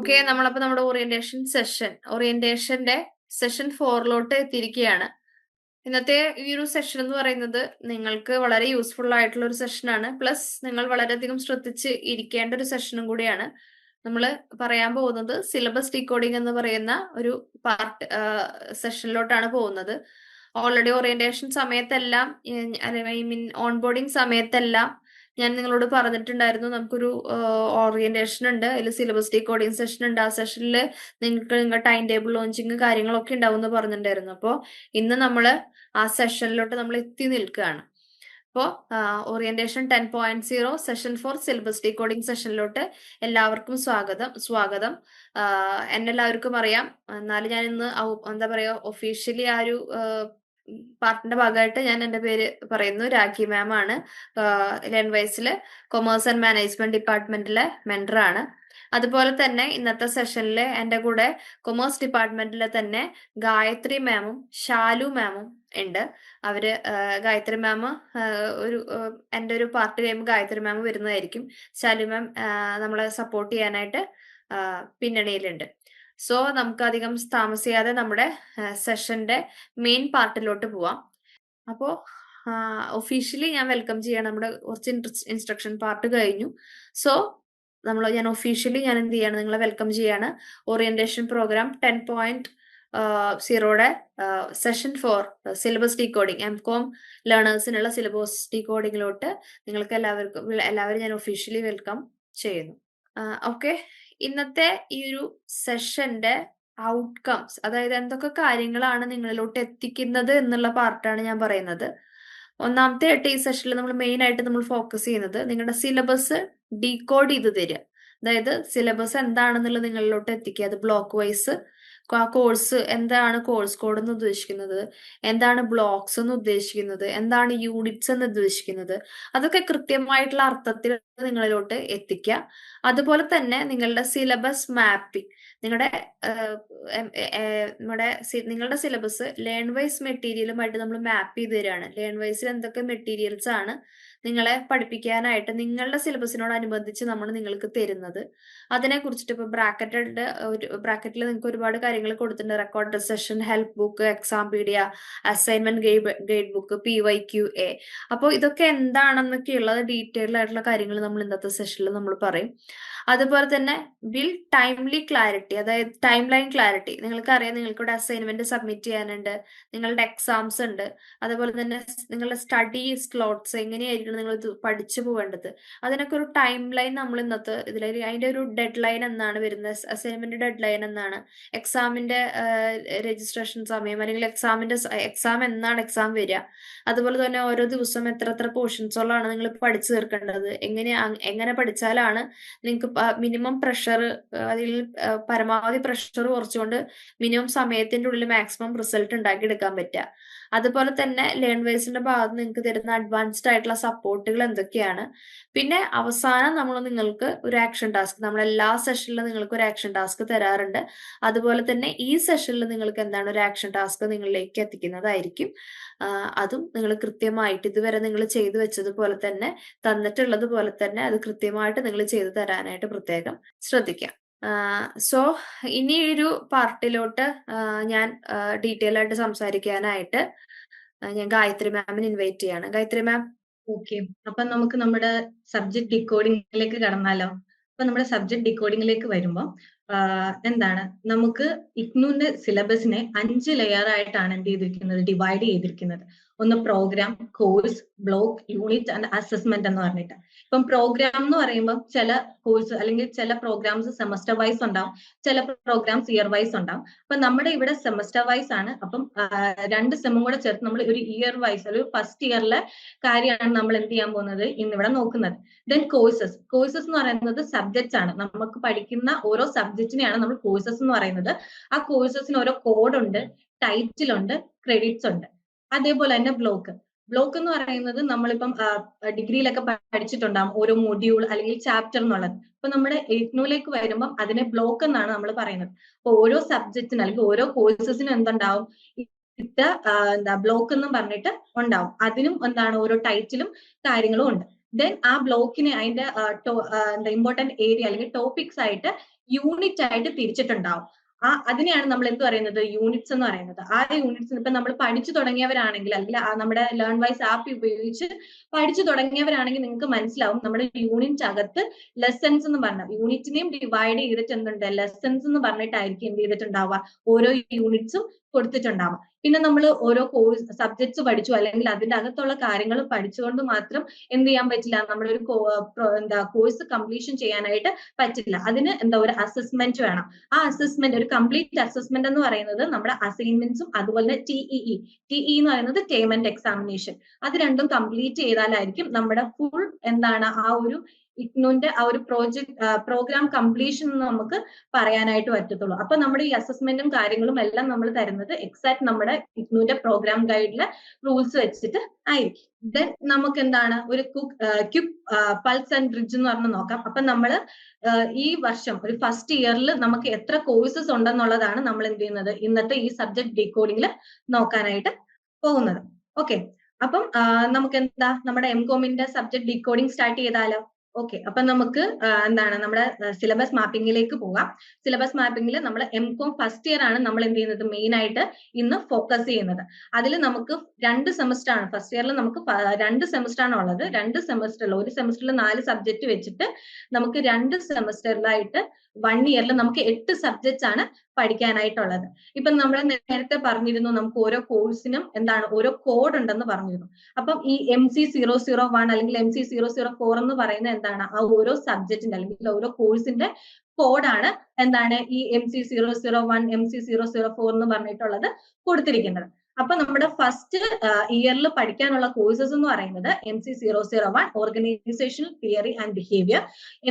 Okay, നമ്മളപ്പോ നമ്മുടെ ഓറിയന്റേഷന്റെ session 4 എത്തിയിരിക്കുകയാണ്. ഇന്നത്തെ ഈ ഒരു സെഷൻ എന്ന് പറയുന്നത് നിങ്ങൾക്ക് വളരെ യൂസ്ഫുൾ ആയിട്ടുള്ള ഒരു സെഷനാണ്. പ്ലസ് നിങ്ങൾ വളരെയധികം ശ്രദ്ധിച്ച് ഇരിക്കേണ്ട ഒരു സെഷനും കൂടിയാണ്. നമ്മൾ പറയാൻ പോകുന്നത് സിലബസ് ഡീകോഡിംഗ് എന്ന് പറയുന്ന ഒരു പാർട്ട് സെഷനിലോട്ടാണ് പോകുന്നത്. ഓൾറെഡി ഓറിയന്റേഷൻ സമയത്തെല്ലാം, ഐ മീൻ ഓൺ ബോർഡിംഗ് സമയത്തെല്ലാം ഞാൻ നിങ്ങളോട് പറഞ്ഞിട്ടുണ്ടായിരുന്നു, നമുക്കൊരു ഓറിയന്റേഷൻ ഉണ്ട്, അതിൽ സിലബസ് ഡീകോഡിംഗ് സെഷൻ ഉണ്ട്. ആ സെഷനിൽ നിങ്ങൾക്ക് ടൈം ടേബിൾ ലോഞ്ചിങ് കാര്യങ്ങളൊക്കെ ഉണ്ടാവും എന്ന് പറഞ്ഞിട്ടുണ്ടായിരുന്നു. അപ്പോൾ ഇന്ന് നമ്മൾ ആ സെഷനിലോട്ട് നമ്മൾ എത്തി നിൽക്കുകയാണ്. അപ്പോൾ ഓറിയന്റേഷൻ 10.0 സെഷൻ 4 സിലബസ് ഡീകോഡിംഗ് സെഷനിലോട്ട് എല്ലാവർക്കും സ്വാഗതം. എന്നെ എല്ലാവർക്കും അറിയാം, എന്നാലും ഞാൻ ഇന്ന് എന്താ പറയാ, ഒഫീഷ്യലി ആ ഒരു പാർട്ടിന്റെ ഭാഗമായിട്ട് ഞാൻ എൻ്റെ പേര് പറയുന്നു. രാഖി മാം ആണ്. ലെൻവൈസിലെ കൊമേഴ്സ് ആൻഡ് മാനേജ്മെന്റ് ഡിപ്പാർട്ട്മെന്റിലെ മെന്ററാണ്. അതുപോലെ തന്നെ ഇന്നത്തെ സെഷനിൽ എൻ്റെ കൂടെ കൊമേഴ്സ് ഡിപ്പാർട്ട്മെന്റിലെ തന്നെ ഗായത്രി മാമും ഷാലു മാമും ഉണ്ട്. അവര് ഗായത്രി മാം എൻ്റെ ഒരു പാർട്ട് കഴിയുമ്പോൾ ഗായത്രി മാം വരുന്നതായിരിക്കും. ഷാലു മാം നമ്മളെ സപ്പോർട്ട് ചെയ്യാനായിട്ട് പിന്നണിയിലുണ്ട്. സോ നമുക്ക് അധികം താമസിയാതെ നമ്മുടെ സെഷന്റെ മെയിൻ പാർട്ടിലോട്ട് പോവാം. അപ്പോൾ ഒഫീഷ്യലി ഞാൻ വെൽക്കം ചെയ്യണം. നമ്മുടെ കുറച്ച് ഇൻസ്ട്രക്ഷൻ പാർട്ട് കഴിഞ്ഞു. സോ ഞാൻ ഒഫീഷ്യലി എന്ത് ചെയ്യാണ്, നിങ്ങളെ വെൽക്കം ചെയ്യാണ്. Orientation programme 10.0 session 4 syllabus decoding, MCom ലേണേഴ്സിനുള്ള സിലബസ് ഡീകോഡിങ്ങിലോട്ട് നിങ്ങൾക്ക് എല്ലാവരും ഞാൻ ഒഫീഷ്യലി വെൽക്കം ചെയ്യുന്നു. ഓക്കെ, ഇന്നത്തെ ഈ ഒരു സെഷന്റെ ഔട്ട്കംസ്, അതായത് എന്തൊക്കെ കാര്യങ്ങളാണ് നിങ്ങളിലോട്ട് എത്തിക്കുന്നത് എന്നുള്ള പാർട്ടാണ് ഞാൻ പറയുന്നത്. ഒന്നാമത്തെ ആയിട്ട് ഈ സെഷനിൽ നമ്മൾ മെയിൻ ആയിട്ട് നമ്മൾ ഫോക്കസ് ചെയ്യുന്നത് നിങ്ങളുടെ സിലബസ് ഡീകോഡ് ചെയ്ത് തരിക. അതായത് സിലബസ് എന്താണെന്നുള്ളത് നിങ്ങളിലോട്ട് എത്തിക്കുക. അത് ബ്ലോക്ക് വൈസ്, ആ കോഴ്സ് എന്താണ്, കോഴ്സ് കോഡ് എന്ന് ഉദ്ദേശിക്കുന്നത് എന്താണ്, ബ്ലോക്സ് എന്ന് ഉദ്ദേശിക്കുന്നത് എന്താണ്, യൂണിറ്റ്സ് എന്ന് ഉദ്ദേശിക്കുന്നത്, അതൊക്കെ കൃത്യമായിട്ടുള്ള അർത്ഥത്തിൽ നിങ്ങളിലോട്ട് എത്തിക്കുക. അതുപോലെ തന്നെ നിങ്ങളുടെ സിലബസ് മാപ്പിംഗ്, നിങ്ങളുടെ സിലബസ് ലേൺ വൈസ് മെറ്റീരിയലുമായിട്ട് നമ്മൾ മാപ്പ് ചെയ്ത് തരികയാണ്. ലേൺ വൈസിൽ എന്തൊക്കെ മെറ്റീരിയൽസ് ആണ് നിങ്ങളെ പഠിപ്പിക്കാനായിട്ട് നിങ്ങളുടെ സിലബസിനോടനുബന്ധിച്ച് നമ്മൾ നിങ്ങൾക്ക് തരുന്നത്, അതിനെ കുറിച്ചിട്ട് ഇപ്പൊ ബ്രാക്കറ്റിൽ നിങ്ങൾക്ക് ഒരുപാട് കാര്യങ്ങൾ കൊടുത്തിട്ടുണ്ട്. Record session, help book, exam pedia, assignment guide book, PYQA. അപ്പോൾ ഇതൊക്കെ എന്താണെന്നൊക്കെയുള്ള ഡീറ്റെയിൽഡ് ആയിട്ടുള്ള കാര്യങ്ങൾ നമ്മൾ ഇന്നത്തെ സെഷനിൽ നമ്മൾ പറയും. അതുപോലെ തന്നെ ടൈംലി ക്ലാരിറ്റി, അതായത് ടൈം ലൈൻ ക്ലാരിറ്റി. നിങ്ങൾക്കറിയാം, നിങ്ങൾക്കിവിടെ അസൈൻമെന്റ് സബ്മിറ്റ് ചെയ്യാനുണ്ട്, നിങ്ങളുടെ എക്സാംസ് ഉണ്ട്, അതുപോലെ തന്നെ നിങ്ങളുടെ സ്റ്റഡി സ്ലോട്ട്സ് എങ്ങനെയായിരിക്കണം നിങ്ങൾ ഇത് പഠിച്ചു പോകേണ്ടത്, അതിനൊക്കെ ഒരു ടൈം ലൈൻ നമ്മൾ ഇന്നത്തെ അതിന്റെ ഒരു ഡെഡ് ലൈൻ എന്നാണ് വരുന്നത്, അസൈൻമെന്റ് ഡെഡ് ലൈൻ എന്നാണ്, എക്സാമിന്റെ രജിസ്ട്രേഷൻ സമയം, അല്ലെങ്കിൽ എക്സാം എന്നാണ് എക്സാം വരിക, അതുപോലെ തന്നെ ഓരോ ദിവസം എത്ര പോർഷൻസോളാണ് നിങ്ങൾ പഠിച്ചു തീർക്കേണ്ടത്, എങ്ങനെ പഠിച്ചാലാണ് നിങ്ങൾക്ക് മിനിമം പ്രഷർ, അതിൽ പരമാവധി പ്രഷർ കുറച്ചുകൊണ്ട് മിനിമം സമയത്തിന്റെ ഉള്ളിൽ മാക്സിമം റിസൾട്ട് ഉണ്ടാക്കിയെടുക്കാൻ പറ്റുക. അതുപോലെ തന്നെ ലേൺ വൈസിന്റെ ഭാഗത്ത് നിങ്ങൾക്ക് തരുന്ന അഡ്വാൻസ്ഡ് ആയിട്ടുള്ള സപ്പോർട്ടുകൾ എന്തൊക്കെയാണ്. പിന്നെ അവസാനം നിങ്ങൾക്ക് ഒരു ആക്ഷൻ ടാസ്ക്, നമ്മൾ എല്ലാ സെഷനിലും നിങ്ങൾക്ക് ഒരു ആക്ഷൻ ടാസ്ക് തരാറുണ്ട്. അതുപോലെ തന്നെ ഈ സെഷനിൽ നിങ്ങൾക്ക് എന്താണ് ഒരു ആക്ഷൻ ടാസ്ക് നിങ്ങളിലേക്ക് എത്തിക്കുന്നതായിരിക്കും. അതും നിങ്ങൾ കൃത്യമായിട്ട് ഇതുവരെ നിങ്ങൾ ചെയ്തു വെച്ചതുപോലെ തന്നെ, തന്നിട്ടുള്ളത് പോലെ തന്നെ അത് കൃത്യമായിട്ട് നിങ്ങൾ ചെയ്തു തരാനായിട്ട് പ്രത്യേകം ശ്രദ്ധിക്കാം. സോ ഇനി ഒരു പാർട്ടിലോട്ട് ഞാൻ ഡീറ്റെയിൽ ആയിട്ട് സംസാരിക്കാനായിട്ട് ഞാൻ ഗായത്രി മാമിനെ ഇൻവൈറ്റ് ചെയ്യാണ്. ഗായത്രി മാം. ഓക്കെ, അപ്പൊ നമുക്ക് നമ്മുടെ സബ്ജക്ട് ഡീകോഡിംഗിലേക്ക് കടന്നാലോ? അപ്പൊ നമ്മുടെ സബ്ജക്ട് ഡീകോഡിംഗിലേക്ക് വരുമ്പോൾ എന്താണ്, നമുക്ക് ഇഗ്നുവിന്റെ സിലബസിനെ 5 ലെയർ ആയിട്ടാണ് എന്ത് ചെയ്തിരിക്കുന്നത്, ഡിവൈഡ് ചെയ്തിരിക്കുന്നത്. ഒന്ന് programme, course, block, unit and assessment എന്ന് പറഞ്ഞിട്ട്. ഇപ്പം പ്രോഗ്രാം എന്ന് പറയുമ്പോൾ ചില കോഴ്സ് അല്ലെങ്കിൽ ചില പ്രോഗ്രാംസ് സെമസ്റ്റർ വൈസ് ഉണ്ടാവും, ചില പ്രോഗ്രാംസ് ഇയർ വൈസ് ഉണ്ടാവും. അപ്പൊ നമ്മുടെ ഇവിടെ സെമസ്റ്റർ വൈസ് ആണ്. അപ്പം 2 സെമ്മും കൂടെ ചേർത്ത് നമ്മൾ ഒരു ഇയർ വൈസ്, ഒരു ഫസ്റ്റ് ഇയറിലെ കാര്യമാണ് നമ്മൾ എന്ത് ചെയ്യാൻ പോകുന്നത് ഇന്നിവിടെ നോക്കുന്നത്. ദെൻ കോഴ്സസ് എന്ന് പറയുന്നത് സബ്ജക്ട്സ് ആണ്. നമുക്ക് പഠിക്കുന്ന ഓരോ സബ്ജക്റ്റിനെയാണ് നമ്മൾ കോഴ്സസ് എന്ന് പറയുന്നത്. ആ കോഴ്സസിന് ഓരോ കോഡ് ഉണ്ട്, ടൈറ്റിൽ ഉണ്ട്, ക്രെഡിറ്റ്സ് ഉണ്ട്. അതേപോലെ തന്നെ ബ്ലോക്ക് എന്ന് പറയുന്നത് നമ്മളിപ്പം ഡിഗ്രിയിലൊക്കെ പഠിച്ചിട്ടുണ്ടാകും, ഓരോ മൊഡ്യൂൾ അല്ലെങ്കിൽ ചാപ്റ്റർ എന്നുള്ളത്. അപ്പൊ നമ്മുടെ ഇഗ്നുവിലേക്ക് വരുമ്പോൾ അതിനെ ബ്ലോക്ക് എന്നാണ് നമ്മൾ പറയുന്നത്. അപ്പൊ ഓരോ സബ്ജക്റ്റിന് അല്ലെങ്കിൽ ഓരോ കോഴ്സസിനും എന്തുണ്ടാവും, ബ്ലോക്ക് എന്നും പറഞ്ഞിട്ട് ഉണ്ടാവും. അതിനും എന്താണ് ഓരോ ടൈറ്റിലും കാര്യങ്ങളും ഉണ്ട്. ദെൻ ആ ബ്ലോക്കിനെ അതിന്റെ ഇമ്പോർട്ടന്റ് ഏരിയ അല്ലെങ്കിൽ ടോപ്പിക്സ് ആയിട്ട് യൂണിറ്റ് ആയിട്ട് തിരിച്ചിട്ടുണ്ടാവും. അതിനെയാണ് നമ്മൾ എന്ത് പറയുന്നത്, യൂണിറ്റ്സ് എന്ന് പറയുന്നത്. ആ യൂണിറ്റ്സ് ഇപ്പൊ നമ്മൾ പഠിച്ചു തുടങ്ങിയവരാണെങ്കിൽ, അല്ലെങ്കിൽ നമ്മുടെ ലേൺ വൈസ് ആപ്പ് ഉപയോഗിച്ച് പഠിച്ചു തുടങ്ങിയവരാണെങ്കിൽ നിങ്ങൾക്ക് മനസ്സിലാവും നമ്മുടെ യൂണിറ്റ് അകത്ത് ലെസൺസ് എന്ന് പറഞ്ഞ യൂണിറ്റിനെയും ഡിവൈഡ് ചെയ്തിട്ട് എന്തുണ്ട്, ലെസൺസ് എന്ന് പറഞ്ഞിട്ടായിരിക്കും എന്ത് ചെയ്തിട്ടുണ്ടാവുക, ഓരോ യൂണിറ്റ്സും കൊടുത്തിട്ടുണ്ടാവുക. പിന്നെ നമ്മൾ ഓരോ കോഴ്സ് സബ്ജക്ട്സ് പഠിച്ചു അല്ലെങ്കിൽ അതിന്റെ അകത്തുള്ള കാര്യങ്ങൾ പഠിച്ചുകൊണ്ട് മാത്രം എന്ത് ചെയ്യാൻ പറ്റില്ല, നമ്മളൊരു കോഴ്സ് കംപ്ലീഷൻ ചെയ്യാനായിട്ട് പറ്റില്ല. അതിന് ഒരു അസസ്മെന്റ് വേണം. ആ അസസ്മെന്റ്, ഒരു കംപ്ലീറ്റ് അസസ്മെന്റ് എന്ന് പറയുന്നത് നമ്മുടെ അസൈൻമെന്റ്സും അതുപോലെ തന്നെ ടിഇ എന്ന് പറയുന്നത് ടേം ആൻഡ് എക്സാമിനേഷൻ, അത് രണ്ടും കംപ്ലീറ്റ് ചെയ്താലായിരിക്കും നമ്മുടെ ഫുൾ ആ ഒരു ഇഗ്നുവിന്റെ ആ ഒരു പ്രോഗ്രാം കംപ്ലീഷൻ എന്ന് നമുക്ക് പറയാനായിട്ട് പറ്റത്തുള്ളൂ. അപ്പൊ നമ്മുടെ ഈ അസസ്മെന്റും കാര്യങ്ങളും എല്ലാം നമ്മൾ തരുന്നത് എക്സാക്ട് നമ്മുടെ ഇഗ്നുവിന്റെ പ്രോഗ്രാം ഗൈഡിലെ റൂൾസ് വെച്ചിട്ട് ആയിരിക്കും. ദെൻ നമുക്ക് ഒരു ക്വിക്ക് പൾസ് ആൻഡ് ബ്രിഡ്ജ് എന്ന് പറഞ്ഞ് നോക്കാം. അപ്പൊ നമ്മൾ ഈ വർഷം ഒരു ഫസ്റ്റ് ഇയറിൽ നമുക്ക് എത്ര കോഴ്സസ് ഉണ്ടെന്നുള്ളതാണ് നമ്മൾ എന്ത് ചെയ്യുന്നത്, ഇന്നത്തെ ഈ സബ്ജക്ട് ഡീകോഡിംഗിൽ നോക്കാനായിട്ട് പോകുന്നത്. ഓക്കെ, അപ്പം നമുക്ക് നമ്മുടെ എംകോമിന്റെ സബ്ജക്ട് ഡീകോഡിംഗ് സ്റ്റാർട്ട് ചെയ്താലോ? ഓക്കെ, അപ്പൊ നമുക്ക് നമ്മുടെ സിലബസ് മാപ്പിംഗിലേക്ക് പോകാം. സിലബസ് മാപ്പിംഗിൽ നമ്മൾ എംകോം ഫസ്റ്റ് ഇയർ ആണ് നമ്മൾ എന്ത് ചെയ്യുന്നത്, മെയിൻ ആയിട്ട് ഇന്ന് ഫോക്കസ് ചെയ്യുന്നത്. അതിൽ നമുക്ക് 2 സെമസ്റ്റർ ആണ്. ഫസ്റ്റ് ഇയറിൽ നമുക്ക് 2 സെമസ്റ്റർ ആണ് ഉള്ളത്. 2 സെമസ്റ്ററിൽ, ഒരു സെമസ്റ്ററിൽ 4 സബ്ജക്ട് വെച്ചിട്ട് നമുക്ക് 2 സെമസ്റ്ററിലായിട്ട് 1 ഇയറിൽ നമുക്ക് 8 സബ്ജക്ട്സ് ആണ് പഠിക്കാനായിട്ടുള്ളത്. ഇപ്പൊ നമ്മൾ നേരത്തെ പറഞ്ഞിരുന്നു നമുക്ക് ഓരോ കോഴ്സിനും ഓരോ കോഡ് ഉണ്ടെന്ന് പറഞ്ഞിരുന്നു. അപ്പം ഈ MC001 അല്ലെങ്കിൽ MC004 എന്ന് പറയുന്ന ആ ഓരോ സബ്ജക്റ്റിന്റെ അല്ലെങ്കിൽ ഓരോ കോഴ്സിന്റെ കോഡാണ് ഈ MC001 MC004 എന്ന് പറഞ്ഞിട്ടുള്ളത് കൊടുത്തിരിക്കുന്നത്. അപ്പൊ നമ്മുടെ ഫസ്റ്റ് ഇയറിൽ പഠിക്കാനുള്ള കോഴ്സസ് എന്ന് പറയുന്നത് MC001 organisational theory and behaviour,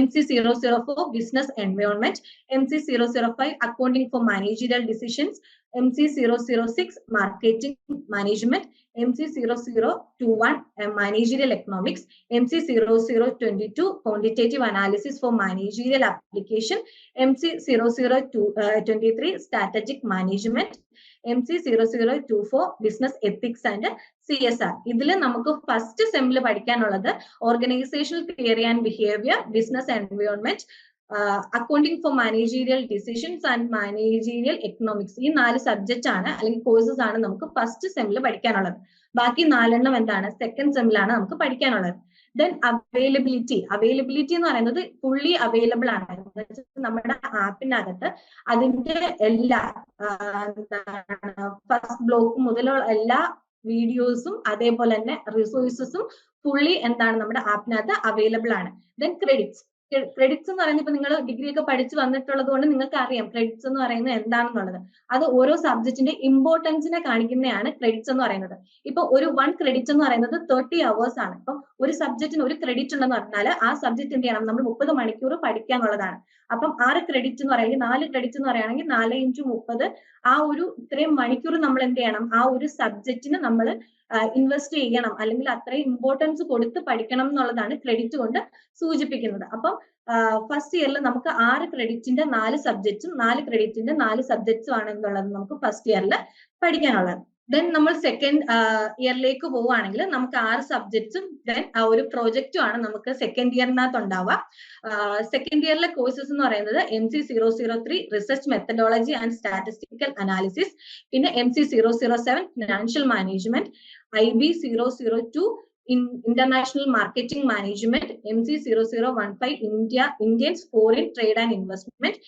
MC004 business environment, MC005 accounting four managerial decisions, MC006 marketing management, MC0021 managerial economics, MC0022 quantitative analysis for managerial application, MC0023 strategic management, MC0024 business ethics and CSR. ഇതിൽ നമുക്ക് first സെമ്മിൽ പഠിക്കാനുള്ളത് organisational theory and behaviour, business environment, accounting four managerial decisions and managerial economics. ഈ 4 subject ആണ് അല്ലെങ്കിൽ courses ആണ് നമുക്ക് first സെമ്മിൽ പഠിക്കാനുള്ളത്. ബാക്കി 4 സെക്കൻഡ് സെമ്മിലാണ് നമുക്ക് പഠിക്കാനുള്ളത്. ദെൻ അവൈലബിലിറ്റി എന്ന് പറയുന്നത് ഫുള്ളി അവൈലബിൾ ആണ്. നമ്മുടെ ആപ്പിനകത്ത് അതിന്റെ എല്ലാ ഫസ്റ്റ് ബ്ലോക്ക് മുതലുള്ള എല്ലാ വീഡിയോസും അതേപോലെ തന്നെ റിസോഴ്സസും ഫുള്ളി നമ്മുടെ ആപ്പിനകത്ത് അവൈലബിൾ ആണ്. ദെൻ ക്രെഡിറ്റ്സ് എന്ന് പറയുന്നത് ഇപ്പൊ നിങ്ങൾ ഡിഗ്രി ഒക്കെ പഠിച്ചു വന്നിട്ടുള്ളത് കൊണ്ട് നിങ്ങൾക്ക് അറിയാം ക്രെഡിറ്റ്സ് എന്ന് പറയുന്നത് എന്താണെന്നുള്ളത്. അത് ഓരോ സബ്ജക്റ്റിന്റെ ഇമ്പോർട്ടൻസിനെ കാണിക്കുന്നതാണ് ക്രെഡിറ്റ്സ് എന്ന് പറയുന്നത്. ഇപ്പൊ ഒരു 1 ക്രെഡിറ്റ് എന്ന് പറയുന്നത് 30 അവേഴ്സ് ആണ്. ഇപ്പൊ ഒരു സബ്ജക്റ്റിന് 1 ക്രെഡിറ്റ് ഉണ്ടെന്ന് പറഞ്ഞാൽ ആ സബ്ജക്റ്റ് എന്ത് ചെയ്യണം, നമ്മൾ 30 മണിക്കൂർ പഠിക്കാന്നുള്ളതാണ്. അപ്പം 6 ക്രെഡിറ്റ് എന്ന് പറയുന്നത് 4 ക്രെഡിറ്റ് എന്ന് പറയുകയാണെങ്കിൽ 4 × 30 ആ ഒരു ഇത്രയും മണിക്കൂർ നമ്മൾ എന്ത് ചെയ്യണം, ആ ഒരു സബ്ജക്റ്റിന് നമ്മൾ ഇൻവെസ്റ്റ് ചെയ്യണം അല്ലെങ്കിൽ അത്രയും ഇമ്പോർട്ടൻസ് കൊടുത്ത് പഠിക്കണം എന്നുള്ളതാണ് ക്രെഡിറ്റ് കൊണ്ട് സൂചിപ്പിക്കുന്നത്. അപ്പം ഫസ്റ്റ് ഇയറിൽ നമുക്ക് 6 ക്രെഡിറ്റിന്റെ 4 സബ്ജക്ട്സും 4 ക്രെഡിറ്റിന്റെ 4 സബ്ജക്ട്സും ആണ് എന്നുള്ളത് നമുക്ക് ഫസ്റ്റ് ഇയറിൽ പഠിക്കാനുള്ളത്. ദെൻ നമ്മൾ സെക്കൻഡ് ഇയറിലേക്ക് പോവുകയാണെങ്കിൽ നമുക്ക് 6 സബ്ജക്ട്സും ദെൻ ആ ഒരു പ്രോജക്റ്റും ആണ് നമുക്ക് സെക്കൻഡ് ഇയറിനകത്ത് ഉണ്ടാവുക. സെക്കൻഡ് ഇയറിലെ കോഴ്സസ് എന്ന് പറയുന്നത് MC003 research methodology and statistical analysis, പിന്നെ MC007 financial management, IB002 international marketing management, MC0015 Indians foreign trade and investment,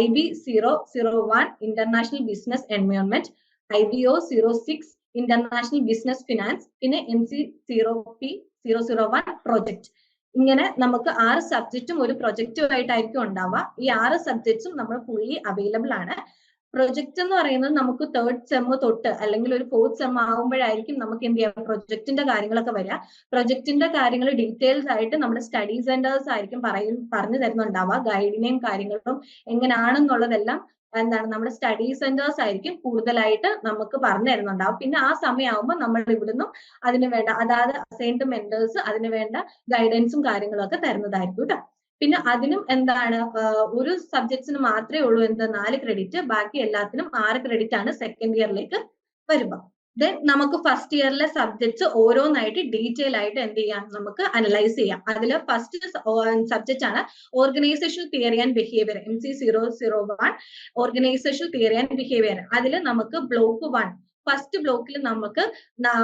IB001 international business environment, IBO06 international business finance, പിന്നെ MC0P001 project. ഇങ്ങനെ നമുക്ക് 6 സബ്ജക്റ്റും ഒരു പ്രൊജക്റ്റും ആയിട്ടായിരിക്കും ഉണ്ടാവുക. ഈ 6 സബ്ജക്ട്സും നമ്മൾ ഫുള്ളി അവൈലബിൾ ആണ്. പ്രൊജക്ട് എന്ന് പറയുന്നത് നമുക്ക് 3rd സെം തൊട്ട് അല്ലെങ്കിൽ ഒരു 4th സെം ആകുമ്പോഴായിരിക്കും നമുക്ക് എന്ത് ചെയ്യാം, പ്രൊജക്ടിന്റെ കാര്യങ്ങളൊക്കെ വരിക. പ്രൊജക്ടിന്റെ കാര്യങ്ങൾ ഡീറ്റെയിൽസ് ആയിട്ട് നമ്മുടെ സ്റ്റഡി സെന്റേഴ്സ് ആയിരിക്കും പറഞ്ഞു തരുന്നുണ്ടാവുക. ഗൈഡിനെയും കാര്യങ്ങളും എങ്ങനെയാണെന്നുള്ളതെല്ലാം നമ്മുടെ സ്റ്റഡി സെന്റേഴ്സ് ആയിരിക്കും കൂടുതലായിട്ട് നമുക്ക് പറഞ്ഞു തരുന്നുണ്ടാവും. പിന്നെ ആ സമയമാകുമ്പോൾ നമ്മൾ ഇവിടുന്ന് അതിന് വേണ്ട അതായത് അസൈൻഡ് മെന്റേഴ്സ് അതിന് വേണ്ട ഗൈഡൻസും കാര്യങ്ങളും ഒക്കെ തരുന്നതായിരിക്കും കേട്ടോ. പിന്നെ അതിനും ഒരു സബ്ജക്ട്സിന് മാത്രമേ ഉള്ളൂ 4 ക്രെഡിറ്റ്, ബാക്കി എല്ലാത്തിനും 6 ക്രെഡിറ്റ് ആണ് സെക്കൻഡ് ഇയറിലേക്ക് വരുമ്പോൾ. ദെൻ നമുക്ക് ഫസ്റ്റ് ഇയറിലെ സബ്ജക്ട്സ് ഓരോന്നായിട്ട് ഡീറ്റെയിൽ ആയിട്ട് എന്ത് ചെയ്യാം, നമുക്ക് അനലൈസ് ചെയ്യാം. അതിൽ ഫസ്റ്റ് സബ്ജക്റ്റ് ആണ് organisational theory and behaviour, MC001 organisational theory and behaviour. അതിൽ നമുക്ക് ബ്ലോക്ക് 1 ഫസ്റ്റ് ബ്ലോക്കിൽ നമുക്ക്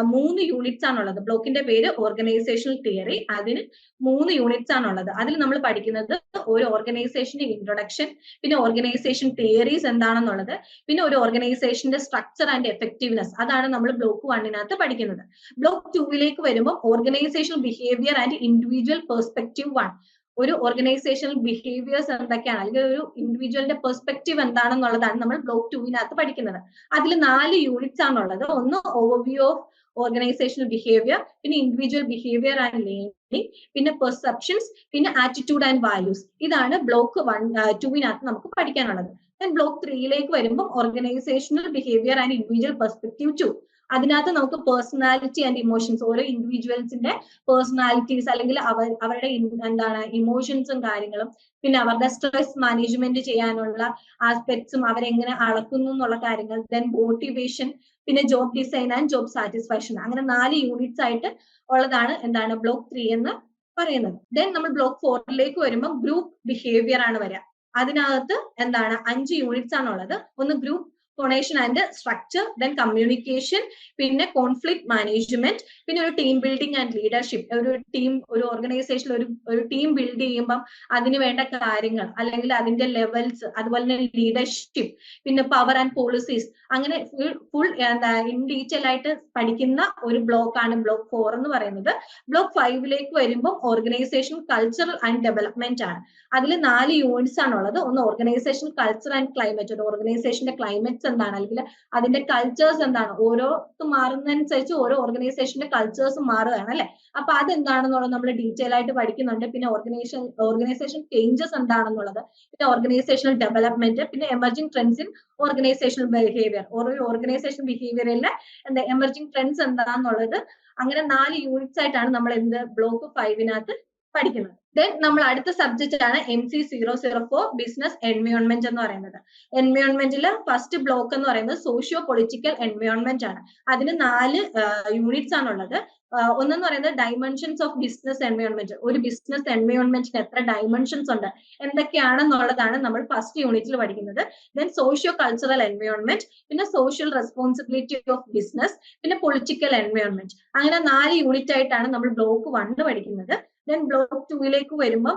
3 യൂണിറ്റ്സ് ആണുള്ളത്. ബ്ലോക്കിന്റെ പേര് ഓർഗനൈസേഷണൽ തിയറി. അതിന് 3 യൂണിറ്റ്സ് ആണുള്ളത്. അതിൽ നമ്മൾ പഠിക്കുന്നത് ഒരു ഓർഗനൈസേഷന്റെ ഇൻട്രൊഡക്ഷൻ, പിന്നെ ഓർഗനൈസേഷൻ തിയറീസ് എന്താണെന്നുള്ളത്, പിന്നെ ഒരു ഓർഗനൈസേഷന്റെ സ്ട്രക്ചർ ആൻഡ് എഫക്റ്റീവ്നെസ്. അതാണ് നമ്മൾ ബ്ലോക്ക് 1 പഠിക്കുന്നത്. ബ്ലോക്ക് 2 വരുമ്പോൾ organisational behaviour and individual perspective 1. ഒരു ഓർഗനൈസേഷണൽ ബിഹേവിയേഴ്സ് എന്തൊക്കെയാണ്, അല്ലെങ്കിൽ ഒരു ഇൻഡിവിജ്വലിന്റെ പെർസ്പെക്റ്റീവ് എന്താണെന്നുള്ളതാണ് നമ്മൾ ബ്ലോക്ക് 2 പഠിക്കുന്നത്. അതിൽ 4 യൂണിറ്റ്സ് ആണുള്ളത്. ഒന്ന് ഓവർവ്യൂ ഓഫ് ഓർഗനൈസേഷണൽ ബിഹേവിയർ, പിന്നെ ഇൻഡിവിജ്വൽ ബിഹേവിയർ ആൻഡ് ലേണിംഗ്, പിന്നെ പെർസെപ്ഷൻസ്, പിന്നെ ആറ്റിറ്റ്യൂഡ് ആൻഡ് വാല്യൂസ്. ഇതാണ് ബ്ലോക്ക് 2 നമുക്ക് പഠിക്കാനുള്ളത്. ബ്ലോക്ക് 3 വരുമ്പോൾ organisational behaviour and individual perspective 2. അതിനകത്ത് നമുക്ക് പേഴ്സണാലിറ്റി ആൻഡ് ഇമോഷൻസ്, ഓരോ ഇൻഡിവിജ്വൽസിന്റെ പേഴ്സണാലിറ്റീസ് അല്ലെങ്കിൽ അവരുടെ എന്താണ് ഇമോഷൻസും കാര്യങ്ങളും, പിന്നെ അവരുടെ സ്ട്രെസ് മാനേജ്മെന്റ് ചെയ്യാനുള്ള ആസ്പെക്ട്സും അവരെങ്ങനെ അളക്കുന്നു എന്നുള്ള കാര്യങ്ങൾ, ദെൻ മോട്ടിവേഷൻ, പിന്നെ job design and job satisfaction. അങ്ങനെ 4 യൂണിറ്റ്സ് ആയിട്ട് ഉള്ളതാണ് എന്താണ് ബ്ലോക്ക് 3 എന്ന് പറയുന്നത്. ദെൻ നമ്മൾ ബ്ലോക്ക് 4 വരുമ്പോൾ ഗ്രൂപ്പ് ബിഹേവിയർ ആണ് വരിക. അതിനകത്ത് എന്താണ് 5 യൂണിറ്റ്സ് ആണുള്ളത്. ഒന്ന് group formation and structure, then communication, പിന്നെ കോൺഫ്ലിക്ട് മാനേജ്മെന്റ്, പിന്നെ ഒരു ടീം ബിൽഡിംഗ് ആൻഡ് ലീഡർഷിപ്പ്. ഒരു ഓർഗനൈസേഷനിൽ ഒരു ടീം ബിൽഡ് ചെയ്യുമ്പം അതിന് വേണ്ട കാര്യങ്ങൾ, അല്ലെങ്കിൽ അതിന്റെ ലെവൽസ്, അതുപോലെ തന്നെ ലീഡർഷിപ്പ്, പിന്നെ പവർ ആൻഡ് പോളിസീസ്, അങ്ങനെ ഫുൾ എന്താ ഇൻ ഡീറ്റെയിൽ ആയിട്ട് പഠിക്കുന്ന ഒരു ബ്ലോക്കാണ് ബ്ലോക്ക് 4 എന്ന് പറയുന്നത്. ബ്ലോക്ക് 5 വരുമ്പോൾ ഓർഗനൈസേഷൻ കൾച്ചറൽ ആൻഡ് ഡെവലപ്മെന്റ് ആണ്. അതിൽ 4 യൂണിറ്റ്സ് ആണുള്ളത്. ഒന്ന് ഓർഗനൈസേഷൻ കൾച്ചർ ആൻഡ് ക്ലൈമറ്റ്, ഒരു ഓർഗനൈസേഷന്റെ ക്ലൈമറ്റ്സ് എന്താണ്, അല്ലെങ്കിൽ അതിന്റെ കൾച്ചേഴ്സ് എന്താണ്, ഓരോ മാറുന്നതനുസരിച്ച് ഓരോ ഓർഗനൈസേഷന്റെ കൾച്ചേഴ്സ് മാറുകയാണ് അല്ലെ. അപ്പൊ അതെന്താണെന്നുള്ളത് നമ്മൾ ഡീറ്റെയിൽ ആയിട്ട് പഠിക്കുന്നുണ്ട്. പിന്നെ ഓർഗനൈസേഷൻ ചേഞ്ചസ് എന്താണെന്നുള്ളത്, പിന്നെ ഓർഗനൈസേഷണൽ ഡെവലപ്മെന്റ്, പിന്നെ emerging trends in organisational behaviour, ഓരോ ഓർഗനൈസേഷൻ ബിഹേവിയറിലെ എന്താ എമർജിംഗ് ട്രെൻഡ്സ് എന്താണെന്നുള്ളത്. അങ്ങനെ 4 യൂണിറ്റ്സ് ആയിട്ടാണ് നമ്മൾ ബ്ലോക്ക് 5 പഠിക്കുന്നത്. ദെൻ നമ്മൾ അടുത്ത സബ്ജക്റ്റ് ആണ് MC004 ബിസിനസ് എൻവയോൺമെന്റ് എന്ന് പറയുന്നത്. എൻവയോൺമെന്റിൽ ഫസ്റ്റ് ബ്ലോക്ക് എന്ന് പറയുന്നത് സോഷ്യോ പൊളിറ്റിക്കൽ എൻവയോൺമെന്റ് ആണ്. അതിന് 4 യൂണിറ്റ്സ് ആണുള്ളത്. ഒന്നെന്ന് പറയുന്നത് ഡൈമെൻഷൻസ് ഓഫ് ബിസിനസ് എൻവയോൺമെന്റ്. ഒരു ബിസിനസ് എൻവയോൺമെന്റിന് എത്ര ഡൈമെൻഷൻസ് ഉണ്ട്, എന്തൊക്കെയാണെന്നുള്ളതാണ് നമ്മൾ ഫസ്റ്റ് യൂണിറ്റിൽ പഠിക്കുന്നത്. ദെൻ സോഷ്യോ കൾച്ചറൽ എൻവയോൺമെന്റ്, പിന്നെ സോഷ്യൽ റെസ്പോൺസിബിലിറ്റി ഓഫ് ബിസിനസ്, പിന്നെ പൊളിറ്റിക്കൽ എൻവയോൺമെന്റ്. അങ്ങനെ 4 യൂണിറ്റ് ആയിട്ടാണ് നമ്മൾ ബ്ലോക്ക് 1 പഠിക്കുന്നത്. ദെൻ ബ്ലോക്ക് 2 വരുമ്പോൾ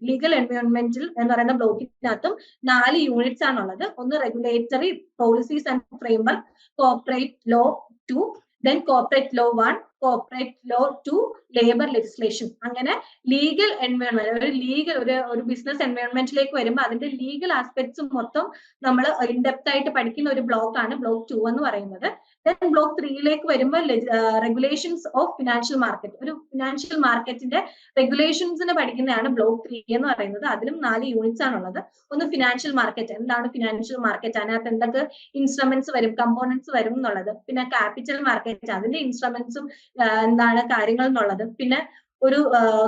ലീഗൽ എൻവയോൺമെന്റിൽ എന്ന് പറയുന്ന ബ്ലോക്കിനകത്തും 4 യൂണിറ്റ്സ് ആണുള്ളത്. ഒന്ന് regulatory policies and framework, corporate law 2, then corporate law 1, corporate law 2, labour legislation. അങ്ങനെ ലീഗൽ എൻവയോൺമെന്റ്, ഒരു ബിസിനസ് എൻവയോൺമെന്റിലേക്ക് വരുമ്പോൾ അതിന്റെ ലീഗൽ ആസ്പെക്ട്സ് മൊത്തം നമ്മൾ ഇൻഡെപ്ത് ആയിട്ട് പഠിക്കുന്ന ഒരു ബ്ലോക്കാണ് ബ്ലോക്ക് 2 എന്ന് പറയുന്നത്. ദെൻ ബ്ലോക്ക് 3 വരുമ്പോൾ റെഗുലേഷൻസ് ഓഫ് ഫിനാൻഷ്യൽ മാർക്കറ്റ്, ഒരു ഫിനാൻഷ്യൽ മാർക്കറ്റിന്റെ റെഗുലേഷൻസിന് പഠിക്കുന്നതാണ് ബ്ലോക്ക് 3 എന്ന് പറയുന്നത്. അതിലും 4 യൂണിറ്റ്സ് ആണുള്ളത്. ഒന്ന് ഫിനാൻഷ്യൽ മാർക്കറ്റ്, എന്താണ് ഫിനാൻഷ്യൽ മാർക്കറ്റ്, അതിനകത്ത് എന്തൊക്കെ ഇൻസ്ട്രുമെന്റ്സ് വരും, കമ്പോണൻസ് വരും എന്നുള്ളത്. പിന്നെ ക്യാപിറ്റൽ മാർക്കറ്റ്, അതിന്റെ ഇൻസ്ട്രുമെന്റ്സും എന്താണ് കാര്യങ്ങൾ എന്നുള്ളത്. പിന്നെ ഒരു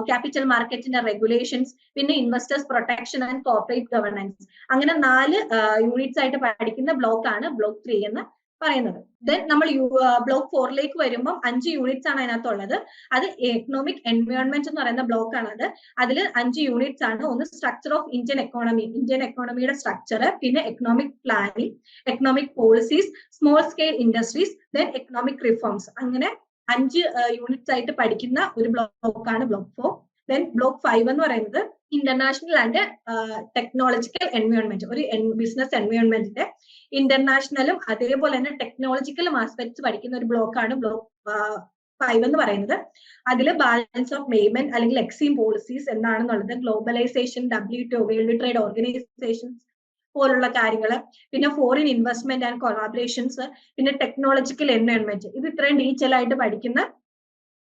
ക്യാപിറ്റൽ മാർക്കറ്റിന്റെ റെഗുലേഷൻസ്, പിന്നെ investors protection and corporate governance. അങ്ങനെ 4 യൂണിറ്റ്സ് ആയിട്ട് പഠിക്കുന്ന ബ്ലോക്കാണ് ബ്ലോക്ക് 3 എന്ന് പറയുന്നത്. ദെൻ നമ്മൾ ബ്ലോക്ക് 4 വരുമ്പോൾ 5 യൂണിറ്റ്സ് ആണ് അതിനകത്തുള്ളത്. അത് എക്കണോമിക് എൻവയോൺമെന്റ് എന്ന് പറയുന്ന ബ്ലോക്ക് ആണ്. അതിൽ 5 യൂണിറ്റ്സ് ആണ്. ഒന്ന് സ്ട്രക്ചർ ഓഫ് ഇന്ത്യൻ എക്കോണമിയുടെ സ്ട്രക്ചർ, പിന്നെ economic planning, economic policies, small scale industries, then economic reforms. അങ്ങനെ 5 യൂണിറ്റ്സ് ആയിട്ട് പഠിക്കുന്ന ഒരു ബ്ലോക്കാണ് ബ്ലോക്ക് 4. ദെൻ ബ്ലോക്ക് 5 എന്ന് പറയുന്നത് ഇന്റർനാഷണൽ ആൻഡ് ടെക്നോളജിക്കൽ എൻവയോൺമെന്റ്. ഒരു ബിസിനസ് എൻവയോൺമെന്റിന്റെ ഇന്റർനാഷണലും അതേപോലെ തന്നെ ടെക്നോളജിക്കലും ആസ്പെക്ട്സ് പഠിക്കുന്ന ഒരു ബ്ലോക്കാണ് ബ്ലോക്ക് 5 എന്ന് പറയുന്നത്. അതിൽ ബാലൻസ് ഓഫ് പേയ്മെന്റ് അല്ലെങ്കിൽ എക്സിം പോളിസീസ് എന്താണെന്നുള്ളത്, globalisation, WTO world trade organisations പോലുള്ള കാര്യങ്ങൾ, പിന്നെ ഫോറിൻ ഇൻവെസ്റ്റ്മെന്റ് ആൻഡ് കൊളാബറേഷൻസ്, പിന്നെ ടെക്നോളജിക്കൽ എൻവയോൺമെന്റ്. ഇത് ഇത്രയും ഡീറ്റെയിൽ ആയിട്ട് പഠിക്കുന്ന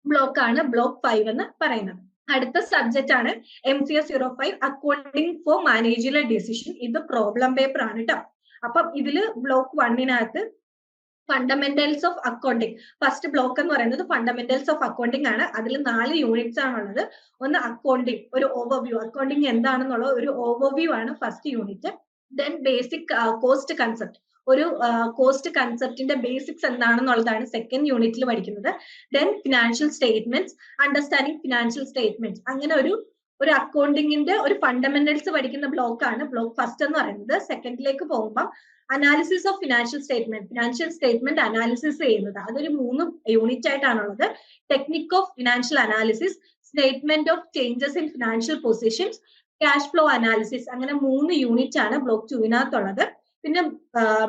ബ്ലോക്കാണ് ബ്ലോക്ക് 5 എന്ന് പറയുന്നത്. അടുത്ത സബ്ജക്റ്റ് ആണ് MC005 accounting four managerial decision. ഇത് പ്രോബ്ലം പേപ്പർ ആണ് കേട്ടോ. അപ്പം ഇതില് block 1 fundamentals of accounting. First block എന്ന് പറയുന്നത് ഫണ്ടമെന്റൽസ് ഓഫ് അക്കൗണ്ടിങ് ആണ്. അതിൽ 4 യൂണിറ്റ്സ് ആണുള്ളത്. ഒന്ന് അക്കൗണ്ടിങ്, ഒരു ഓവർവ്യൂ, അക്കൗണ്ടിങ് എന്താണെന്നുള്ള ഒരു ഓവർവ്യൂ ആണ് first unit. Then basic cost concept, ഒരു കോസ്റ്റ് കൺസെപ്റ്റിന്റെ ബേസിക്സ് എന്താണെന്നുള്ളതാണ് സെക്കൻഡ് യൂണിറ്റിൽ പഠിക്കുന്നത്. Then financial statements, understanding financial statements, അങ്ങനെ ഒരു അക്കൗണ്ടിങ്ങിന്റെ ഒരു ഫണ്ടമെന്റൽസ് പഠിക്കുന്ന ബ്ലോക്കാണ് ബ്ലോക്ക് ഫസ്റ്റ് എന്ന് പറയുന്നത്. സെക്കൻഡിലേക്ക് പോകുമ്പോൾ analysis of financial statement analysis ചെയ്യുന്നത്, അതൊരു 3 യൂണിറ്റ് ആയിട്ടാണുള്ളത്. Technique of financial analysis, statement of changes in financial positions, cash flow analysis, അങ്ങനെ 3 യൂണിറ്റ് ആണ് ബ്ലോക്ക് 2-നകത്തുള്ളത്. പിന്നെ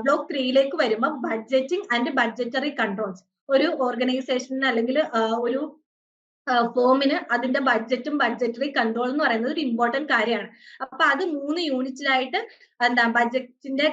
ബ്ലോക്ക് 3യിലേക്ക് വരുമ്പോൾ ബഡ്ജറ്റിംഗ് ആൻഡ് ബഡ്ജറ്ററി കൺട്രോൾസ്. ഒരു ഓർഗനൈസേഷന് അല്ലെങ്കിൽ ഒരു ഫോമിന് അതിന്റെ ബഡ്ജറ്റും ബഡ്ജറ്ററി കൺട്രോൾ എന്ന് പറയുന്നത് ഒരു ഇമ്പോർട്ടന്റ് കാര്യമാണ്. അപ്പൊ അത് 3 യൂണിറ്റിലായിട്ട് ബഡ്ജറ്റിന്റെ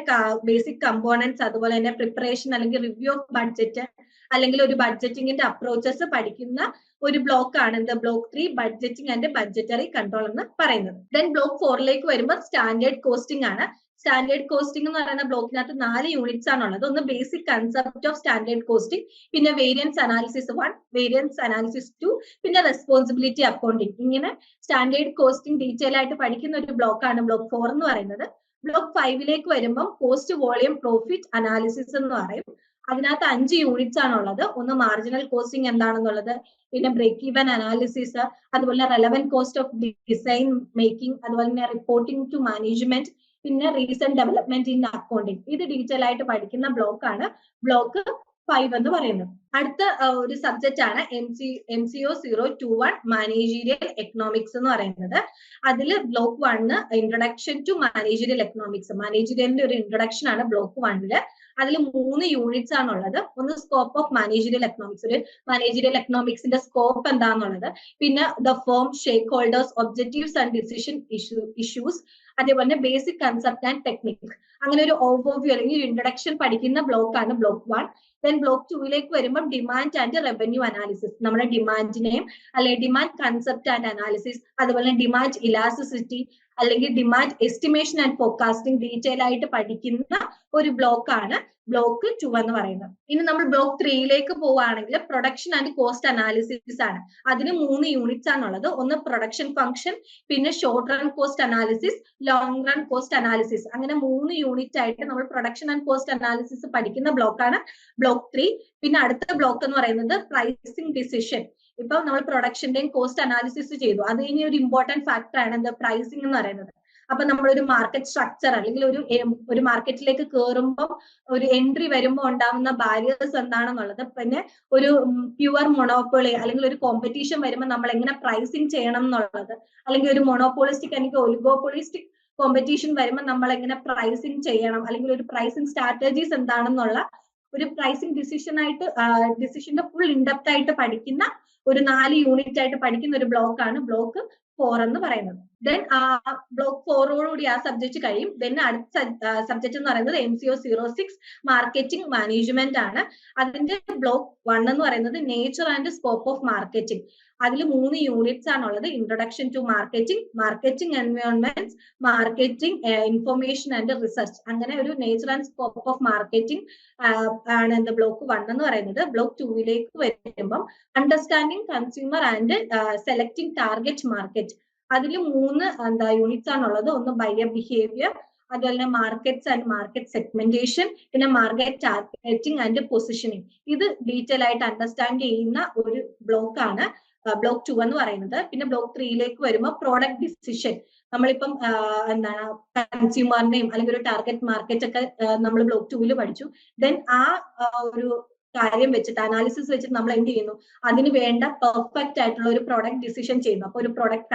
ബേസിക് കമ്പോണൻസ്, അതുപോലെ തന്നെ പ്രിപ്പറേഷൻ അല്ലെങ്കിൽ റിവ്യൂ ഓഫ് ബഡ്ജറ്റ്, അല്ലെങ്കിൽ ഒരു ബഡ്ജറ്റിംഗിന്റെ അപ്രോച്ചസ് പഠിക്കുന്ന ഒരു ബ്ലോക്ക് ആണ് block 3 budgeting and budgetary control എന്ന് പറയുന്നത്. ദെൻ ബ്ലോക്ക് 4ലേക്ക് വരുമ്പോൾ സ്റ്റാൻഡേർഡ് കോസ്റ്റിംഗ് ആണ്. സ്റ്റാൻഡേർഡ് കോസ്റ്റിംഗ് എന്ന് പറയുന്ന ബ്ലോക്കിനകത്ത് 4 യൂണിറ്റ്സ് ആണുള്ളത്. ഒന്ന് basic concept of standard costing, പിന്നെ വേരിയൻസ് അനാലിസിസ് 1, വേരിയൻസ് അനാലിസിസ് 2, പിന്നെ റെസ്പോൺസിബിലിറ്റി അക്കൗണ്ടിങ്. ഇങ്ങനെ സ്റ്റാൻഡേർഡ് കോസ്റ്റിംഗ് ഡീറ്റെയിൽ ആയിട്ട് പഠിക്കുന്ന ഒരു ബ്ലോക്കാണ് ബ്ലോക്ക് 4 എന്ന് പറയുന്നത്. ബ്ലോക്ക് 5ലേക്ക് വരുമ്പോൾ കോസ്റ്റ് വോളിയം പ്രോഫിറ്റ് അനാലിസിസ് എന്ന് പറയും. അതിനകത്ത് 5 യൂണിറ്റ്സ് ആണുള്ളത്. ഒന്ന് മാർജിനൽ കോസ്റ്റിംഗ് എന്താണെന്നുള്ളത്, പിന്നെ ബ്രേക്ക് ഈവൻ അനാലിസിസ്, അതുപോലെ relevant cost of design making, അതുപോലെ തന്നെ റിപ്പോർട്ടിംഗ് ടു മാനേജ്മെന്റ്, പിന്നെ റീസെന്റ് ഡെവലപ്മെന്റ് ഇൻ അക്കൗണ്ടിങ്. ഇത് ഡീറ്റെയിൽ ആയിട്ട് പഠിക്കുന്ന ബ്ലോക്കാണ് ബ്ലോക്ക് 5 എന്ന് പറയുന്നത്. അടുത്ത ഒരു സബ്ജക്റ്റ് ആണ് MCO 021 മാനേജീരിയൽ എക്കണോമിക്സ് എന്ന് പറയുന്നത്. അതിൽ block 1 introduction to managerial economics, മാനേജീരിയലിന്റെ ഒരു ഇൻട്രൊഡക്ഷൻ ആണ് ബ്ലോക്ക് 1. അതിൽ 3 യൂണിറ്റ്സ് ആണുള്ളത്. ഒന്ന് സ്കോപ്പ് ഓഫ് മാനേജീരിയൽ എക്കണോമിക്സ്, ഒരു മാനേജീരിയൽ എക്കണോമിക്സിന്റെ സ്കോപ്പ് എന്താണെന്നുള്ളത്, പിന്നെ the firm, shake holders, objectives and decision issues, അതേപോലെ ബേസിക് കൺസെപ്റ്റ് ആൻഡ് ടെക്നിക്. അങ്ങനെ ഒരു ഓവർവ്യൂ അല്ലെങ്കിൽ ഇൻട്രൊഡക്ഷൻ പഠിക്കുന്ന ബ്ലോക്കാണ് ബ്ലോക്ക് 1. ദെൻ ബ്ലോക്ക് 2ലേക്ക് വരുമ്പോൾ ഡിമാൻഡ് ആൻഡ് റവന്യൂ അനാലിസിസ്, നമ്മുടെ ഡിമാൻഡിനെയും അല്ലെങ്കിൽ ഡിമാൻഡ് കൺസെപ്റ്റ് ആൻഡ് അനാലിസിസ്, അതുപോലെ ഡിമാൻഡ് ഇലാസ്റ്റിസിറ്റി അല്ലെങ്കിൽ demand estimation and forecasting detail ആയിട്ട് പഠിക്കുന്ന ഒരു ബ്ലോക്കാണ് ബ്ലോക്ക് 2 എന്ന് പറയുന്നത്. ഇനി നമ്മൾ ബ്ലോക്ക് 3യിലേക്ക് പോവുകയാണെങ്കിൽ പ്രൊഡക്ഷൻ ആൻഡ് കോസ്റ്റ് അനാലിസിസ് ആണ്. അതിന് 3 യൂണിറ്റ്സ് ആണുള്ളത്. ഒന്ന് പ്രൊഡക്ഷൻ ഫംഗ്ഷൻ, പിന്നെ short run cost analysis, long run cost analysis. അങ്ങനെ 3 യൂണിറ്റ് ആയിട്ട് നമ്മൾ പ്രൊഡക്ഷൻ ആൻഡ് കോസ്റ്റ് അനാലിസിസ് പഠിക്കുന്ന ബ്ലോക്കാണ് ബ്ലോക്ക് 3. പിന്നെ അടുത്ത ബ്ലോക്ക് എന്ന് പറയുന്നത് പ്രൈസിംഗ് ഡിസിഷൻ. ഇപ്പൊ നമ്മൾ പ്രൊഡക്ഷന്റെയും കോസ്റ്റ് അനാലിസിസ് ചെയ്തു. അത് ഇനി ഒരു ഇമ്പോർട്ടന്റ് ഫാക്ടർ ആണ് എന്താ പ്രൈസിംഗ് എന്ന് പറയുന്നത്. അപ്പൊ നമ്മളൊരു മാർക്കറ്റ് സ്ട്രക്ചർ അല്ലെങ്കിൽ ഒരു മാർക്കറ്റിലേക്ക് കയറുമ്പോൾ ഒരു എൻട്രി വരുമ്പോൾ ഉണ്ടാവുന്ന ബാരിയേഴ്സ് എന്താണെന്നുള്ളത്, പിന്നെ ഒരു പ്യുവർ മൊണോപ്പൊളി അല്ലെങ്കിൽ ഒരു കോമ്പറ്റീഷൻ വരുമ്പോൾ നമ്മൾ എങ്ങനെ പ്രൈസിങ് ചെയ്യണം എന്നുള്ളത്, അല്ലെങ്കിൽ ഒരു മൊണോപോളിസ്റ്റിക് അല്ലെങ്കിൽ ഒലിഗോപോളിസ്റ്റിക് കോമ്പറ്റീഷൻ വരുമ്പോൾ നമ്മൾ എങ്ങനെ പ്രൈസിങ് ചെയ്യണം, അല്ലെങ്കിൽ ഒരു പ്രൈസിങ് സ്ട്രാറ്റജീസ് എന്താണെന്നുള്ള ഒരു പ്രൈസിങ് ഡിസിഷന്റെ ഫുൾ ഇൻഡെപ്ത് ആയിട്ട് പഠിക്കുന്ന ഒരു 4 യൂണിറ്റ് ആയിട്ട് പഠിക്കുന്ന ഒരു ബ്ലോക്കാണ് ബ്ലോക്ക് 4 എന്ന് പറയുന്നത്. ദെൻ ബ്ലോക്ക് 4ഓടുകൂടി ആ സബ്ജക്ട് കഴിയും. ദെൻ അടുത്ത സബ്ജക്ട് എന്ന് പറയുന്നത് MCO 06 മാർക്കറ്റിംഗ് മാനേജ്മെന്റ് ആണ്. അതിന്റെ ബ്ലോക്ക് 1 എന്ന് പറയുന്നത് nature and scope of marketing. അതിൽ 3 യൂണിറ്റ്സ് ആണുള്ളത്. Introduction to marketing, marketing environment, marketing information and research. അങ്ങനെ ഒരു nature and scope of marketing ആണ് ബ്ലോക്ക് 1 എന്ന് പറയുന്നത്. ബ്ലോക്ക് 2ലേക്ക് വരുമ്പം understanding consumer and selecting target market. അതിൽ 3 യൂണിറ്റ്സ് ആണുള്ളത്. ഒന്ന് ബയർ ബിഹേവിയർ, അതുപോലെ തന്നെ മാർക്കറ്റ്സ് ആൻഡ് മാർക്കറ്റ് സെഗ്മെന്റേഷൻ, പിന്നെ മാർക്കറ്റ് ടാർഗറ്റിംഗ് ആൻഡ് പൊസിഷനിങ്. ഇത് ഡീറ്റെയിൽ ആയിട്ട് അണ്ടർസ്റ്റാൻഡ് ചെയ്യുന്ന ഒരു ബ്ലോക്കാണ് ബ്ലോക്ക് 2 എന്ന് പറയുന്നത്. പിന്നെ ബ്ലോക്ക് 3ലേക്ക് വരുമ്പോൾ പ്രോഡക്റ്റ് ഡിസിഷൻ. നമ്മളിപ്പം കൺസ്യൂമറിനെയും അല്ലെങ്കിൽ ഒരു ടാർഗറ്റ് മാർക്കറ്റ് ഒക്കെ നമ്മൾ ബ്ലോക്ക് 2 പഠിച്ചു. ദെൻ ഒരു കാര്യം വെച്ചിട്ട് അനാലിസിസ് വെച്ചിട്ട് നമ്മൾ എന്ത് ചെയ്യുന്നു, അതിന് വേണ്ട പെർഫെക്റ്റ് ആയിട്ടുള്ള ഒരു പ്രോഡക്റ്റ് ഡിസിഷൻ ചെയ്യുന്നു. അപ്പൊ ഒരു പ്രോഡക്റ്റ്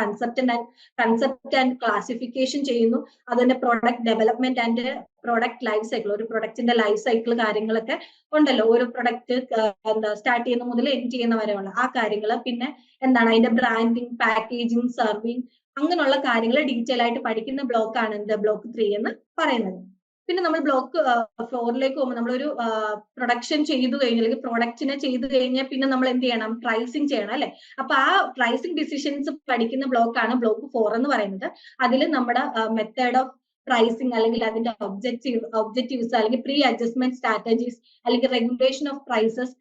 കൺസെപ്റ്റ് ആൻഡ് ക്ലാസിഫിക്കേഷൻ ചെയ്യുന്നു. അതിന്റെ product development and product life cycle, ഒരു പ്രൊഡക്റ്റിന്റെ ലൈഫ് സൈക്കിൾ കാര്യങ്ങളൊക്കെ ഉണ്ടല്ലോ. ഒരു പ്രൊഡക്റ്റ് സ്റ്റാർട്ട് ചെയ്യുന്ന മുതൽ എൻഡ് ചെയ്യുന്ന വരെയുള്ള ആ കാര്യങ്ങൾ. പിന്നെ അതിന്റെ ബ്രാൻഡിങ്, പാക്കേജിങ്, സർവിങ്, അങ്ങനെയുള്ള കാര്യങ്ങൾ ഡീറ്റെയിൽ ആയിട്ട് പഠിക്കുന്ന ബ്ലോക്കാണ് ബ്ലോക്ക് 3 എന്ന് പറയുന്നത്. പിന്നെ നമ്മൾ ബ്ലോക്ക് 4ലേക്ക് പോകുമ്പോൾ നമ്മളൊരു പ്രൊഡക്ഷൻ ചെയ്തു കഴിഞ്ഞാൽ അല്ലെങ്കിൽ പ്രൊഡക്റ്റിനെ ചെയ്തു കഴിഞ്ഞാൽ പിന്നെ നമ്മൾ എന്ത് ചെയ്യണം, പ്രൈസിങ് ചെയ്യണം അല്ലെ. അപ്പൊ ആ പ്രൈസിങ് ഡിസിഷൻസ് പഠിക്കുന്ന ബ്ലോക്കാണ് ബ്ലോക്ക് 4 എന്ന് പറയുന്നത്. അതിൽ നമ്മുടെ മെത്തേഡ് ഓഫ് പ്രൈസിങ് അല്ലെങ്കിൽ അതിന്റെ ഒബ്ജക്റ്റീവ്സ് അല്ലെങ്കിൽ പ്രീ അഡ്ജസ്റ്റ്മെന്റ് സ്ട്രാറ്റജീസ് അല്ലെങ്കിൽ റെഗുലേഷൻ ഓഫ് പ്രൈസസ്,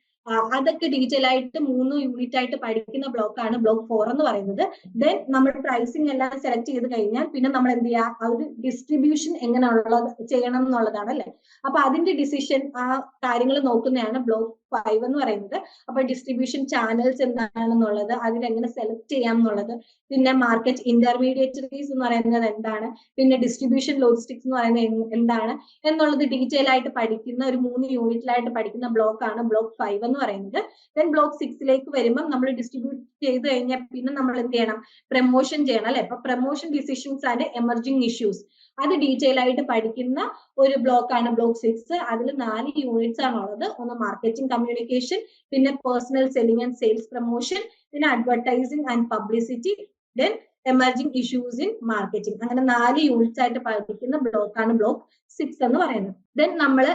അതൊക്കെ ഡീറ്റെയിൽ ആയിട്ട് 3 യൂണിറ്റ് ആയിട്ട് പഠിക്കുന്ന ബ്ലോക്കാണ് ബ്ലോക്ക് 4 എന്ന് പറയുന്നത്. ദെൻ നമ്മൾ പ്രൈസിങ് എല്ലാം സെലക്ട് ചെയ്ത് കഴിഞ്ഞാൽ പിന്നെ നമ്മൾ എന്ത് ചെയ്യുക, ആ ഒരു ഡിസ്ട്രിബ്യൂഷൻ എങ്ങനെയുള്ളത് ചെയ്യണം എന്നുള്ളതാണ് അല്ലെ. അപ്പൊ അതിന്റെ ഡിസിഷൻ ആ കാര്യങ്ങൾ നോക്കുന്നതാണ് ബ്ലോക്ക് 5 എന്ന് പറയുന്നത്. അപ്പൊ ഡിസ്ട്രിബ്യൂഷൻ ചാനൽസ് എന്താണെന്നുള്ളത്, അതിനെങ്ങനെ സെലക്ട് ചെയ്യാം എന്നുള്ളത്, പിന്നെ മാർക്കറ്റ് ഇന്റർമീഡിയറ്ററീസ് എന്ന് പറയുന്നത് എന്താണ്, പിന്നെ ഡിസ്ട്രിബ്യൂഷൻ ലോജിസ്റ്റിക്സ് എന്ന് പറയുന്നത് എന്താണ് എന്നുള്ളത് ഡീറ്റെയിൽ ആയിട്ട് പഠിക്കുന്ന ഒരു 3 യൂണിറ്റിലായിട്ട് പഠിക്കുന്ന ബ്ലോക്കാണ് ബ്ലോക്ക് 5 എന്ന് പറയുന്നത്. ദെൻ ബ്ലോക്ക് 6ലേക്ക് വരുമ്പോൾ നമ്മൾ ഡിസ്ട്രിബ്യൂട്ട് ചെയ്ത് കഴിഞ്ഞാൽ പിന്നെ നമ്മൾ എന്ത് ചെയ്യണം, പ്രൊമോഷൻ ചെയ്യണം അല്ലെ. അപ്പൊ promotion decisions and emerging issues അത് ഡീറ്റെയിൽ ആയിട്ട് പഠിക്കുന്ന ഒരു ബ്ലോക്കാണ് ബ്ലോക്ക് 6. അതിൽ 4 യൂണിറ്റ്സ് ആണ് ഉള്ളത്. ഒന്ന് മാർക്കറ്റിംഗ് കമ്മ്യൂണിക്കേഷൻ, പിന്നെ personal selling and sales promotion, പിന്നെ advertising and publicity, then emerging issues in marketing. അങ്ങനെ 4 യൂണിറ്റ്സ് ആയിട്ട് പഠിക്കുന്ന ബ്ലോക്കാണ് ബ്ലോക്ക് 6 എന്ന് പറയുന്നത്. ദെൻ നമ്മൾ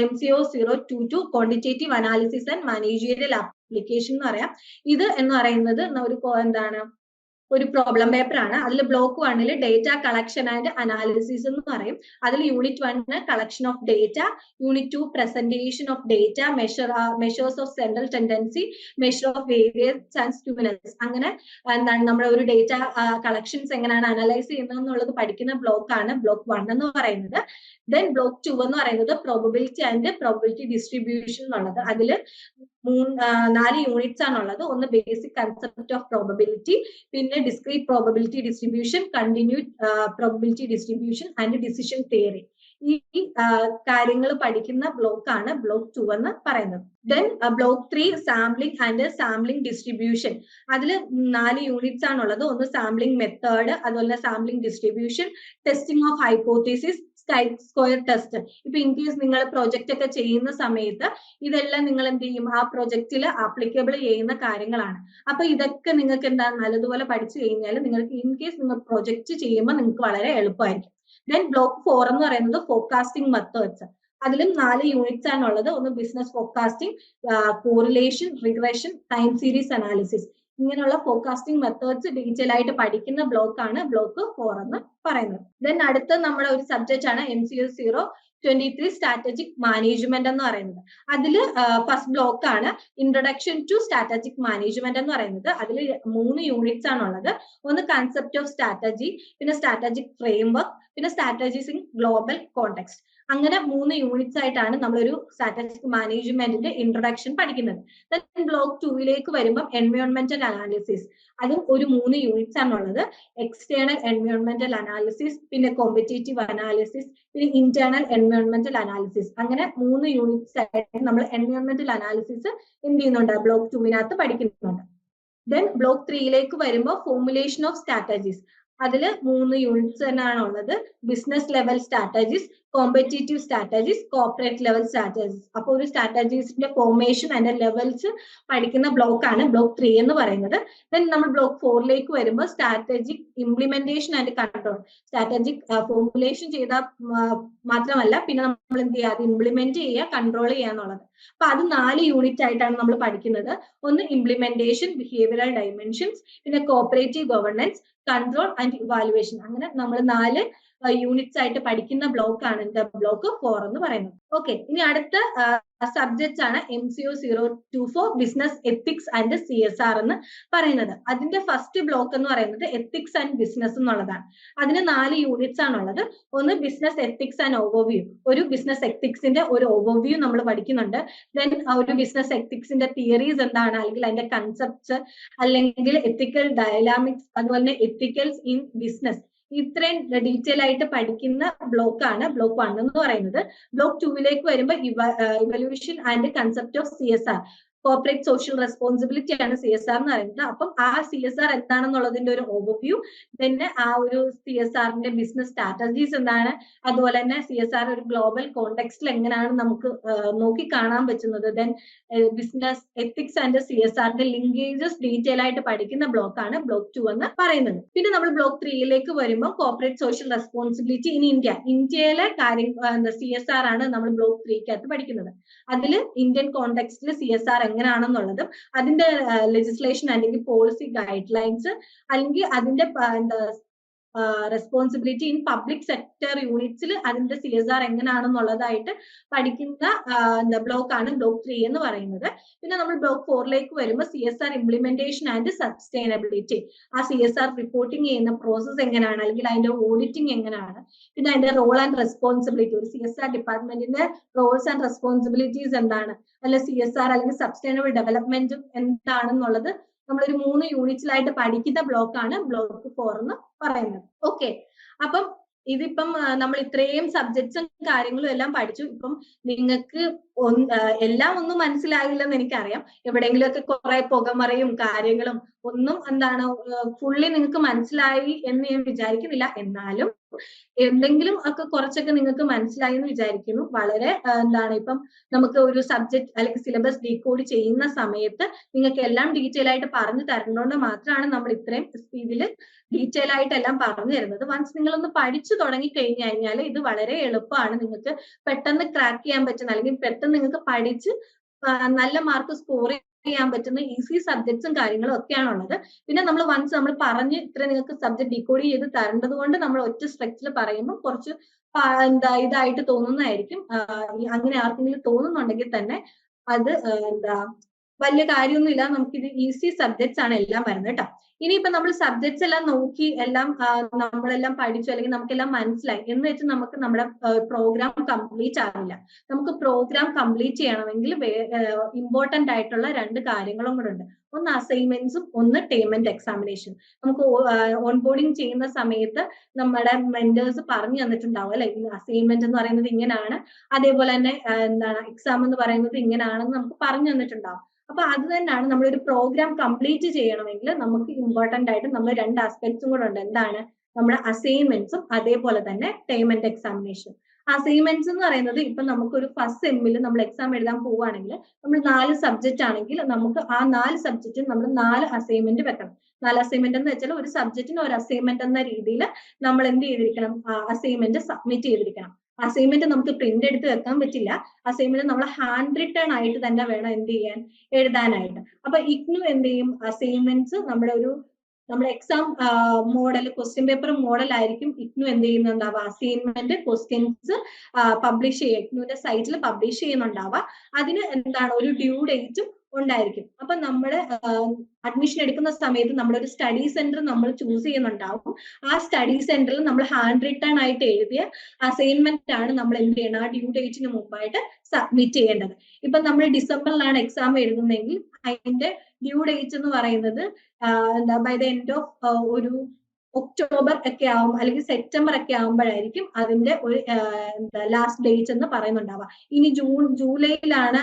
MCO 022 quantitative analysis and managerial application എന്ന് പറയാം. ഇത് എന്ന് പറയുന്നത് ഒരു എന്താണ്, ഒരു പ്രോബ്ലം പേപ്പർ ആണ്. അതിൽ block 1 data collection and analysis എന്ന് പറയും. അതിൽ unit 1 collection of data, unit 2 presentation of data, measures of central tendency, measure of variance and stimulants. അങ്ങനെ എന്താണ് നമ്മുടെ ഒരു ഡേറ്റ കളക്ഷൻസ് എങ്ങനെയാണ് അനലൈസ് ചെയ്യുന്നത് എന്നുള്ളത് പഠിക്കുന്ന ബ്ലോക്കാണ് ബ്ലോക്ക് 1 എന്ന് പറയുന്നത്. ദെൻ ബ്ലോക്ക് 2 എന്ന് പറയുന്നത് പ്രോബബിലിറ്റി ആൻഡ് പ്രോബബിലിറ്റി ഡിസ്ട്രിബ്യൂഷൻ എന്നുള്ളത്. അതിൽ 4 യൂണിറ്റ്സ് ആണുള്ളത്. ഒന്ന് ബേസിക് കൺസെപ്റ്റ് ഓഫ് പ്രോബബിലിറ്റി, പിന്നെ discrete probability distribution, continued probability distribution and decision theory. ഈ കാര്യങ്ങൾ പഠിക്കുന്ന ബ്ലോക്കാണ് ബ്ലോക്ക് 2 എന്ന് പറയുന്നത്. Then block 3 sampling and sampling distribution. അതിൽ 4 യൂണിറ്റ്സ് ആണുള്ളത്. ഒന്ന് സാമ്പിളിംഗ് മെത്തേഡ്, അതുപോലെ sampling distribution, testing of hypothesis, square test. ഇപ്പൊ ഇൻ കേസ് നിങ്ങൾ പ്രൊജക്ട് ഒക്കെ ചെയ്യുന്ന സമയത്ത് ഇതെല്ലാം നിങ്ങൾ എന്ത് ചെയ്യും, ആ പ്രൊജക്റ്റിൽ ആപ്ലിക്കബിൾ ചെയ്യുന്ന കാര്യങ്ങളാണ്. അപ്പൊ ഇതൊക്കെ നിങ്ങൾക്ക് എന്താ നല്ലതുപോലെ പഠിച്ചു കഴിഞ്ഞാൽ നിങ്ങൾക്ക് ഇൻ കേസ് നിങ്ങൾ പ്രൊജക്ട് ചെയ്യുമ്പോൾ നിങ്ങൾക്ക് വളരെ എളുപ്പമായിരിക്കും. ദെൻ ബ്ലോക്ക് 4 എന്ന് പറയുന്നത് ഫോർകാസ്റ്റിംഗ് മെത്തേഡ്സ്. അതിലും 4 യൂണിറ്റ്സ് ആണുള്ളത്. ഒന്ന് business forecasting, correlation, regression, time series analysis. ഇങ്ങനെയുള്ള ഫോർകാസ്റ്റിംഗ് മെത്തേഡ്സ് ഡീറ്റെയിൽ ആയിട്ട് പഠിക്കുന്ന ബ്ലോക്കാണ് ബ്ലോക്ക് 4 എന്ന് പറയുന്നത്. ദെൻ അടുത്ത നമ്മുടെ ഒരു സബ്ജക്റ്റ് ആണ് MCO 023 സ്ട്രാറ്റജിക് മാനേജ്മെന്റ് എന്ന് പറയുന്നത്. അതിൽ ഫസ്റ്റ് ബ്ലോക്ക് ആണ് ഇൻട്രൊഡക്ഷൻ ടു സ്ട്രാറ്റജിക് മാനേജ്മെന്റ് എന്ന് പറയുന്നത്. അതിൽ 3 യൂണിറ്റ്സ് ആണുള്ളത്. ഒന്ന് കൺസെപ്റ്റ് ഓഫ് സ്ട്രാറ്റജി, പിന്നെ സ്ട്രാറ്റജിക് ഫ്രെയിംവർക്ക്, പിന്നെ സ്ട്രാറ്റജീസ് ഇൻ ഗ്ലോബൽ കോണ്ടെക്സ്റ്റ്. അങ്ങനെ 3 യൂണിറ്റ്സ് ആയിട്ടാണ് നമ്മളൊരു സ്ട്രാറ്റജിക് മാനേജ്മെന്റിന്റെ ഇൻട്രൊഡക്ഷൻ പഠിക്കുന്നത്. ബ്ലോക്ക് 2ലേക്ക് വരുമ്പോൾ എൻവയോൺമെന്റൽ അനാലിസിസ്. അതും ഒരു 3 യൂണിറ്റ്സ് ആണുള്ളത്. എക്സ്റ്റേണൽ എൻവയോൺമെന്റൽ അനാലിസിസ്, പിന്നെ കോമ്പറ്റേറ്റീവ് അനാലിസിസ്, പിന്നെ ഇന്റേണൽ എൻവയോൺമെന്റൽ അനാലിസിസ്. അങ്ങനെ 3 യൂണിറ്റ്സ് ആയിട്ട് നമ്മൾ എൻവയോൺമെന്റൽ അനാലിസിസ് എന്ത് ചെയ്യുന്നുണ്ട്, ബ്ലോക്ക് 2വിനകത്ത് പഠിക്കുന്നുണ്ട്. ദെൻ ബ്ലോക്ക് 3ലേക്ക് വരുമ്പോൾ ഫോർമുലേഷൻ ഓഫ് സ്ട്രാറ്റജീസ്. അതിൽ 3 യൂണിറ്റ്സ് തന്നെയാണ് ഉള്ളത്. Business level strategies, competitive strategies, corporate level strategies. അപ്പൊ ഒരു സ്ട്രാറ്റജീസിന്റെ ഫോർമേഷൻ അതിന്റെ ലെവൽസ് പഠിക്കുന്ന ബ്ലോക്കാണ് ബ്ലോക്ക് 3 എന്ന് പറയുന്നത്. ദെൻ നമ്മൾ ബ്ലോക്ക് 4ലേക്ക് വരുമ്പോൾ strategic implementation and control. Strategic formulation ചെയ്താൽ മാത്രമല്ല പിന്നെ നമ്മൾ എന്ത് ചെയ്യുക, അത് ഇംപ്ലിമെന്റ് ചെയ്യുക, കൺട്രോൾ ചെയ്യുക എന്നുള്ളത്. അപ്പൊ അത് 4 യൂണിറ്റ് ആയിട്ടാണ് നമ്മൾ പഠിക്കുന്നത്. ഒന്ന് ഇംപ്ലിമെന്റേഷൻ, ബിഹേവിയറൽ ഡയമെൻഷൻസ്, പിന്നെ cooperative governance, control and evaluation. അങ്ങനെ നമ്മൾ 4 യൂണിറ്റ്സ് ആയിട്ട് പഠിക്കുന്ന ബ്ലോക്കാണ് ബ്ലോക്ക് 4 എന്ന് പറയുന്നത്. ഓക്കെ, ഇനി അടുത്ത സബ്ജക്ട്സ് ആണ് MCO 024 business ethics and CSR എന്ന് പറയുന്നത്. അതിന്റെ ഫസ്റ്റ് ബ്ലോക്ക് എന്ന് പറയുന്നത് എത്തിക്സ് ആൻഡ് ബിസിനസ് എന്നുള്ളതാണ്. അതിന് 4 യൂണിറ്റ്സ് ആണുള്ളത്. ഒന്ന് ബിസിനസ് എത്തിക്സ് ആൻഡ് ഓവർവ്യൂ. ഒരു ബിസിനസ് എത്തിക്സിന്റെ ഒരു ഓവർവ്യൂ നമ്മൾ പഠിക്കുന്നുണ്ട്. ദെൻ ഒരു ബിസിനസ് എത്തിക്സിന്റെ തിയറീസ് എന്താണ്, അല്ലെങ്കിൽ അതിന്റെ കൺസെപ്റ്റ്സ്, അല്ലെങ്കിൽ എത്തിക്കൽ ഡയലാമിക്സ്, അതുപോലെ തന്നെ എത്തിക്കൽസ് ഇൻ ബിസിനസ്. ഇത്രയും ഡീറ്റെയിൽ ആയിട്ട് പഠിക്കുന്ന ബ്ലോക്കാണ് ബ്ലോക്ക് 1 എന്ന് പറയുന്നത്. ബ്ലോക്ക് 2ലേക്ക് വരുമ്പോൾ evolution and concept of CSR, corporate social responsibility ആണ് CSR എന്ന് പറയുന്നത്. അപ്പം ആ CSR എന്താണെന്നുള്ളതിന്റെ ഒരു ഓവർവ്യൂ, പിന്നെ ആ ഒരു CSRന്റെ ബിസിനസ് സ്ട്രാറ്റജീസ് എന്താണ്, അതുപോലെ തന്നെ CSR ഒരു ഗ്ലോബൽ കോണ്ടെക്സ്റ്റിൽ എങ്ങനെയാണ് നമുക്ക് നോക്കി കാണാൻ പറ്റുന്നത്. ദെൻ ബിസിനസ് എത്തിക്സ് ആൻഡ് CSRന്റെ ലിങ്കേജസ് ഡീറ്റെയിൽ ആയിട്ട് പഠിക്കുന്ന ബ്ലോക്കാണ് ബ്ലോക്ക് 2 എന്ന് പറയുന്നത്. പിന്നെ നമ്മൾ ബ്ലോക്ക് 3ലേക്ക് വരുമ്പോൾ കോർപ്പറേറ്റ് സോഷ്യൽ റെസ്പോൺസിബിലിറ്റി ഇൻ ഇന്ത്യയിലെ കാര്യം CSR ആണ് നമ്മൾ ബ്ലോക്ക് 3ക്കകത്ത് പഠിക്കുന്നത്. അതിൽ ഇന്ത്യൻ കോണ്ടെക്സ്റ്റിൽ CSR എങ്ങനെയാണെന്നുള്ളതും അതിന്റെ ലെജിസ്ലേഷൻ അല്ലെങ്കിൽ പോളിസി ഗൈഡ് ലൈൻസ്, അല്ലെങ്കിൽ അതിന്റെ റെസ്പോൺസിബിലിറ്റി ഇൻ പബ്ലിക് സെക്ടർ യൂണിറ്റ്സിൽ അതിന്റെ CSR എങ്ങനെയാണെന്നുള്ളതായിട്ട് പഠിക്കുന്ന ബ്ലോക്ക് ആണ് ബ്ലോക്ക് 3 എന്ന് പറയുന്നത്. പിന്നെ നമ്മൾ ബ്ലോക്ക് 4ലേക്ക് വരുമ്പോൾ CSR ഇംപ്ലിമെന്റേഷൻ ആൻഡ് സസ്റ്റൈനബിലിറ്റി. ആ CSR റിപ്പോർട്ടിംഗ് ചെയ്യുന്ന പ്രോസസ് എങ്ങനെയാണ്, അല്ലെങ്കിൽ അതിന്റെ ഓഡിറ്റിംഗ് എങ്ങനെയാണ്, പിന്നെ അതിന്റെ റോൾ ആൻഡ് റെസ്പോൺസിബിലിറ്റി, ഒരു CSR ഡിപ്പാർട്ട്മെന്റിന്റെ റോൾസ് ആൻഡ് റെസ്പോൺസിബിലിറ്റീസ് എന്താണ്, അല്ലെ CSR അല്ലെങ്കിൽ സസ്റ്റൈനബിൾ ഡെവലപ്മെന്റ് എന്താണെന്നുള്ളത് നമ്മളൊരു 3 യൂണിറ്റ്സിലായിട്ട് പഠിക്കുന്ന ബ്ലോക്കാണ് ബ്ലോക്ക് 4 എന്ന് പറയുന്നത്. ഓക്കെ, അപ്പം ഇതിപ്പം നമ്മൾ ഇത്രയും സബ്ജക്ട്സും കാര്യങ്ങളും എല്ലാം പഠിച്ചു. ഇപ്പം നിങ്ങൾക്ക് എല്ലാം ഒന്നും മനസ്സിലാകില്ലെന്ന് എനിക്കറിയാം. എവിടെയെങ്കിലും ഒക്കെ കുറെ പുകമറയും കാര്യങ്ങളും ഒന്നും ഫുള്ളി നിങ്ങൾക്ക് മനസ്സിലായി എന്ന് ഞാൻ വിചാരിക്കുന്നില്ല. എന്നാലും എന്തെങ്കിലും ഒക്കെ കുറച്ചൊക്കെ നിങ്ങൾക്ക് മനസ്സിലായി എന്ന് വിചാരിക്കുന്നു. വളരെ ഇപ്പം നമുക്ക് ഒരു സബ്ജക്ട് അല്ലെങ്കിൽ സിലബസ് ഡീകോഡ് ചെയ്യുന്ന സമയത്ത് നിങ്ങൾക്ക് എല്ലാം ഡീറ്റെയിൽ ആയിട്ട് പറഞ്ഞു തരുന്നതുകൊണ്ട് മാത്രമാണ് നമ്മൾ ഇത്രയും സ്പീഡിൽ ഡീറ്റെയിൽ ആയിട്ട് എല്ലാം പറഞ്ഞു തരുന്നത്. വൺസ് നിങ്ങളൊന്ന് പഠിച്ചു തുടങ്ങി കഴിഞ്ഞു കഴിഞ്ഞാൽ ഇത് വളരെ എളുപ്പമാണ്. നിങ്ങൾക്ക് പെട്ടെന്ന് ക്രാക്ക് ചെയ്യാൻ പറ്റുന്ന, അല്ലെങ്കിൽ പെട്ടെന്ന് നിങ്ങൾക്ക് പഠിച്ച് നല്ല മാർക്ക് സ്കോർ ചെയ്യാൻ പറ്റുന്ന ഈസി സബ്ജക്ട്സും കാര്യങ്ങളും ഒക്കെയാണുള്ളത്. പിന്നെ നമ്മൾ പറഞ്ഞ് ഇത്ര നിങ്ങൾക്ക് സബ്ജക്ട് ഡീകോഡ് ചെയ്ത് തരേണ്ടത് കൊണ്ട് നമ്മൾ ഒറ്റ സ്ട്രക്ചറിൽ പറയുമ്പോൾ കുറച്ച് ഇതായിട്ട് തോന്നുന്നതായിരിക്കും. അങ്ങനെ ആർക്കെങ്കിലും തോന്നുന്നുണ്ടെങ്കിൽ തന്നെ അത് വലിയ കാര്യമൊന്നുമില്ല. നമുക്കിത് ഈസി സബ്ജക്ട്സ് ആണ് എല്ലാം വരുന്നത് കേട്ടോ. ഇനിയിപ്പോ നമ്മൾ സബ്ജക്ട്സ് എല്ലാം നോക്കി എല്ലാം നമ്മളെല്ലാം പഠിച്ചു, അല്ലെങ്കിൽ നമുക്കെല്ലാം മനസ്സിലായി എന്ന് വെച്ച് നമുക്ക് നമ്മുടെ പ്രോഗ്രാം കംപ്ലീറ്റ് ആവില്ല. നമുക്ക് പ്രോഗ്രാം കംപ്ലീറ്റ് ചെയ്യണമെങ്കിൽ ഇമ്പോർട്ടന്റ് ആയിട്ടുള്ള 2 കാര്യങ്ങളും കൂടെ ഉണ്ട്. ഒന്ന് അസൈൻമെന്റ്സും, ഒന്ന് ടേമെന്റ് എക്സാമിനേഷൻ. നമുക്ക് ഓൺബോർഡിങ് ചെയ്യുന്ന സമയത്ത് നമ്മുടെ മെന്റേഴ്സ് പറഞ്ഞു തന്നിട്ടുണ്ടാവും അല്ലെ, അസൈൻമെന്റ് എന്ന് പറയുന്നത് ഇങ്ങനെയാണ്, അതേപോലെ തന്നെ എക്സാം എന്ന് പറയുന്നത് ഇങ്ങനെയാണെന്ന് നമുക്ക് പറഞ്ഞു തന്നിട്ടുണ്ടാവും. അപ്പൊ അത് തന്നെയാണ് നമ്മളൊരു പ്രോഗ്രാം കംപ്ലീറ്റ് ചെയ്യണമെങ്കിൽ നമുക്ക് ഇമ്പോർട്ടന്റ് ആയിട്ട് നമ്മൾ 2 ആസ്പെക്ട്സും കൂടെ ഉണ്ട്. എന്താണ്? നമ്മുടെ അസൈൻമെന്റ്സും അതേപോലെ തന്നെ ടേമെന്റ് എക്സാമിനേഷൻ. അസൈൻമെന്റ്സ് എന്ന് പറയുന്നത് ഇപ്പൊ നമുക്കൊരു ഫസ്റ്റ് സെമ്മിൽ നമ്മൾ എക്സാം എഴുതാൻ പോവുകയാണെങ്കിൽ നമ്മൾ 4 സബ്ജക്റ്റ് ആണെങ്കിൽ നമുക്ക് ആ 4 സബ്ജക്റ്റിന് നമ്മൾ 4 അസൈൻമെന്റ് വെക്കണം. 4 അസൈൻമെന്റ് എന്ന് വെച്ചാൽ ഒരു സബ്ജക്റ്റിന് ഒരു അസൈൻമെന്റ് എന്ന രീതിയിൽ നമ്മൾ എന്ത് ചെയ്തിരിക്കണം? അസൈൻമെന്റ് സബ്മിറ്റ് ചെയ്തിരിക്കണം. അസൈൻമെന്റ് നമുക്ക് പ്രിന്റ് എടുത്ത് വെക്കാൻ പറ്റില്ല. അസൈൻമെന്റ് നമ്മൾ ഹാൻഡ് റിട്ടേൺ ആയിട്ട് തന്നെ വേണം എന്ത് ചെയ്യാൻ, എഴുതാനായിട്ട്. അപ്പൊ ഇഗ്നു എന്ത് ചെയ്യും? അസൈൻമെന്റ്സ് നമ്മുടെ exam model, question paper model ആയിരിക്കും ഇഗ്നു എന്ത് ചെയ്യുന്നുണ്ടാവുക, അസൈൻമെന്റ് ക്വസ്റ്റ്യൻസ് പബ്ലിഷ് ചെയ്യുക, ഇഗ്നുവിന്റെ സൈറ്റിൽ പബ്ലിഷ് ചെയ്യുന്നുണ്ടാവുക. അതിന് ഒരു ഡ്യൂ ഡേറ്റും ഉണ്ടായിരിക്കും. അപ്പൊ നമ്മള് അഡ്മിഷൻ എടുക്കുന്ന സമയത്ത് നമ്മളൊരു സ്റ്റഡി സെന്റർ നമ്മൾ ചൂസ് ചെയ്യുന്നുണ്ടാവും. ആ സ്റ്റഡി സെന്ററിൽ നമ്മൾ ഹാൻഡ് റിട്ടേൺ ആയിട്ട് എഴുതിയ അസൈൻമെന്റ് ആണ് നമ്മൾ എന്ത് ചെയ്യണം, ആ ഡ്യൂ ഡേറ്റിന് മുമ്പായിട്ട് സബ്മിറ്റ് ചെയ്യേണ്ടത്. ഇപ്പൊ നമ്മൾ ഡിസംബറിലാണ് എക്സാം എഴുതുന്നതെങ്കിൽ അതിന്റെ ഡ്യൂ ഡേറ്റ് എന്ന് പറയുന്നത് ബൈ ദ എൻഡ് ഓഫ് ഒരു ഒക്ടോബർ ഒക്കെ ആവും, അല്ലെങ്കിൽ സെപ്റ്റംബർ ഒക്കെ ആവുമ്പോഴായിരിക്കും അതിന്റെ ഒരു ലാസ്റ്റ് ഡേറ്റ് എന്ന് പറയുന്നുണ്ടാവുക. ഇനി ജൂലൈയിലാണ്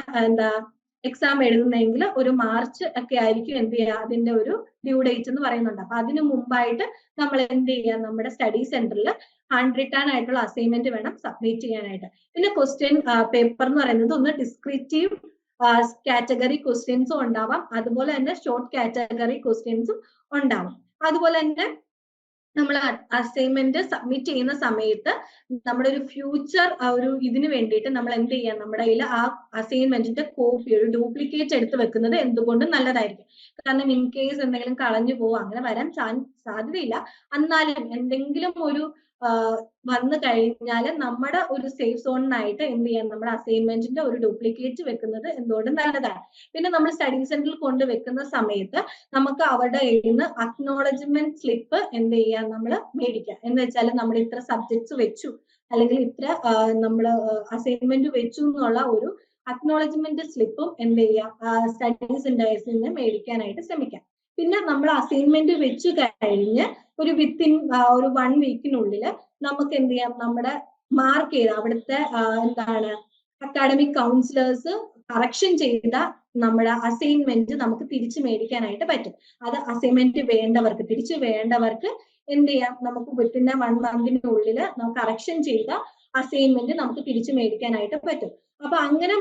എക്സാം എഴുതുന്നതെങ്കിൽ ഒരു മാർച്ച് ഒക്കെ ആയിരിക്കും എന്ത് ചെയ്യുക, അതിന്റെ ഒരു ഡ്യൂ ഡേറ്റ് എന്ന് പറയുന്നുണ്ട്. അപ്പൊ അതിന് മുമ്പായിട്ട് നമ്മൾ എന്ത് ചെയ്യുക, നമ്മുടെ സ്റ്റഡി സെന്ററിൽ ഹാൻഡ് റിട്ടേൺ ആയിട്ടുള്ള അസൈൻമെന്റ് വേണം സബ്മിറ്റ് ചെയ്യാനായിട്ട്. പിന്നെ ക്വസ്റ്റ്യൻ പേപ്പർ എന്ന് പറയുന്നത് ഒന്ന് ഡിസ്ക്രിപ്റ്റീവ് കാറ്റഗറി ക്വസ്റ്റ്യൻസും ഉണ്ടാവാം, അതുപോലെ തന്നെ ഷോർട്ട് കാറ്റഗറി ക്വസ്റ്റ്യൻസും ഉണ്ടാവും. അതുപോലെ തന്നെ നമ്മൾ അസൈൻമെന്റ് സബ്മിറ്റ് ചെയ്യുന്ന സമയത്ത് നമ്മുടെ ഒരു ഫ്യൂച്ചർ ഒരു ഇതിന് വേണ്ടിയിട്ട് നമ്മൾ എന്ത് ചെയ്യാം, നമ്മുടെ കയ്യിൽ ആ അസൈൻമെന്റിന്റെ കോപ്പി, ഒരു ഡ്യൂപ്ലിക്കേറ്റ് എടുത്ത് വെക്കുന്നത് എന്തുകൊണ്ടും നല്ലതായിരിക്കും. കാരണം ഇൻ കേസ് എന്തെങ്കിലും കളഞ്ഞു പോകും, അങ്ങനെ വരാൻ സാധ്യതയില്ല. എന്നാലും എന്തെങ്കിലും ഒരു വന്നു കഴിഞ്ഞാൽ നമ്മുടെ ഒരു സേഫ് സോണിനായിട്ട് എന്ത് ചെയ്യാം, നമ്മുടെ അസൈൻമെന്റിന്റെ ഒരു ഡ്യൂപ്ലിക്കേറ്റ് വെക്കുന്നത് എന്തുകൊണ്ടും നല്ലതാണ്. പിന്നെ നമ്മൾ സ്റ്റഡി സെന്ററിൽ കൊണ്ട് വെക്കുന്ന സമയത്ത് നമുക്ക് അവരുടെ കയ്യിൽ നിന്ന് അക്നോളജ്മെന്റ് സ്ലിപ്പ് എന്ത് ചെയ്യാം, നമ്മൾ മേടിക്കാം. എന്ന് വെച്ചാൽ നമ്മൾ ഇത്ര സബ്ജക്ട്സ് വെച്ചു, അല്ലെങ്കിൽ ഇത്ര നമ്മൾ അസൈൻമെന്റ് വെച്ചു എന്നുള്ള ഒരു അക്നോളജ്മെന്റ് സ്ലിപ്പും എന്ത് ചെയ്യാം, സ്റ്റഡി സെന്റേഴ്സിൽ നിന്ന് മേടിക്കാനായിട്ട് ശ്രമിക്കാം. പിന്നെ നമ്മൾ അസൈൻമെന്റ് വെച്ചു കഴിഞ്ഞ് ഒരു വിത്തിൻ ഒരു 1 വീക്കിനുള്ളിൽ നമുക്ക് എന്ത് ചെയ്യാം, നമ്മുടെ മാർക്ക് ചെയ്ത അവിടുത്തെ അക്കാഡമിക് കൗൺസിലേഴ്സ് കറക്ഷൻ ചെയ്ത നമ്മുടെ അസൈൻമെന്റ് നമുക്ക് തിരിച്ചു മേടിക്കാനായിട്ട് പറ്റും. അത് അസൈൻമെന്റ് തിരിച്ചു വേണ്ടവർക്ക് എന്ത് ചെയ്യാം, നമുക്ക് വിത്തിൻ 1 മന്തിനുള്ളിൽ നമുക്ക് കറക്ഷൻ ചെയ്ത അസൈൻമെന്റ് നമുക്ക് തിരിച്ചു മേടിക്കാനായിട്ട് പറ്റും. അപ്പൊ അങ്ങനെ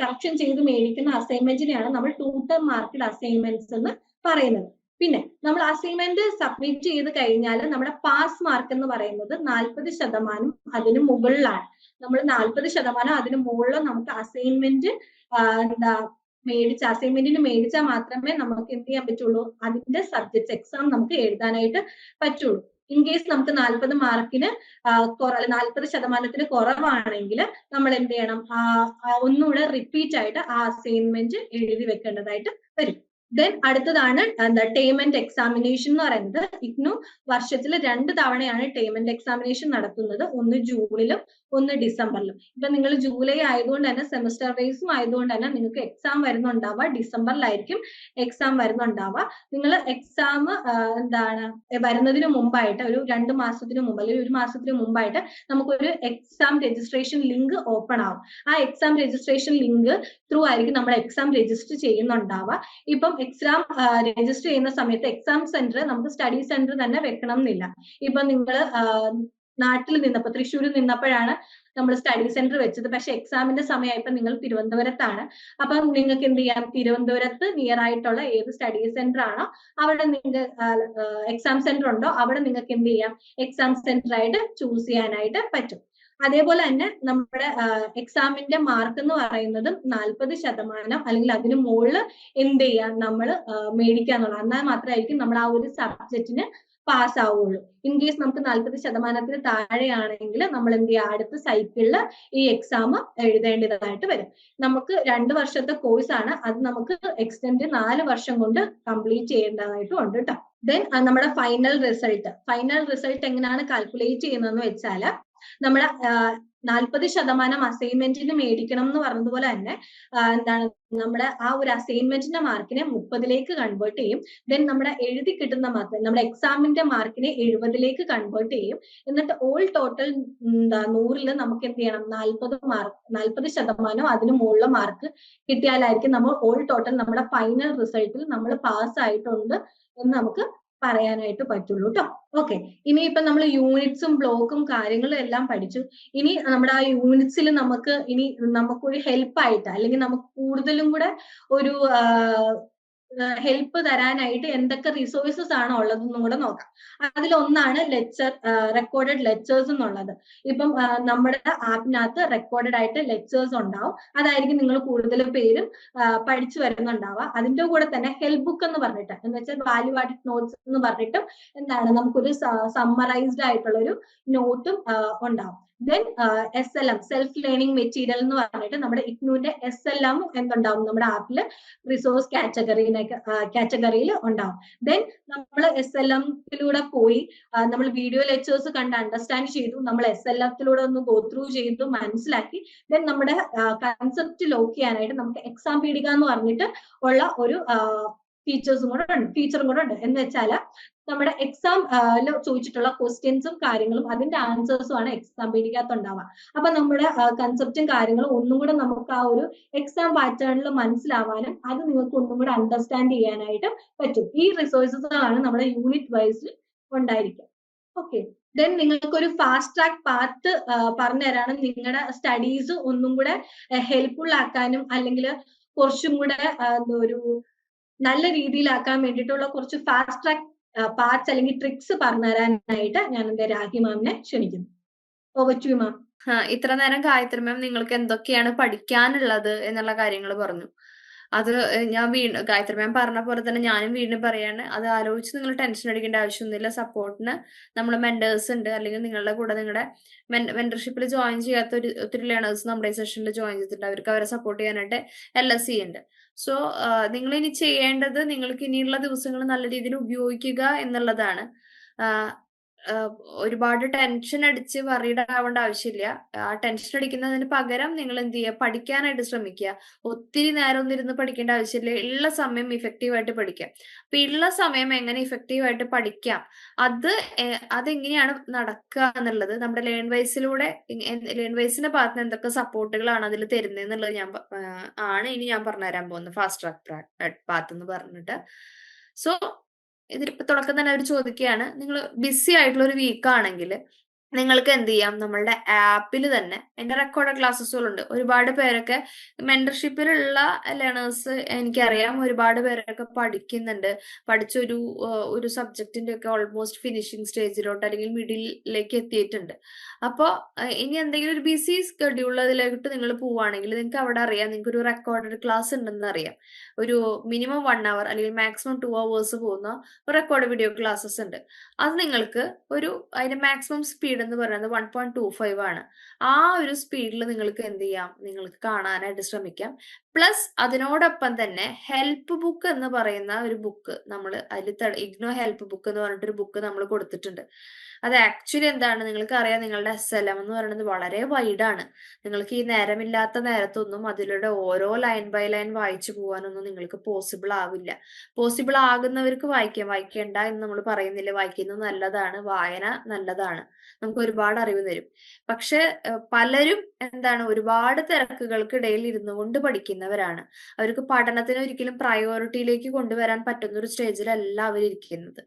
കറക്ഷൻ ചെയ്ത് മേടിക്കുന്ന അസൈൻമെന്റിനെയാണ് നമ്മൾ ടൂട്ടർ മാർക്കഡ് അസൈൻമെന്റ്സ് എന്ന് പറയുന്നത്. പിന്നെ നമ്മൾ അസൈൻമെന്റ് സബ്മിറ്റ് ചെയ്ത് കഴിഞ്ഞാൽ നമ്മുടെ പാസ് മാർക്ക് എന്ന് പറയുന്നത് 40% അതിന് മുകളിലാണ്. നമ്മൾ 40% അതിന് മുകളിൽ നമുക്ക് അസൈൻമെന്റ് അസൈൻമെന്റിന് മേടിച്ചാൽ മാത്രമേ നമുക്ക് എന്ത് ചെയ്യാൻ പറ്റുള്ളൂ, അതിന്റെ സബ്ജക്ട് എക്സാം നമുക്ക് എഴുതാനായിട്ട് പറ്റുള്ളൂ. ഇൻ കേസ് നമുക്ക് 40 മാർക്കിന് 40% കുറവാണെങ്കിൽ നമ്മൾ എന്ത് ചെയ്യണം, ഒന്നുകൂടെ റിപ്പീറ്റ് ആയിട്ട് ആ അസൈൻമെന്റ് എഴുതി വെക്കേണ്ടതായിട്ട് വരും. ദെൻ അടുത്തതാണ് ടേമെന്റ് എക്സാമിനേഷൻ എന്ന് പറയുന്നത്. ഇഗ്നു വർഷത്തിൽ 2 തവണയാണ് ടേമെന്റ് എക്സാമിനേഷൻ നടത്തുന്നത്, ഒന്ന് ജൂണിലും ഒന്ന് ഡിസംബറിലും. ഇപ്പൊ നിങ്ങൾ ജൂലൈ ആയതുകൊണ്ട് തന്നെ സെമസ്റ്റർ വൈസും ആയതുകൊണ്ട് തന്നെ നിങ്ങൾക്ക് എക്സാം വരുന്നുണ്ടാവുക ഡിസംബറിലായിരിക്കും എക്സാം വരുന്നുണ്ടാവുക. നിങ്ങൾ എക്സാം വരുന്നതിന് മുമ്പായിട്ട് ഒരു 2 മാസത്തിന് മുമ്പ് അല്ലെങ്കിൽ 1 മാസത്തിന് മുമ്പായിട്ട് നമുക്കൊരു എക്സാം രജിസ്ട്രേഷൻ ലിങ്ക് ഓപ്പൺ ആവും. ആ എക്സാം രജിസ്ട്രേഷൻ ലിങ്ക് ത്രൂ ആയിരിക്കും നമ്മൾ എക്സാം രജിസ്റ്റർ ചെയ്യുന്നുണ്ടാവുക. ഇപ്പം എക്സാം രജിസ്റ്റർ ചെയ്യുന്ന സമയത്ത് എക്സാം സെന്റർ നമുക്ക് സ്റ്റഡി സെന്റർ തന്നെ വെക്കണം എന്നില്ല. ഇപ്പൊ നിങ്ങൾ നാട്ടിൽ നിന്നപ്പോൾ തൃശ്ശൂരിൽ നിന്നപ്പോഴാണ് നമ്മൾ സ്റ്റഡി സെന്റർ വെച്ചത്, പക്ഷെ എക്സാമിന്റെ സമയമായപ്പോൾ നിങ്ങൾ തിരുവനന്തപുരത്താണ്. അപ്പം നിങ്ങൾക്ക് എന്ത് ചെയ്യാം, തിരുവനന്തപുരത്ത് നിയർ ആയിട്ടുള്ള ഏത് സ്റ്റഡി സെന്റർ ആണോ അവിടെ നിങ്ങൾക്ക് എക്സാം സെന്റർ ഉണ്ടോ അവിടെ നിങ്ങൾക്ക് എന്ത് ചെയ്യാം, എക്സാം സെന്റർ ആയിട്ട് ചൂസ് ചെയ്യാനായിട്ട് പറ്റും. അതേപോലെ തന്നെ നമ്മുടെ എക്സാമിന്റെ മാർക്ക് എന്ന് പറയുന്നത് 40% അല്ലെങ്കിൽ അതിന് മുകളിൽ എന്ത് ചെയ്യാം, നമ്മൾ മേടിക്കാന്നുള്ളത്. എന്നാൽ മാത്രമായിരിക്കും നമ്മൾ ആ ഒരു സബ്ജക്റ്റിന് പാസ് ആവുള്ളൂ. ഇൻ കേസ് നമുക്ക് 40% താഴെയാണെങ്കിൽ നമ്മൾ എന്ത് ചെയ്യുക, അടുത്ത സൈക്കിളിൽ ഈ എക്സാം എഴുതേണ്ടതായിട്ട് വരും. നമുക്ക് 2 വർഷത്തെ കോഴ്സ് ആണ്, അത് നമുക്ക് എക്സ്റ്റെൻഡ് 4 വർഷം കൊണ്ട് കംപ്ലീറ്റ് ചെയ്യേണ്ടതായിട്ടും ഉണ്ട് കേട്ടോ. ദെൻ നമ്മുടെ ഫൈനൽ റിസൾട്ട് എങ്ങനെയാണ് കാൽക്കുലേറ്റ് ചെയ്യുന്നതെന്ന് വെച്ചാൽ, നമ്മളെ 40% അസൈൻമെന്റിന് മേടിക്കണം എന്ന് പറഞ്ഞതുപോലെ തന്നെ നമ്മുടെ ആ ഒരു അസൈൻമെന്റിന്റെ മാർക്കിനെ 30ലേക്ക് കൺവേർട്ട് ചെയ്യും. ദെൻ നമ്മുടെ എഴുതി കിട്ടുന്ന മാർക്ക് നമ്മുടെ എക്സാമിന്റെ മാർക്കിനെ 70ലേക്ക് കൺവേർട്ട് ചെയ്യും. എന്നിട്ട് ഓൾ ടോട്ടൽ 100ൽ നമുക്ക് എന്ത് ചെയ്യണം, 40% അതിന് മുകളിൽ മാർക്ക് കിട്ടിയാലായിരിക്കും നമ്മൾ ഓൾ ടോട്ടൽ നമ്മുടെ ഫൈനൽ റിസൾട്ടിൽ നമ്മൾ പാസ് ആയിട്ടുണ്ട് എന്ന് നമുക്ക് പറയാനായിട്ട് പറ്റുള്ളൂ കേട്ടോ. ഓക്കെ, ഇനിയിപ്പം നമ്മൾ യൂണിറ്റ്സും ബ്ലോക്കും കാര്യങ്ങളും എല്ലാം പഠിച്ചു. ഇനി നമ്മുടെ ആ യൂണിറ്റ്സിൽ നമുക്കൊരു ഹെൽപ്പായിട്ട് അല്ലെങ്കിൽ നമുക്ക് കൂടുതലും കൂടെ ഒരു ഹെൽപ്പ് തരാനായിട്ട് എന്തൊക്കെ റിസോഴ്സസ് ആണ് ഉള്ളതെന്നും കൂടെ നോക്കാം. അതിലൊന്നാണ് റെക്കോർഡഡ് ലെക്ചേഴ്സ് എന്നുള്ളത്. ഇപ്പം നമ്മുടെ ആപ്പിനകത്ത് റെക്കോർഡഡ് ആയിട്ട് ലെക്ചേഴ്സ് ഉണ്ടാവും. അതായിരിക്കും നിങ്ങൾ കൂടുതൽ പേരും പഠിച്ചു വരുന്നുണ്ടാവുക. അതിന്റെ കൂടെ തന്നെ ഹെൽപ്പ് ബുക്ക് എന്ന് പറഞ്ഞിട്ട്, എന്ന് വെച്ചാൽ വാല്യൂ ആഡഡ് നോട്ട്സ് എന്ന് പറഞ്ഞിട്ടും നമുക്കൊരു സമ്മറൈസ്ഡ് ആയിട്ടുള്ള ഒരു നോട്ടും ഉണ്ടാവും. Then SLM self learning material എന്ന് പറഞ്ഞിട്ട് നമ്മുടെ ഇഗ്നുവിന്റെ SLM എന്തുണ്ടാവും, നമ്മുടെ ആപ്പിൽ റിസോഴ്സ് കാറ്റഗറിയിൽ ഉണ്ടാവും. ദെൻ നമ്മൾ SLM-ത്തിലൂടെ പോയി നമ്മൾ വീഡിയോ ലെക്ചേഴ്സ് കണ്ട് അണ്ടർസ്റ്റാൻഡ് ചെയ്തു, നമ്മൾ SLM-ത്തിലൂടെ ഒന്ന് ഗോ ത്രൂ ചെയ്തു മനസ്സിലാക്കി. ദെൻ നമ്മുടെ കൺസെപ്റ്റ് ലോക്ക് ചെയ്യാനായിട്ട് നമുക്ക് എക്സാം പീഡിക എന്ന് പറഞ്ഞിട്ട് ഉള്ള ഒരു ഫീച്ചറും കൂടെ ഉണ്ട്. എന്ന് വെച്ചാൽ നമ്മുടെ എക്സാം ചോദിച്ചിട്ടുള്ള ക്വസ്റ്റ്യൻസും കാര്യങ്ങളും അതിന്റെ ആൻസേഴ്സും ആണ് എക്സാം പീഡികത്ത് ഉണ്ടാവുക. അപ്പൊ നമ്മുടെ കൺസെപ്റ്റും കാര്യങ്ങളും ഒന്നും കൂടെ നമുക്ക് ആ ഒരു എക്സാം പാറ്റേണിൽ മനസ്സിലാവാനും അത് നിങ്ങൾക്ക് ഒന്നും കൂടെ അണ്ടർസ്റ്റാൻഡ് ചെയ്യാനായിട്ട് പറ്റും. ഈ റിസോഴ്സസ് ആണ് നമ്മുടെ യൂണിറ്റ് വൈസിൽ ഉണ്ടായിരിക്കുക. ഓക്കെ, ദെൻ നിങ്ങൾക്ക് ഒരു ഫാസ്റ്റ് ട്രാക്ക് പാത്ത് പറഞ്ഞു തരാനും നിങ്ങളുടെ സ്റ്റഡീസ് ഒന്നും കൂടെ ഹെൽപ്ഫുൾ ആക്കാനും അല്ലെങ്കിൽ കുറച്ചും കൂടെ ഒരു നല്ല രീതിയിലാക്കാൻ വേണ്ടിയിട്ടുള്ള കുറച്ച് ഫാസ്റ്റ് ട്രാക്ക് പാർട്സ് അല്ലെങ്കിൽ ട്രിക്സ് പറഞ്ഞു തരാനായിട്ട് ഞാൻ എന്റെ രാഖി മാമിനെ ക്ഷണിക്കുന്നു. Over to you ma'am. ഇത്ര നേരം ഗായത്രി മാം നിങ്ങൾക്ക് എന്തൊക്കെയാണ് പഠിക്കാനുള്ളത് എന്നുള്ള കാര്യങ്ങൾ പറഞ്ഞു. അത് ഞാൻ ഗായത്രി മാം പറഞ്ഞ പോലെ തന്നെ ഞാനും വീണ്ടും പറയാണ്, അത് ആലോചിച്ച് നിങ്ങൾ ടെൻഷൻ അടിക്കേണ്ട ആവശ്യമൊന്നുമില്ല. സപ്പോർട്ടിന് നമ്മൾ മെന്റേഴ്സ് ഉണ്ട്, അല്ലെങ്കിൽ നിങ്ങളുടെ കൂടെ നിങ്ങളുടെ മെന്റർഷിപ്പിൽ ജോയിൻ ചെയ്യാത്ത ഒത്തിരി ലേണേഴ്സ് നമ്മുടെ ഈ സെഷനിൽ ജോയിൻ ചെയ്തിട്ടുണ്ട്. അവർക്ക് അവരെ സപ്പോർട്ട് ചെയ്യാനായിട്ട് LSE ഉണ്ട്. സോ നിങ്ങൾ ഇനി ചെയ്യേണ്ടത് നിങ്ങൾക്ക് ഇനിയുള്ള ദിവസങ്ങൾ നല്ല രീതിയിൽ ഉപയോഗിക്കുക എന്നുള്ളതാണ്. ഒരുപാട് ടെൻഷൻ അടിച്ച് വറീഡ് ആവേണ്ട ആവശ്യമില്ല. ആ ടെൻഷൻ അടിക്കുന്നതിന് പകരം നിങ്ങൾ എന്ത് ചെയ്യുക, പഠിക്കാനായിട്ട് ശ്രമിക്കുക. ഒത്തിരി നേരം ഒന്നിരുന്ന് പഠിക്കേണ്ട ആവശ്യമില്ല. ഉള്ള സമയം ഇഫക്റ്റീവായിട്ട് പഠിക്കാം. അപ്പൊ ഉള്ള സമയം എങ്ങനെ ഇഫക്റ്റീവായിട്ട് പഠിക്കാം, അതെങ്ങനെയാണ് നടക്കുക എന്നുള്ളത് നമ്മുടെ ലേൺ വൈസിന്റെ ഭാഗത്ത് എന്തൊക്കെ സപ്പോർട്ടുകളാണ് അതിൽ തരുന്നത് എന്നുള്ളത് ഇനി ഞാൻ പറഞ്ഞുതരാൻ പോകുന്നത് ഫാസ്റ്റ് ട്രാക്ക് പാത്ത് എന്ന് പറഞ്ഞിട്ട്. സോ ഇതിലിപ്പോ തുടക്കം തന്നെ അവർ ചോദിക്കുകയാണ്, നിങ്ങൾ ബിസി ആയിട്ടുള്ള ഒരു വീക്ക് ആണെങ്കിൽ നിങ്ങൾക്ക് എന്ത് ചെയ്യാം, നമ്മളുടെ ആപ്പിൽ തന്നെ അതിന്റെ റെക്കോർഡ് ക്ലാസ്സുകളുണ്ട്. ഒരുപാട് പേരൊക്കെ മെന്റർഷിപ്പിലുള്ള ലേണേഴ്സ് എനിക്കറിയാം, ഒരുപാട് പേരൊക്കെ പഠിക്കുന്നുണ്ട്. പഠിച്ചൊരു ഒരു സബ്ജക്റ്റിന്റെ ഒക്കെ ഓൾമോസ്റ്റ് ഫിനിഷിംഗ് സ്റ്റേജിലോട്ട് അല്ലെങ്കിൽ മിഡിലേക്ക് എത്തിയിട്ടുണ്ട്. അപ്പോൾ ഇനി എന്തെങ്കിലും ഒരു ബിസി സ്കെഡ്യൂളിലേക്ക് നിങ്ങൾ പോവുകയാണെങ്കിൽ നിങ്ങൾക്ക് അവിടെ അറിയാം, നിങ്ങൾക്ക് ഒരു റെക്കോർഡഡ് ക്ലാസ് ഉണ്ടെന്ന് അറിയാം. ഒരു മിനിമം 1 hour അല്ലെങ്കിൽ മാക്സിമം 2 hours പോകുന്ന റെക്കോർഡ് വീഡിയോ ക്ലാസ്സസ് ഉണ്ട്. അത് നിങ്ങൾക്ക് അതിന്റെ മാക്സിമം സ്പീഡ് എന്ന് പറയുന്നത് 1.25 ആണ്. ആ ഒരു സ്പീഡിൽ നിങ്ങൾക്ക് എന്ത് ചെയ്യാം, നിങ്ങൾക്ക് കാണാനായിട്ട് ശ്രമിക്കാം. പ്ലസ് അതിനോടൊപ്പം തന്നെ ഹെൽപ്പ് ബുക്ക് എന്ന് പറയുന്ന ഒരു ബുക്ക് നമ്മൾ ഇഗ്നോ ഹെൽപ്പ് ബുക്ക് എന്ന് പറഞ്ഞിട്ടൊരു ബുക്ക് നമ്മൾ കൊടുത്തിട്ടുണ്ട്. അത് ആക്ച്വലി എന്താണ്, നിങ്ങൾക്ക് അറിയാം നിങ്ങളുടെ SLM എന്ന് പറയുന്നത് വളരെ വൈഡാണ്. നിങ്ങൾക്ക് ഈ നേരമില്ലാത്ത നേരത്തൊന്നും അതിലൂടെ ഓരോ ലൈൻ ബൈ ലൈൻ വായിച്ചു പോകാനൊന്നും നിങ്ങൾക്ക് പോസിബിൾ ആവില്ല. പോസിബിൾ ആകുന്നവർക്ക് വായിക്കാം, വായിക്കേണ്ട എന്ന് നമ്മൾ പറയുന്നില്ല. വായിക്കുന്നത് നല്ലതാണ്, വായന നല്ലതാണ്, നമുക്ക് ഒരുപാട് അറിവ് തരും. പക്ഷെ പലരും എന്താണ്, ഒരുപാട് തിരക്കുകൾക്കിടയിൽ ഇരുന്നു കൊണ്ട് പഠിക്കുന്നവരാണ്. അവർക്ക് പഠനത്തിന് ഒരിക്കലും പ്രയോറിറ്റിയിലേക്ക് കൊണ്ടുവരാൻ പറ്റുന്ന ഒരു സ്റ്റേജിലല്ല അവരിയ്ക്കുന്നത്.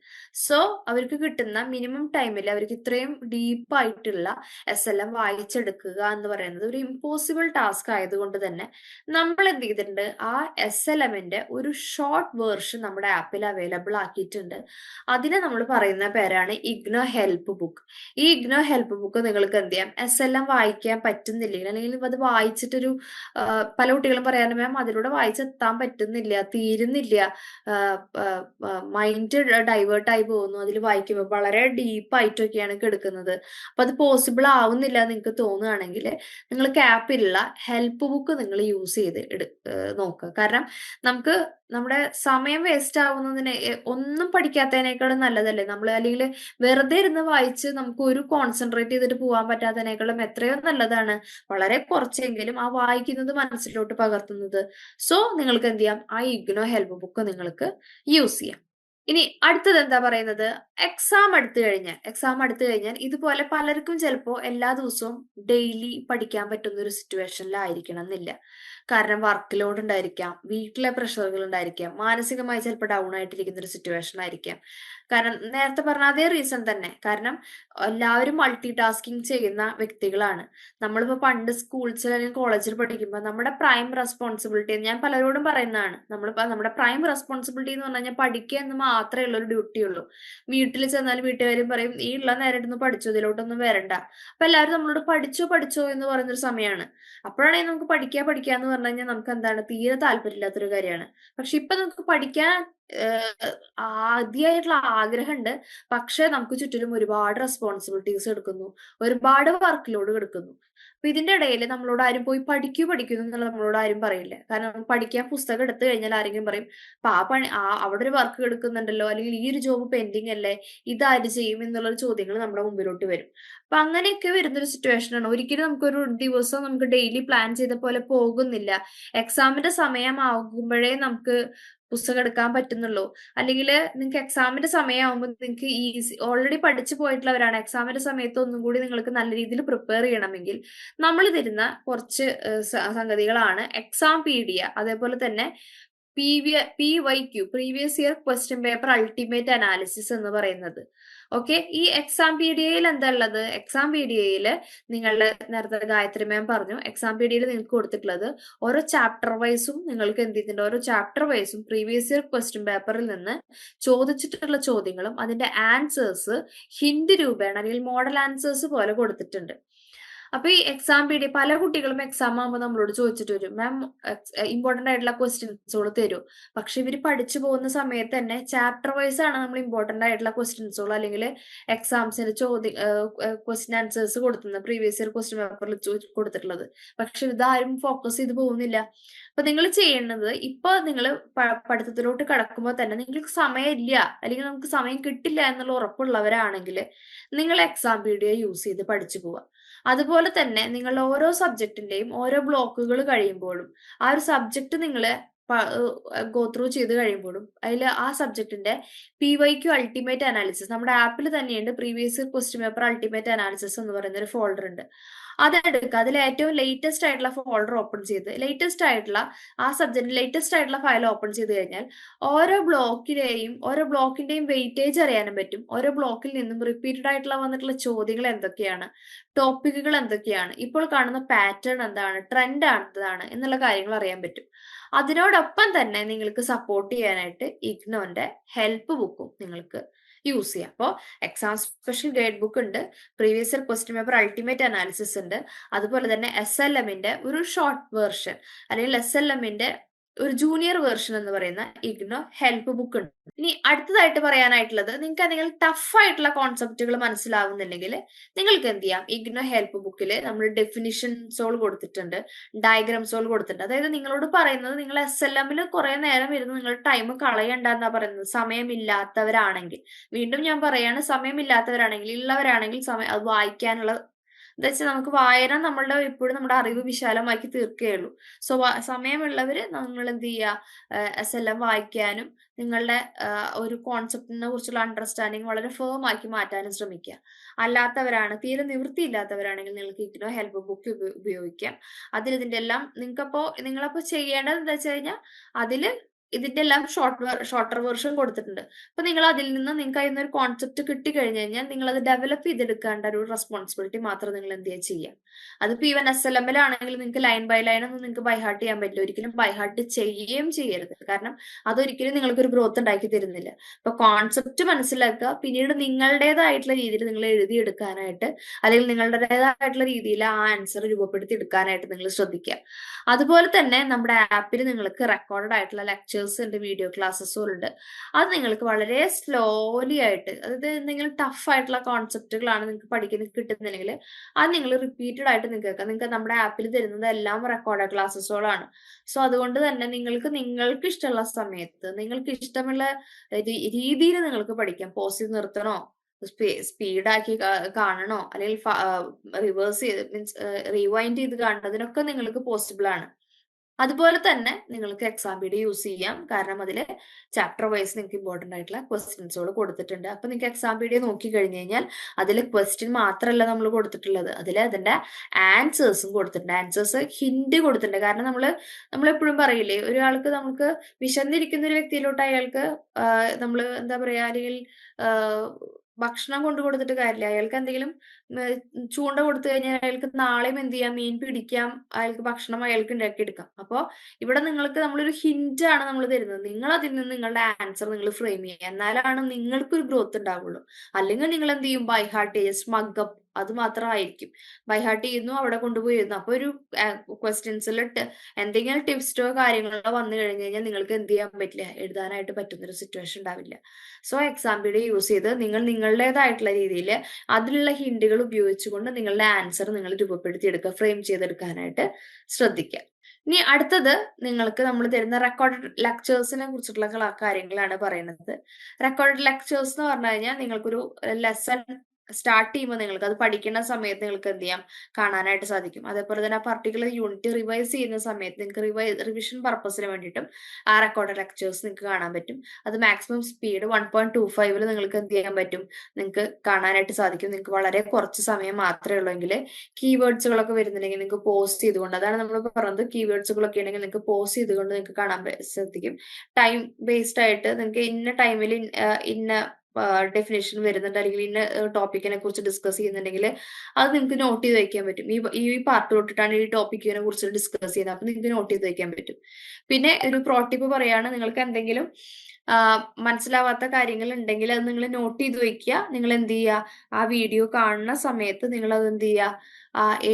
സോ അവർക്ക് കിട്ടുന്ന മിനിമം ടൈമിൽ അവർക്ക് ഇത്രയും ഡീപ്പായിട്ടുള്ള SLM വായിച്ചെടുക്കുക എന്ന് പറയുന്നത് ഒരു ഇമ്പോസിബിൾ ടാസ്ക് ആയതുകൊണ്ട് തന്നെ നമ്മൾ എന്ത് ചെയ്തിട്ടുണ്ട്, ആ SLMന്റെ ഒരു ഷോർട്ട് വേർഷൻ നമ്മുടെ ആപ്പിൽ അവൈലബിൾ ആക്കിയിട്ടുണ്ട്. അതിനെ നമ്മൾ പറയുന്ന പേരാണ് ഇഗ്നോ ഹെൽപ്പ് ബുക്ക്. ഈ ഇഗ്നോ ഹെൽപ്പ് ബുക്ക് നിങ്ങൾക്ക് എന്ത് ചെയ്യാം, SLM വായിക്കാൻ പറ്റുന്നില്ലെങ്കിൽ അല്ലെങ്കിൽ അത് വായിച്ചിട്ടൊരു പല കുട്ടികളും പറയാറുണ്ട്, മാം അതിലൂടെ വായിച്ചെത്താൻ പറ്റുന്നില്ല, തീരുന്നില്ല, മൈൻഡ് ഡൈവേർട്ട് ആയി പോകുന്നു, അതിൽ വായിക്കുമ്പോൾ വളരെ ഡീപ്പായിട്ടൊക്കെയാണ് കിടക്കുന്നത്, അപ്പൊ അത് പോസിബിൾ ആവുന്നില്ല എന്ന് നിങ്ങൾക്ക് തോന്നുകയാണെങ്കിൽ നിങ്ങൾക്ക് ആപ്പിലുള്ള ഹെൽപ്പ് ബുക്ക് നിങ്ങൾ യൂസ് ചെയ്ത് നോക്കുക. കാരണം നമുക്ക് നമ്മുടെ സമയം വേസ്റ്റ് ആവുന്നതിന് ഒന്നും പഠിക്കാത്തതിനേക്കാളും നല്ലതല്ലേ നമ്മൾ, അല്ലെങ്കിൽ വെറുതെ ഇരുന്ന് വായിച്ച് നമുക്ക് ഒരു കോൺസെൻട്രേറ്റ് ചെയ്തിട്ട് പോകാൻ പറ്റാത്തതിനേക്കാളും എത്രയോ നല്ലതാണ് വളരെ കുറച്ചെങ്കിലും ആ വായിക്കുന്നത് മനസ്സിലോട്ട് പകർത്തുന്നത്. സോ നിങ്ങൾക്ക് എന്ത് ചെയ്യാം, ആ ഇഗ്നോ ഹെൽപ്പ് ബുക്ക് നിങ്ങൾക്ക് യൂസ് ചെയ്യാം. ഇനി അടുത്തത് എന്താ പറയുന്നത്, എക്സാം അടുത്തു കഴിഞ്ഞാൽ ഇതുപോലെ പലർക്കും ചിലപ്പോൾ എല്ലാ ദിവസവും ഡെയിലി പഠിക്കാൻ പറ്റുന്ന ഒരു സിറ്റുവേഷനിലായിരിക്കണം എന്നില്ല. കാരണം വർക്ക് ലോഡ് ഉണ്ടായിരിക്കാം, വീട്ടിലെ പ്രഷറുകൾ ഉണ്ടായിരിക്കാം, മാനസികമായി ചിലപ്പോൾ ഡൗൺ ആയിട്ടിരിക്കുന്ന ഒരു സിറ്റുവേഷൻ ആയിരിക്കാം. കാരണം നേരത്തെ പറഞ്ഞ അതേ റീസൺ തന്നെ, കാരണം എല്ലാവരും മൾട്ടി ടാസ്കിങ് ചെയ്യുന്ന വ്യക്തികളാണ്. നമ്മളിപ്പോ പണ്ട് സ്കൂൾസിൽ അല്ലെങ്കിൽ കോളേജിൽ പഠിക്കുമ്പോൾ നമ്മുടെ പ്രൈം റെസ്പോൺസിബിലിറ്റി, ഞാൻ പലരോടും പറയുന്നതാണ്, നമ്മളിപ്പോ നമ്മുടെ പ്രൈം റെസ്പോൺസിബിലിറ്റി എന്ന് പറഞ്ഞു കഴിഞ്ഞാൽ പഠിക്കുക എന്ന് മാത്രമേ ഉള്ളൂ ഒരു ഡ്യൂട്ടി ഉള്ളൂ. വീട്ടിൽ ചെന്നാൽ വീട്ടുകാരും പറയും ഈ ഉള്ള നേരം ഇരുന്ന് പഠിച്ചോ, ഇതിലോട്ടൊന്നും വരണ്ട. അപ്പൊ എല്ലാവരും നമ്മളോട് പഠിച്ചോ പഠിച്ചോ എന്ന് പറയുന്നൊരു സമയമാണ്. അപ്പോഴാണെങ്കിൽ നമുക്ക് പഠിക്കുക എന്ന് പറഞ്ഞു കഴിഞ്ഞാൽ നമുക്ക് എന്താണ്, തീരെ താല്പര്യമില്ലാത്തൊരു കാര്യമാണ്. പക്ഷെ ഇപ്പൊ നമുക്ക് പഠിക്കാൻ ആദ്യമായിട്ടുള്ള ആഗ്രഹമുണ്ട്. പക്ഷെ നമുക്ക് ചുറ്റിലും ഒരുപാട് റെസ്പോൺസിബിലിറ്റീസ് എടുക്കുന്നു, ഒരുപാട് വർക്ക് ലോഡ് കിടക്കുന്നു. അപ്പൊ ഇതിന്റെ ഇടയിൽ നമ്മളോട് ആരും പോയി പഠിക്കുന്നു എന്നുള്ളത് നമ്മളോട് ആരും പറയില്ല. കാരണം പഠിക്കാൻ പുസ്തകം എടുത്തു കഴിഞ്ഞാൽ ആരെങ്കിലും പറയും, അപ്പൊ അവിടെ ഒരു വർക്ക് എടുക്കുന്നുണ്ടല്ലോ, അല്ലെങ്കിൽ ഈ ഒരു ജോബ് പെൻഡിങ് അല്ലേ, ഇതാര് ചെയ്യും എന്നുള്ള ചോദ്യങ്ങൾ നമ്മുടെ മുമ്പിലോട്ട് വരും. അപ്പൊ അങ്ങനെയൊക്കെ വരുന്നൊരു സിറ്റുവേഷൻ ആണ്. ഒരിക്കലും നമുക്കൊരു ദിവസം നമുക്ക് ഡെയിലി പ്ലാൻ ചെയ്ത പോലെ പോകുന്നില്ല. എക്സാമിന്റെ സമയമാകുമ്പോഴേ നമുക്ക് പുസ്തകം എടുക്കാൻ പറ്റുന്നുള്ളൂ. അല്ലെങ്കിൽ നിങ്ങൾക്ക് എക്സാമിന്റെ സമയമാകുമ്പോൾ നിങ്ങൾക്ക് ഓൾറെഡി പഠിച്ചു പോയിട്ടുള്ളവരാണ്, എക്സാമിന്റെ സമയത്ത് ഒന്നും കൂടി നിങ്ങൾക്ക് നല്ല രീതിയിൽ പ്രിപ്പയർ ചെയ്യണമെങ്കിൽ നമ്മൾ തരുന്ന കുറച്ച് സംഗതികളാണ് എക്സാംപീഡിയ, അതേപോലെ തന്നെ PYQ, previous year question paper ultimate analysis എന്ന് പറയുന്നത്. ഓക്കെ, ഈ എക്സാംപീഡിയയിൽ എന്താ ഉള്ളത്, എക്സാംപീഡിയയിൽ നിങ്ങളുടെ നേരത്തെ ഗായത്രി മാം പറഞ്ഞു, എക്സാംപീഡിയയിൽ നിങ്ങൾക്ക് കൊടുത്തിട്ടുള്ളത് ഓരോ ചാപ്റ്റർ വൈസും നിങ്ങൾക്ക് എന്ത് ചെയ്തിട്ടുണ്ട്, ഓരോ ചാപ്റ്റർ വൈസും പ്രീവിയസ് ഇയർ ക്വസ്റ്റ്യൻ പേപ്പറിൽ നിന്ന് ചോദിച്ചിട്ടുള്ള ചോദ്യങ്ങളും അതിന്റെ ആൻസേഴ്സ് ഹിന്റ് രൂപേണ അല്ലെങ്കിൽ മോഡൽ ആൻസേഴ്സ് പോലെ കൊടുത്തിട്ടുണ്ട്. അപ്പൊ ഈ എക്സാംപീഡിയ പല കുട്ടികളും എക്സാം ആകുമ്പോൾ നമ്മളോട് ചോദിച്ചിട്ട് വരും, മാം ഇമ്പോർട്ടന്റ് ആയിട്ടുള്ള ക്വസ്റ്റ്യൻസുകൾ തരൂ. പക്ഷെ ഇവർ പഠിച്ചു പോകുന്ന സമയത്ത് തന്നെ ചാപ്റ്റർ വൈസ് ആണ് നമ്മൾ ഇമ്പോർട്ടന്റ് ആയിട്ടുള്ള ക്വസ്റ്റ്യൻസുകൾ അല്ലെങ്കിൽ എക്സാംസിന്റെ ക്വസ്റ്റ്യൻ ആൻസേഴ്സ് കൊടുക്കുന്നത്, പ്രീവിയസ് ഇയർ ക്വസ്റ്റ്യൻ പേപ്പറിൽ കൊടുത്തിട്ടുള്ളത്. പക്ഷെ ഇതാരും ഫോക്കസ് ചെയ്ത് പോകുന്നില്ല. അപ്പൊ നിങ്ങൾ ചെയ്യേണ്ടത്, ഇപ്പൊ നിങ്ങൾ പഠിത്തത്തിലോട്ട് കടക്കുമ്പോൾ തന്നെ നിങ്ങൾക്ക് സമയമില്ല അല്ലെങ്കിൽ നമുക്ക് സമയം കിട്ടില്ല എന്നുള്ള ഉറപ്പുള്ളവരാണെങ്കിൽ നിങ്ങൾ എക്സാംപീഡിയ യൂസ് ചെയ്ത് പഠിച്ചു പോവുക. അതുപോലെ തന്നെ നിങ്ങളുടെ ഓരോ സബ്ജക്റ്റിന്റെയും ഓരോ ബ്ലോക്കുകൾ കഴിയുമ്പോഴും ആ ഒരു സബ്ജക്ട് നിങ്ങൾ ഗോ ത്രൂ ചെയ്ത് കഴിയുമ്പോഴും അതിൽ ആ സബ്ജക്റ്റിന്റെ PYQ അൾട്ടിമേറ്റ് അനാലിസിസ് നമ്മുടെ ആപ്പിൽ തന്നെയുണ്ട്. Previous question paper ultimate analysis എന്ന് പറയുന്ന ഒരു ഫോൾഡർ ഉണ്ട്. അതെടുക്കുക. അതിൽ ഏറ്റവും ലേറ്റസ്റ്റ് ആയിട്ടുള്ള ഫോൾഡർ ഓപ്പൺ ചെയ്ത് ലേറ്റസ്റ്റ് ആയിട്ടുള്ള ആ സബ്ജക്ട് ലേറ്റസ്റ്റ് ആയിട്ടുള്ള ഫയൽ ഓപ്പൺ ചെയ്ത് കഴിഞ്ഞാൽ ഓരോ ബ്ലോക്കിന്റെയും വെയിറ്റേജ് അറിയാനും പറ്റും. ഓരോ ബ്ലോക്കിൽ നിന്നും റിപ്പീറ്റഡ് ആയിട്ടുള്ള വന്നിട്ടുള്ള ചോദ്യങ്ങൾ എന്തൊക്കെയാണ്, ടോപ്പിക്കുകൾ എന്തൊക്കെയാണ്, ഇപ്പോൾ കാണുന്ന പാറ്റേൺ എന്താണ്, ട്രെൻഡ് എന്താണ് എന്നുള്ള കാര്യങ്ങൾ അറിയാൻ പറ്റും. അതിനോടൊപ്പം തന്നെ നിങ്ങൾക്ക് സപ്പോർട്ട് ചെയ്യാനായിട്ട് ഇഗ്നോന്റെ ഹെൽപ്പ് ബുക്കും നിങ്ങൾക്ക് യൂസ് ചെയ്യാം. അപ്പോൾ എക്സാം സ്പെഷ്യൽ ഗൈഡ് ബുക്ക് ഉണ്ട്, previous year question paper ultimate analysis ഉണ്ട്, അതുപോലെ തന്നെ SLMന്റെ ഒരു ഷോർട്ട് വേർഷൻ അല്ലെങ്കിൽ SLMന്റെ ഒരു ജൂനിയർ വേർഷൻ എന്ന് പറയുന്ന ഇഗ്നോ ഹെൽപ്പ് ബുക്ക് ഉണ്ട്. ഇനി അടുത്തതായിട്ട് പറയാനായിട്ടുള്ളത്, നിങ്ങൾക്ക് എന്തെങ്കിലും ടഫ് ആയിട്ടുള്ള കോൺസെപ്റ്റുകൾ മനസ്സിലാവുന്നില്ലെങ്കിൽ നിങ്ങൾക്ക് എന്ത് ചെയ്യാം, ഇഗ്നോ ഹെൽപ്പ് ബുക്കിൽ നമ്മൾ ഡെഫിനിഷൻസോൾ കൊടുത്തിട്ടുണ്ട്, ഡയഗ്രാംസോൾ കൊടുത്തിട്ടുണ്ട്. അതായത് നിങ്ങളോട് പറയുന്നത് നിങ്ങൾ SLMൽ കുറെ നേരം ഇരുന്ന് നിങ്ങൾ ടൈം കളയണ്ടെന്നാ പറയുന്നത്. സമയമില്ലാത്തവരാണെങ്കിൽ, വീണ്ടും ഞാൻ പറയാണ്, സമയമില്ലാത്തവരാണെങ്കിൽ, ഉള്ളവരാണെങ്കിൽ അത് വായിക്കാനുള്ള എന്താ വെച്ചാൽ നമുക്ക് വായന നമ്മളുടെ എപ്പോഴും നമ്മുടെ അറിവ് വിശാലമാക്കി തീർക്കുകയുള്ളൂ. സോ സമയമുള്ളവര് നിങ്ങൾ എന്ത് ചെയ്യുക, SLM വായിക്കാനും നിങ്ങളുടെ ഒരു കോൺസെപ്റ്റിനെ കുറിച്ചുള്ള അണ്ടർസ്റ്റാൻഡിങ് വളരെ ഫേം ആക്കി മാറ്റാനും ശ്രമിക്കുക. അല്ലാത്തവരാണ്, തീരെ നിവൃത്തിയില്ലാത്തവരാണെങ്കിൽ നിങ്ങൾക്ക് ഇഗ്നോ ഹെൽപ്പ് ബുക്ക് ഉപയോഗിക്കാം. അതിൽ ഇതിന്റെ എല്ലാം നിങ്ങളപ്പോ ചെയ്യേണ്ടത് എന്താ വെച്ച് കഴിഞ്ഞാൽ അതില് ഇതിന്റെ എല്ലാം ഷോർട്ടർ വേർഷൻ കൊടുത്തിട്ടുണ്ട്. അപ്പൊ നിങ്ങൾ അതിൽ നിന്ന് നിങ്ങൾക്ക് അതിൽ നിന്ന് ഒരു കോൺസെപ്റ്റ് കിട്ടിക്കഴിഞ്ഞു കഴിഞ്ഞാൽ നിങ്ങൾ അത് ഡെവലപ്പ് ചെയ്തെടുക്കേണ്ട ഒരു റെസ്പോൺസിബിലിറ്റി മാത്രം നിങ്ങൾ എന്ത് ചെയ്യാം. അതിപ്പോ ഈവൻ SLMലാണെങ്കിൽ നിങ്ങൾക്ക് ലൈൻ ബൈ ലൈൻ ഒന്നും നിങ്ങൾക്ക് ബൈഹാർട്ട് ചെയ്യാൻ പറ്റില്ല. ഒരിക്കലും ബൈഹാർട്ട് ചെയ്യുകയും ചെയ്യരുത്. കാരണം അതൊരിക്കലും നിങ്ങൾക്ക് ഒരു ഗ്രോത്ത് ഉണ്ടാക്കി തരുന്നില്ല. അപ്പൊ കോൺസെപ്റ്റ് മനസ്സിലാക്കുക, പിന്നീട് നിങ്ങളുടേതായിട്ടുള്ള രീതിയിൽ നിങ്ങൾ എഴുതിയെടുക്കാനായിട്ട് അല്ലെങ്കിൽ നിങ്ങളുടേതായിട്ടുള്ള രീതിയിൽ ആ ആൻസർ രൂപപ്പെടുത്തി എടുക്കാനായിട്ട് നിങ്ങൾ ശ്രദ്ധിക്കുക. അതുപോലെ തന്നെ നമ്മുടെ ആപ്പിൽ നിങ്ങൾക്ക് റെക്കോർഡഡ് ആയിട്ടുള്ള ലെക്ചേഴ്സ് ഉണ്ട്, വീഡിയോ ക്ലാസ്സസും ഉണ്ട്. അത് നിങ്ങൾക്ക് വളരെ സ്ലോലി ആയിട്ട്, അതായത് എന്തെങ്കിലും ടഫ് ആയിട്ടുള്ള കോൺസെപ്റ്റുകളാണ് നിങ്ങൾക്ക് പഠിക്കുന്ന കിട്ടുന്നില്ലെങ്കിൽ അത് നിങ്ങൾ റിപ്പീറ്റഡ് ആയിട്ട് നിങ്ങൾക്ക് നമ്മുടെ ആപ്പിൽ തരുന്നത് എല്ലാം റെക്കോർഡ് ക്ലാസ്സസുകളാണ്. സോ അതുകൊണ്ട് തന്നെ നിങ്ങൾക്ക് ഇഷ്ടമുള്ള സമയത്ത് നിങ്ങൾക്ക് ഇഷ്ടമുള്ള രീതിയിൽ നിങ്ങൾക്ക് പഠിക്കാം. പോസ് ചെയ്ത് നിർത്തണോ, സ്പീഡാക്കി കാണണോ, അല്ലെങ്കിൽ റിവേഴ്സ് ചെയ്ത് മീൻസ് റീവൈൻഡ് ചെയ്ത് കാണുന്നതിനൊക്കെ നിങ്ങൾക്ക് പോസിബിൾ ആണ്. അതുപോലെ തന്നെ നിങ്ങൾക്ക് എക്സാംബിഡി യൂസ് ചെയ്യാം. കാരണം അതിൽ ചാപ്റ്റർ വൈസ് നിങ്ങൾക്ക് ഇമ്പോർട്ടന്റ് ആയിട്ടുള്ള ക്വസ്റ്റ്യൻസുകൾ കൊടുത്തിട്ടുണ്ട്. അപ്പൊ നിങ്ങൾക്ക് എക്സാംബിഡി നോക്കി കഴിഞ്ഞു കഴിഞ്ഞാൽ അതിൽ ക്വസ്റ്റ്യൻ മാത്രമല്ല നമ്മൾ കൊടുത്തിട്ടുള്ളത്, അതിൽ അതിന്റെ ആൻസേഴ്സും കൊടുത്തിട്ടുണ്ട്. ആൻസേഴ്സ് ഹിന്റ് കൊടുത്തിട്ടുണ്ട്. കാരണം നമ്മളെപ്പോഴും പറയില്ലേ, ഒരാൾക്ക് നമുക്ക് വിശന്നിരിക്കുന്ന ഒരു വ്യക്തിയിലോട്ട് അയാൾക്ക് നമ്മൾ എന്താ പറയാ, അല്ലെങ്കിൽ ഭക്ഷണം കൊണ്ട് കൊടുത്തിട്ട് കാര്യമില്ല. അയാൾക്ക് എന്തെങ്കിലും ചൂണ്ട കൊടുത്തു കഴിഞ്ഞാൽ അയാൾക്ക് നാളെയും എന്ത് ചെയ്യാം, മീൻ പിടിക്കാം, അയാൾക്ക് ഭക്ഷണം അയാൾക്ക് ഉണ്ടാക്കിയെടുക്കാം. അപ്പൊ ഇവിടെ നമ്മളൊരു ഹിന്റ് ആണ് നമ്മൾ തരുന്നത്. നിങ്ങൾ അതിൽ നിന്ന് നിങ്ങളുടെ ആൻസർ നിങ്ങൾ ഫ്രെയിം ചെയ്യുക, എന്നാലാണ് നിങ്ങൾക്കൊരു ഗ്രോത്ത് ഉണ്ടാവുള്ളൂ. അല്ലെങ്കിൽ നിങ്ങൾ എന്ത് ചെയ്യും, ബൈ ഹാർട്ട് ചെയ്യും, സ്മഗപ്പ് അത് മാത്രമായിരിക്കും. ബൈ ഹാർട്ട് ചെയ്യുന്നു, അവിടെ കൊണ്ടുപോയി എഴുതുന്നു. അപ്പൊ ഒരു ക്വസ്റ്റ്യൻസിൽ എന്തെങ്കിലും ടിപ്സോ കാര്യങ്ങളോ വന്നു കഴിഞ്ഞു കഴിഞ്ഞാൽ നിങ്ങൾക്ക് എന്ത് ചെയ്യാൻ പറ്റില്ല, എഴുതാനായിട്ട് പറ്റുന്നൊരു സിറ്റുവേഷൻ ഉണ്ടാവില്ല. സോ എക്സാംബിഡി യൂസ് ചെയ്ത് നിങ്ങൾ നിങ്ങളുടേതായിട്ടുള്ള രീതിയിൽ അതിലുള്ള ഹിന്റുകൾ ഉപയോഗിച്ചുകൊണ്ട് നിങ്ങളുടെ ആൻസർ നിങ്ങൾ രൂപപ്പെടുത്തി എടുക്കുക, ഫ്രെയിം ചെയ്തെടുക്കാനായിട്ട് ശ്രദ്ധിക്കുക. ഇനി അടുത്തത് നിങ്ങൾക്ക് നമ്മൾ തരുന്ന റെക്കോർഡഡ് ലെക്ചേഴ്സിനെ കുറിച്ചിട്ടുള്ള കാര്യങ്ങളാണ് പറയുന്നത്. റെക്കോർഡഡ് ലെക്ചേഴ്സ് എന്ന് പറഞ്ഞു കഴിഞ്ഞാൽ നിങ്ങൾക്കൊരു ലെസൺ സ്റ്റാർട്ട് ചെയ്യുമ്പോൾ നിങ്ങൾക്ക് അത് പഠിക്കുന്ന സമയത്ത് നിങ്ങൾക്ക് എന്ത് ചെയ്യാം, കാണാനായിട്ട് സാധിക്കും. അതേപോലെ തന്നെ ആ പർട്ടിക്കുലർ യൂണിറ്റ് റിവൈസ് ചെയ്യുന്ന സമയത്ത് നിങ്ങൾക്ക് റിവിഷൻ പർപ്പസിന് വേണ്ടിയിട്ടും ആ റെക്കോർഡ് ലെക്ചേഴ്സ് നിങ്ങൾക്ക് കാണാൻ പറ്റും. അത് മാക്സിമം സ്പീഡ് 1.25 നിങ്ങൾക്ക് എന്ത് ചെയ്യാൻ പറ്റും, നിങ്ങൾക്ക് കാണാനായിട്ട് സാധിക്കും. നിങ്ങൾക്ക് വളരെ കുറച്ച് സമയം മാത്രമേ ഉള്ളെങ്കിൽ കീവേഡ്സുകളൊക്കെ വരുന്നുണ്ടെങ്കിൽ നിങ്ങൾക്ക് പോസ് ചെയ്തുകൊണ്ട്, അതാണ് നമ്മൾ പറഞ്ഞത്, കീവേഡ്സുകളൊക്കെ ഉണ്ടെങ്കിൽ നിങ്ങൾക്ക് പോസ് ചെയ്തുകൊണ്ട് നിങ്ങൾക്ക് കാണാൻ സാധിക്കും. ടൈം ബേസ്ഡ് ആയിട്ട് നിങ്ങൾക്ക് ഇന്ന ടൈമിൽ ഇന്ന ഡെഫിനേഷൻ വരുന്നുണ്ട്, അല്ലെങ്കിൽ ഇന്ന ടോപ്പിക്കിനെ കുറിച്ച് ഡിസ്കസ് ചെയ്യുന്നുണ്ടെങ്കിൽ അത് നിങ്ങൾക്ക് നോട്ട് ചെയ്ത് വെക്കാൻ പറ്റും. ഈ പാർട്ട് തൊട്ടിട്ടാണ് ഈ ടോപ്പിക്കിനെ കുറിച്ച് ഡിസ്കസ് ചെയ്യുന്നത്, അപ്പൊ നിങ്ങൾക്ക് നോട്ട് ചെയ്ത് വെക്കാൻ പറ്റും. പിന്നെ ഒരു പ്രോട്ടിപ്പ് പറയാണ്, നിങ്ങൾക്ക് എന്തെങ്കിലും മനസ്സിലാവാത്ത കാര്യങ്ങൾ ഉണ്ടെങ്കിൽ അത് നിങ്ങൾ നോട്ട് ചെയ്ത് വെക്കുക. നിങ്ങൾ എന്ത് ചെയ്യുക, ആ വീഡിയോ കാണുന്ന സമയത്ത് നിങ്ങൾ അത് എന്ത് ചെയ്യുക,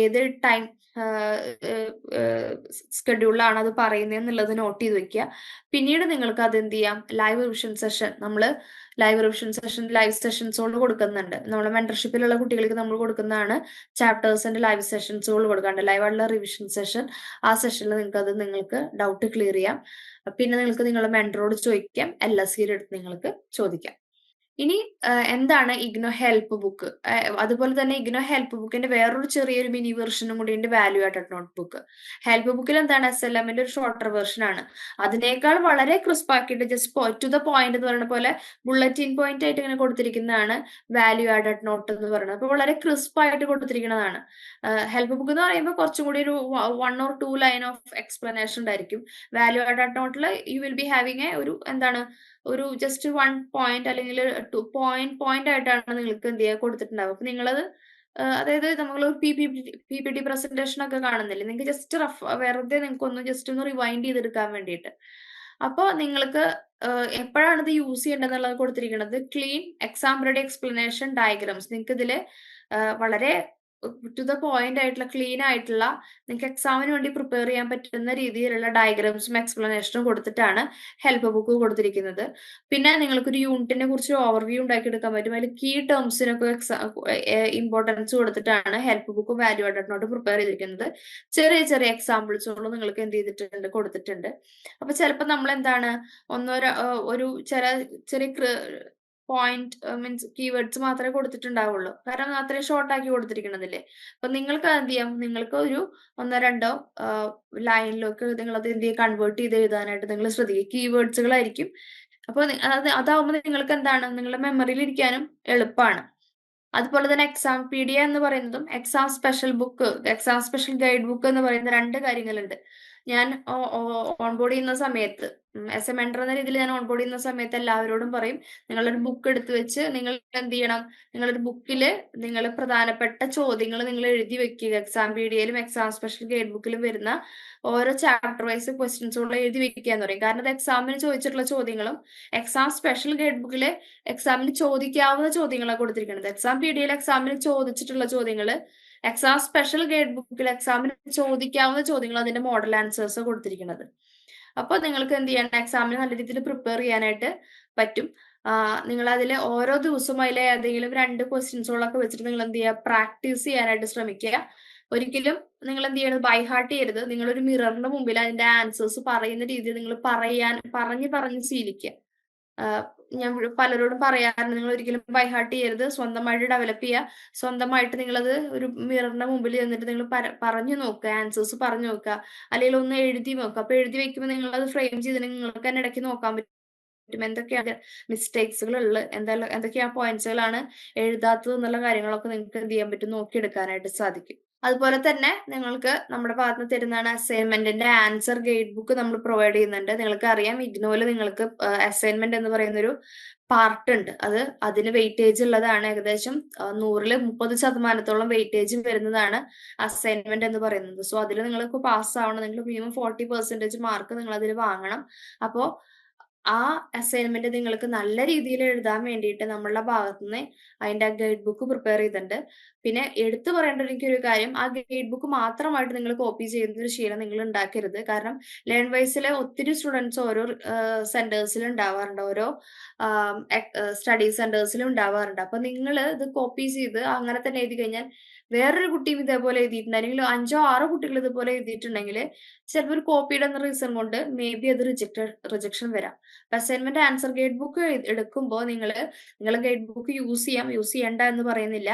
ഏത് ടൈം സ്കെഡ്യൂളിലാണ് അത് പറയുന്നത് എന്നുള്ളത് നോട്ട് ചെയ്ത് വെക്കുക. പിന്നീട് നിങ്ങൾക്ക് അത് എന്ത് ചെയ്യാം, ലൈവ് റിവിഷൻ സെഷൻ, ലൈവ് സെഷൻസുകൾ കൊടുക്കുന്നുണ്ട്. നമ്മുടെ മെന്റർഷിപ്പിലുള്ള കുട്ടികൾക്ക് നമ്മൾ കൊടുക്കുന്നതാണ് ചാപ്റ്റേഴ്സിന്റെ ലൈവ് സെഷൻസുകൾ കൊടുക്കാണ്ട്, ലൈവായിട്ടുള്ള റിവിഷൻ സെഷൻ. ആ സെഷനിൽ നിങ്ങൾക്ക് ഡൗട്ട് ക്ലിയർ ചെയ്യാം. പിന്നെ നിങ്ങൾക്ക് നിങ്ങളുടെ മെന്ററോട് ചോദിക്കാം, LSCയുടെ അടുത്ത് നിങ്ങൾക്ക് ചോദിക്കാം. ഇനി എന്താണ് ഇഗ്നോ ഹെൽപ്പ് ബുക്ക്? അതുപോലെ തന്നെ ഇഗ്നോ ഹെൽപ്പ് ബുക്കിന്റെ വേറൊരു ചെറിയൊരു മിനി വെർഷനും കൂടി ഉണ്ട്, value added note book. Help ബുക്കിൽ എന്താണ് SLMന്റെ ഒരു ഷോർട്ടർ വെർഷൻ ആണ്. അതിനേക്കാൾ വളരെ ക്രിസ്പ് ആക്കിയിട്ട് ജസ്റ്റ് ടു ദ പോയിന്റ് എന്ന് പറയുന്ന പോലെ ബുള്ളറ്റിൻ പോയിന്റ് ആയിട്ട് ഇങ്ങനെ കൊടുത്തിരിക്കുന്നതാണ് വാല്യൂ ആഡഡ് നോട്ട് എന്ന് പറയുന്നത്. അപ്പൊ വളരെ ക്രിസ്പ് ആയിട്ട് കൊടുത്തിരിക്കുന്നതാണ്. ഹെൽപ്പ് ബുക്ക് എന്ന് പറയുമ്പോൾ കുറച്ചും കൂടി ഒരു 1 or 2 ലൈൻ ഓഫ് എക്സ്പ്ലനേഷൻ ഉണ്ടായിരിക്കും. വാല്യൂ ആഡഡ് നോട്ടിൽ യു വിൽ ബി ഹാവിങ് ഒരു എന്താണ് ഒരു ജസ്റ്റ് 1 പോയിന്റ് അല്ലെങ്കിൽ 2 പോയിന്റ് ആയിട്ടാണ് നിങ്ങൾക്ക് എന്ത് ചെയ്യുക കൊടുത്തിട്ടുണ്ടാവുക. അപ്പൊ നിങ്ങളത് അതായത് നമ്മൾ PPT പ്രസന്റേഷൻ ഒക്കെ കാണുന്നില്ലേ, നിങ്ങൾക്ക് ജസ്റ്റ് വെറുതെ നിങ്ങൾക്ക് ഒന്ന് ജസ്റ്റ് ഒന്ന് റിവൈൻഡ് ചെയ്തെടുക്കാൻ വേണ്ടിയിട്ട്. അപ്പൊ നിങ്ങൾക്ക് എപ്പോഴാണ് ഇത് യൂസ് ചെയ്യേണ്ടതെന്നുള്ളത് കൊടുത്തിരിക്കുന്നത്. Clean exam ready explanation diagrams. നിങ്ങൾക്ക് ഇതില് വളരെ ടു ദ പോയിന്റ് ആയിട്ടുള്ള ക്ലീൻ ആയിട്ടുള്ള നിങ്ങൾക്ക് എക്സാമിന് വേണ്ടി പ്രിപ്പയർ ചെയ്യാൻ പറ്റുന്ന രീതിയിലുള്ള ഡയഗ്രാംസും എക്സ്പ്ലനേഷനും കൊടുത്തിട്ടാണ് ഹെൽപ്പ് ബുക്ക് കൊടുത്തിരിക്കുന്നത്. പിന്നെ നിങ്ങൾക്കൊരു യൂണിറ്റിനെ കുറിച്ച് ഓവർവ്യൂ ഉണ്ടാക്കിയെടുക്കാൻ പറ്റും. അതിൽ കീ ടേംസിനൊക്കെ ഇമ്പോർട്ടൻസ് കൊടുത്തിട്ടാണ് help book value added not prepare ചെയ്തിരിക്കുന്നത്. ചെറിയ ചെറിയ എക്സാമ്പിൾസുകളും നിങ്ങൾക്ക് എന്ത് ചെയ്തിട്ടുണ്ട്, കൊടുത്തിട്ടുണ്ട്. അപ്പൊ ചിലപ്പോൾ നമ്മൾ എന്താണ് ഒരു ചെറിയ പോയിന്റ് മീൻസ് കീവേഡ്സ് മാത്രമേ കൊടുത്തിട്ടുണ്ടാവുള്ളൂ, കാരണം അത്രയും ഷോർട്ട് ആക്കി കൊടുത്തിരിക്കണതില്ലേ. അപ്പൊ നിങ്ങൾക്ക് എന്ത് ചെയ്യാം, നിങ്ങൾക്ക് ഒരു 1-2 ലൈനിലൊക്കെ നിങ്ങൾ അത് എന്ത് ചെയ്യും, കൺവേർട്ട് ചെയ്ത് എഴുതാനായിട്ട് നിങ്ങൾ ശ്രദ്ധിക്കുക. കീവേഡ്സുകളായിരിക്കും. അപ്പൊ അതാവുമ്പോൾ നിങ്ങൾക്ക് എന്താണ്, നിങ്ങളുടെ മെമ്മറിയിൽ ഇരിക്കാനും എളുപ്പമാണ്. അതുപോലെ തന്നെ എക്സാം പീഡിയ എന്ന് പറയുന്നതും exam special book, exam special guide book എന്ന് പറയുന്ന 2 കാര്യങ്ങളുണ്ട്. ഞാൻ ഓൺബോർഡ് ചെയ്യുന്ന സമയത്ത് എസ് എ മെന്റർ എന്ന രീതിയിൽ ഞാൻ ഓൺബോർഡ് ചെയ്യുന്ന സമയത്ത് എല്ലാവരോടും പറയും, നിങ്ങളൊരു ബുക്ക് എടുത്തു വെച്ച് നിങ്ങൾ എന്ത് ചെയ്യണം, നിങ്ങളൊരു ബുക്കില് നിങ്ങൾ പ്രധാനപ്പെട്ട ചോദ്യങ്ങൾ നിങ്ങൾ എഴുതി വെക്കുക. എക്സാം പീഡിയയിലും എക്സാം സ്പെഷ്യൽ ഗൈഡ് ബുക്കിലും വരുന്ന ഓരോ ചാപ്റ്റർ വൈസ് ക്വസ്റ്റ്യൻസുകൾ എഴുതി വെക്കുക എന്ന് പറയും. കാരണം അത് എക്സാമിന് ചോദിച്ചിട്ടുള്ള ചോദ്യങ്ങളും എക്സാം സ്പെഷ്യൽ ഗൈഡ് ബുക്കില് എക്സാമിന് ചോദിക്കാവുന്ന ചോദ്യങ്ങളാണ് കൊടുത്തിരിക്കുന്നത്. എക്സാം പീഡിയയിൽ എക്സാമിന് ചോദിച്ചിട്ടുള്ള ചോദ്യങ്ങള്, എക്സാം സ്പെഷ്യൽ ഗൈഡ് ബുക്കിൽ എക്സാമിന് ചോദിക്കാവുന്ന ചോദ്യങ്ങൾ, അതിന്റെ മോഡൽ ആൻസേഴ്സ് കൊടുത്തിരിക്കുന്നത്. അപ്പൊ നിങ്ങൾക്ക് എന്ത് ചെയ്യണം, എക്സാമിന് നല്ല രീതിയിൽ പ്രിപ്പയർ ചെയ്യാനായിട്ട് പറ്റും. നിങ്ങൾ അതിൽ ഓരോ ദിവസവും അതിലെ ഏതെങ്കിലും 2 ക്വസ്റ്റ്യൻസുകളൊക്കെ വെച്ചിട്ട് നിങ്ങൾ എന്ത് ചെയ്യുക, പ്രാക്ടീസ് ചെയ്യാനായിട്ട് ശ്രമിക്കുക. ഒരിക്കലും നിങ്ങൾ എന്ത് ചെയ്യണം, ബൈ ഹാർട്ട് ചെയ്യരുത്. നിങ്ങളൊരു മിററിന്റെ മുമ്പിൽ അതിന്റെ ആൻസേഴ്സ് പറയുന്ന രീതിയിൽ നിങ്ങൾ പറഞ്ഞ് ശീലിക്കുക. ഞാൻ പലരോടും പറയാറുണ്ട്, നിങ്ങൾ ഒരിക്കലും ബൈ ഹാർട്ട് ചെയ്യരുത്, സ്വന്തമായിട്ട് ഡെവലപ്പ് ചെയ്യുക. സ്വന്തമായിട്ട് നിങ്ങളത് ഒരു മിററിന്റെ മുമ്പിൽ ചെന്നിട്ട് നിങ്ങൾ പറഞ്ഞു നോക്കുക, ആൻസേഴ്സ് പറഞ്ഞു നോക്കുക, അല്ലെങ്കിൽ ഒന്ന് എഴുതി നോക്കുക. അപ്പൊ എഴുതി വെക്കുമ്പോൾ നിങ്ങൾ അത് ഫ്രെയിം ചെയ്തിട്ടുണ്ടെങ്കിൽ നിങ്ങൾക്ക് തന്നെ ഇടയ്ക്ക് നോക്കാൻ പറ്റും എന്തൊക്കെയാണ് മിസ്റ്റേക്സുകൾ ഉള്ളത്, എന്തൊക്കെയാ പോയിന്റ്സുകളാണ് എഴുതാത്തത് എന്നുള്ള കാര്യങ്ങളൊക്കെ നിങ്ങൾക്ക് എന്ത് ചെയ്യാൻ പറ്റും, നോക്കിയെടുക്കാനായിട്ട് സാധിക്കും. അതുപോലെ തന്നെ നിങ്ങൾക്ക് നമ്മുടെ ഭാഗത്ത് നിന്ന് തരുന്നതാണ് അസൈൻമെന്റിന്റെ ആൻസർ ഗൈഡ് ബുക്ക് നമ്മൾ പ്രൊവൈഡ് ചെയ്യുന്നുണ്ട്. നിങ്ങൾക്ക് അറിയാം, ഇഗ്നോയില് നിങ്ങൾക്ക് അസൈൻമെന്റ് എന്ന് പറയുന്ന ഒരു പാർട്ട് ഉണ്ട്. അതിന് വെയിറ്റേജ് ഉള്ളതാണ്. ഏകദേശം 100-ൽ 30% വെയിറ്റേജ് വരുന്നതാണ് അസൈൻമെന്റ് എന്ന് പറയുന്നത്. സോ അതിൽ നിങ്ങൾക്ക് പാസ് ആവണം, നിങ്ങൾ മിനിമം 40% മാർക്ക് നിങ്ങൾ അതിൽ വാങ്ങണം. അപ്പോ ആ അസൈൻമെന്റ് നിങ്ങൾക്ക് നല്ല രീതിയിൽ എഴുതാൻ വേണ്ടിയിട്ട് നമ്മളുടെ ഭാഗത്തുനിന്ന് അതിന്റെ ഗൈഡ് ബുക്ക് പ്രിപ്പയർ ചെയ്തിട്ടുണ്ട്. പിന്നെ എടുത്തു പറയേണ്ട എനിക്കൊരു കാര്യം, ആ ഗൈഡ് ബുക്ക് മാത്രമായിട്ട് നിങ്ങൾ കോപ്പി ചെയ്യുന്ന ഒരു ശീലം നിങ്ങൾ ഉണ്ടാക്കരുത്. കാരണം ലേൺ വൈസിലെ ഒത്തിരി സ്റ്റുഡൻസ് ഓരോ സെന്റേഴ്സിലും ഉണ്ടാവാറുണ്ട്, ഓരോ സ്റ്റഡി സെന്റേഴ്സിലും ഉണ്ടാവാറുണ്ട്. അപ്പൊ നിങ്ങൾ ഇത് കോപ്പി ചെയ്ത് അങ്ങനെ തന്നെ എഴുതി കഴിഞ്ഞാൽ വേറൊരു കുട്ടിയും ഇതേപോലെ എഴുതിയിട്ടുണ്ട്, അല്ലെങ്കിൽ 5-6 കുട്ടികൾ ഇതുപോലെ എഴുതിയിട്ടുണ്ടെങ്കിൽ ചിലപ്പോൾ ഒരു കോപ്പിയുടെ എന്ന റീസൺ കൊണ്ട് മേ ബി അത് റിജക്ഷൻ വരാം. അസൈൻമെന്റ് ആൻസർ ഗൈഡ് ബുക്ക് എടുക്കുമ്പോൾ നിങ്ങൾ ഗൈഡ് ബുക്ക് യൂസ് ചെയ്യണ്ട എന്ന് പറയുന്നില്ല.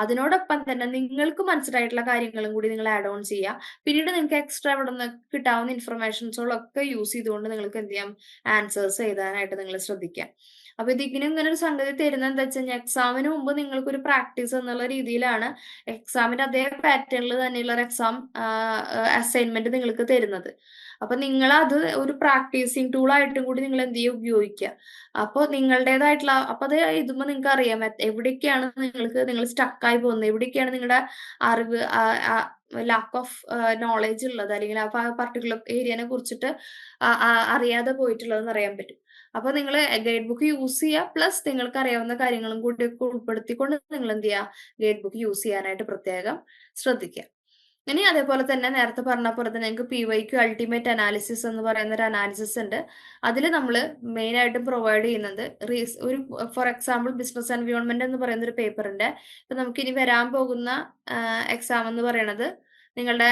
അതിനോടൊപ്പം തന്നെ നിങ്ങൾക്ക് മനസ്സിലായിട്ടുള്ള കാര്യങ്ങളും കൂടി നിങ്ങൾ ആഡ് ഓൺ ചെയ്യുക. പിന്നീട് നിങ്ങൾക്ക് എക്സ്ട്രാ ഇവിടെ നിന്ന് കിട്ടാവുന്ന ഇൻഫർമേഷൻസുകളൊക്കെ യൂസ് ചെയ്തുകൊണ്ട് നിങ്ങൾക്ക് എന്ത് ചെയ്യാം, ആൻസേഴ്സ് എഴുതാനായിട്ട് നിങ്ങൾ ശ്രദ്ധിക്കാം. അപ്പൊ ഇതിങ്ങനെ ഇങ്ങനെ ഒരു സംഗതി തരുന്നത് എന്താ വെച്ച് കഴിഞ്ഞാൽ, എക്സാമിന് മുമ്പ് നിങ്ങൾക്കൊരു പ്രാക്ടീസ് എന്നുള്ള രീതിയിലാണ് എക്സാമിന്റെ അതേ പാറ്റേണിൽ തന്നെയുള്ള ഒരു എക്സാം അസൈൻമെന്റ് നിങ്ങൾക്ക് തരുന്നത്. അപ്പൊ നിങ്ങൾ അത് ഒരു പ്രാക്ടീസിങ് ടൂൾ ആയിട്ടും കൂടി നിങ്ങൾ എന്ത് ചെയ്യുക, ഉപയോഗിക്കുക. അപ്പോൾ നിങ്ങളുടേതായിട്ടുള്ള അപ്പൊ അത് എഴുതുമ്പോൾ നിങ്ങൾക്ക് അറിയാം എവിടേക്കാണ് നിങ്ങൾ സ്റ്റക്കായി പോകുന്നത്, എവിടേക്കാണ് നിങ്ങളുടെ അറിവ് ലാക്ക് ഓഫ് നോളേജ് ഉള്ളത്, അല്ലെങ്കിൽ ആ പർട്ടിക്കുലർ ഏരിയനെ കുറിച്ചിട്ട് അറിയാതെ പോയിട്ടുള്ളതെന്ന് അറിയാൻ പറ്റും. അപ്പൊ നിങ്ങൾ ഗൈഡ് ബുക്ക് യൂസ് ചെയ്യുക, പ്ലസ് നിങ്ങൾക്ക് അറിയാവുന്ന കാര്യങ്ങളും കൂടി ഉൾപ്പെടുത്തിക്കൊണ്ട് നിങ്ങൾ എന്ത് ചെയ്യുക, ഗൈഡ് ബുക്ക് യൂസ് ചെയ്യാനായിട്ട് പ്രത്യേകം ശ്രദ്ധിക്കുക. ഇനി അതേപോലെ തന്നെ നേരത്തെ പറഞ്ഞ പോലെ തന്നെ നിങ്ങൾക്ക് PYQ അൾട്ടിമേറ്റ് അനാലിസിസ് എന്ന് പറയുന്ന ഒരു അനാലിസിസ് ഉണ്ട്. അതിൽ നമ്മൾ മെയിൻ ആയിട്ടും പ്രൊവൈഡ് ചെയ്യുന്നത് ഒരു ഫോർ എക്സാമ്പിൾ ബിസിനസ് എൻവയോൺമെന്റ് എന്ന് പറയുന്ന ഒരു പേപ്പറിന്റെ ഇപ്പൊ നമുക്ക് ഇനി വരാൻ പോകുന്ന എക്സാം എന്ന് പറയുന്നത് നിങ്ങളുടെ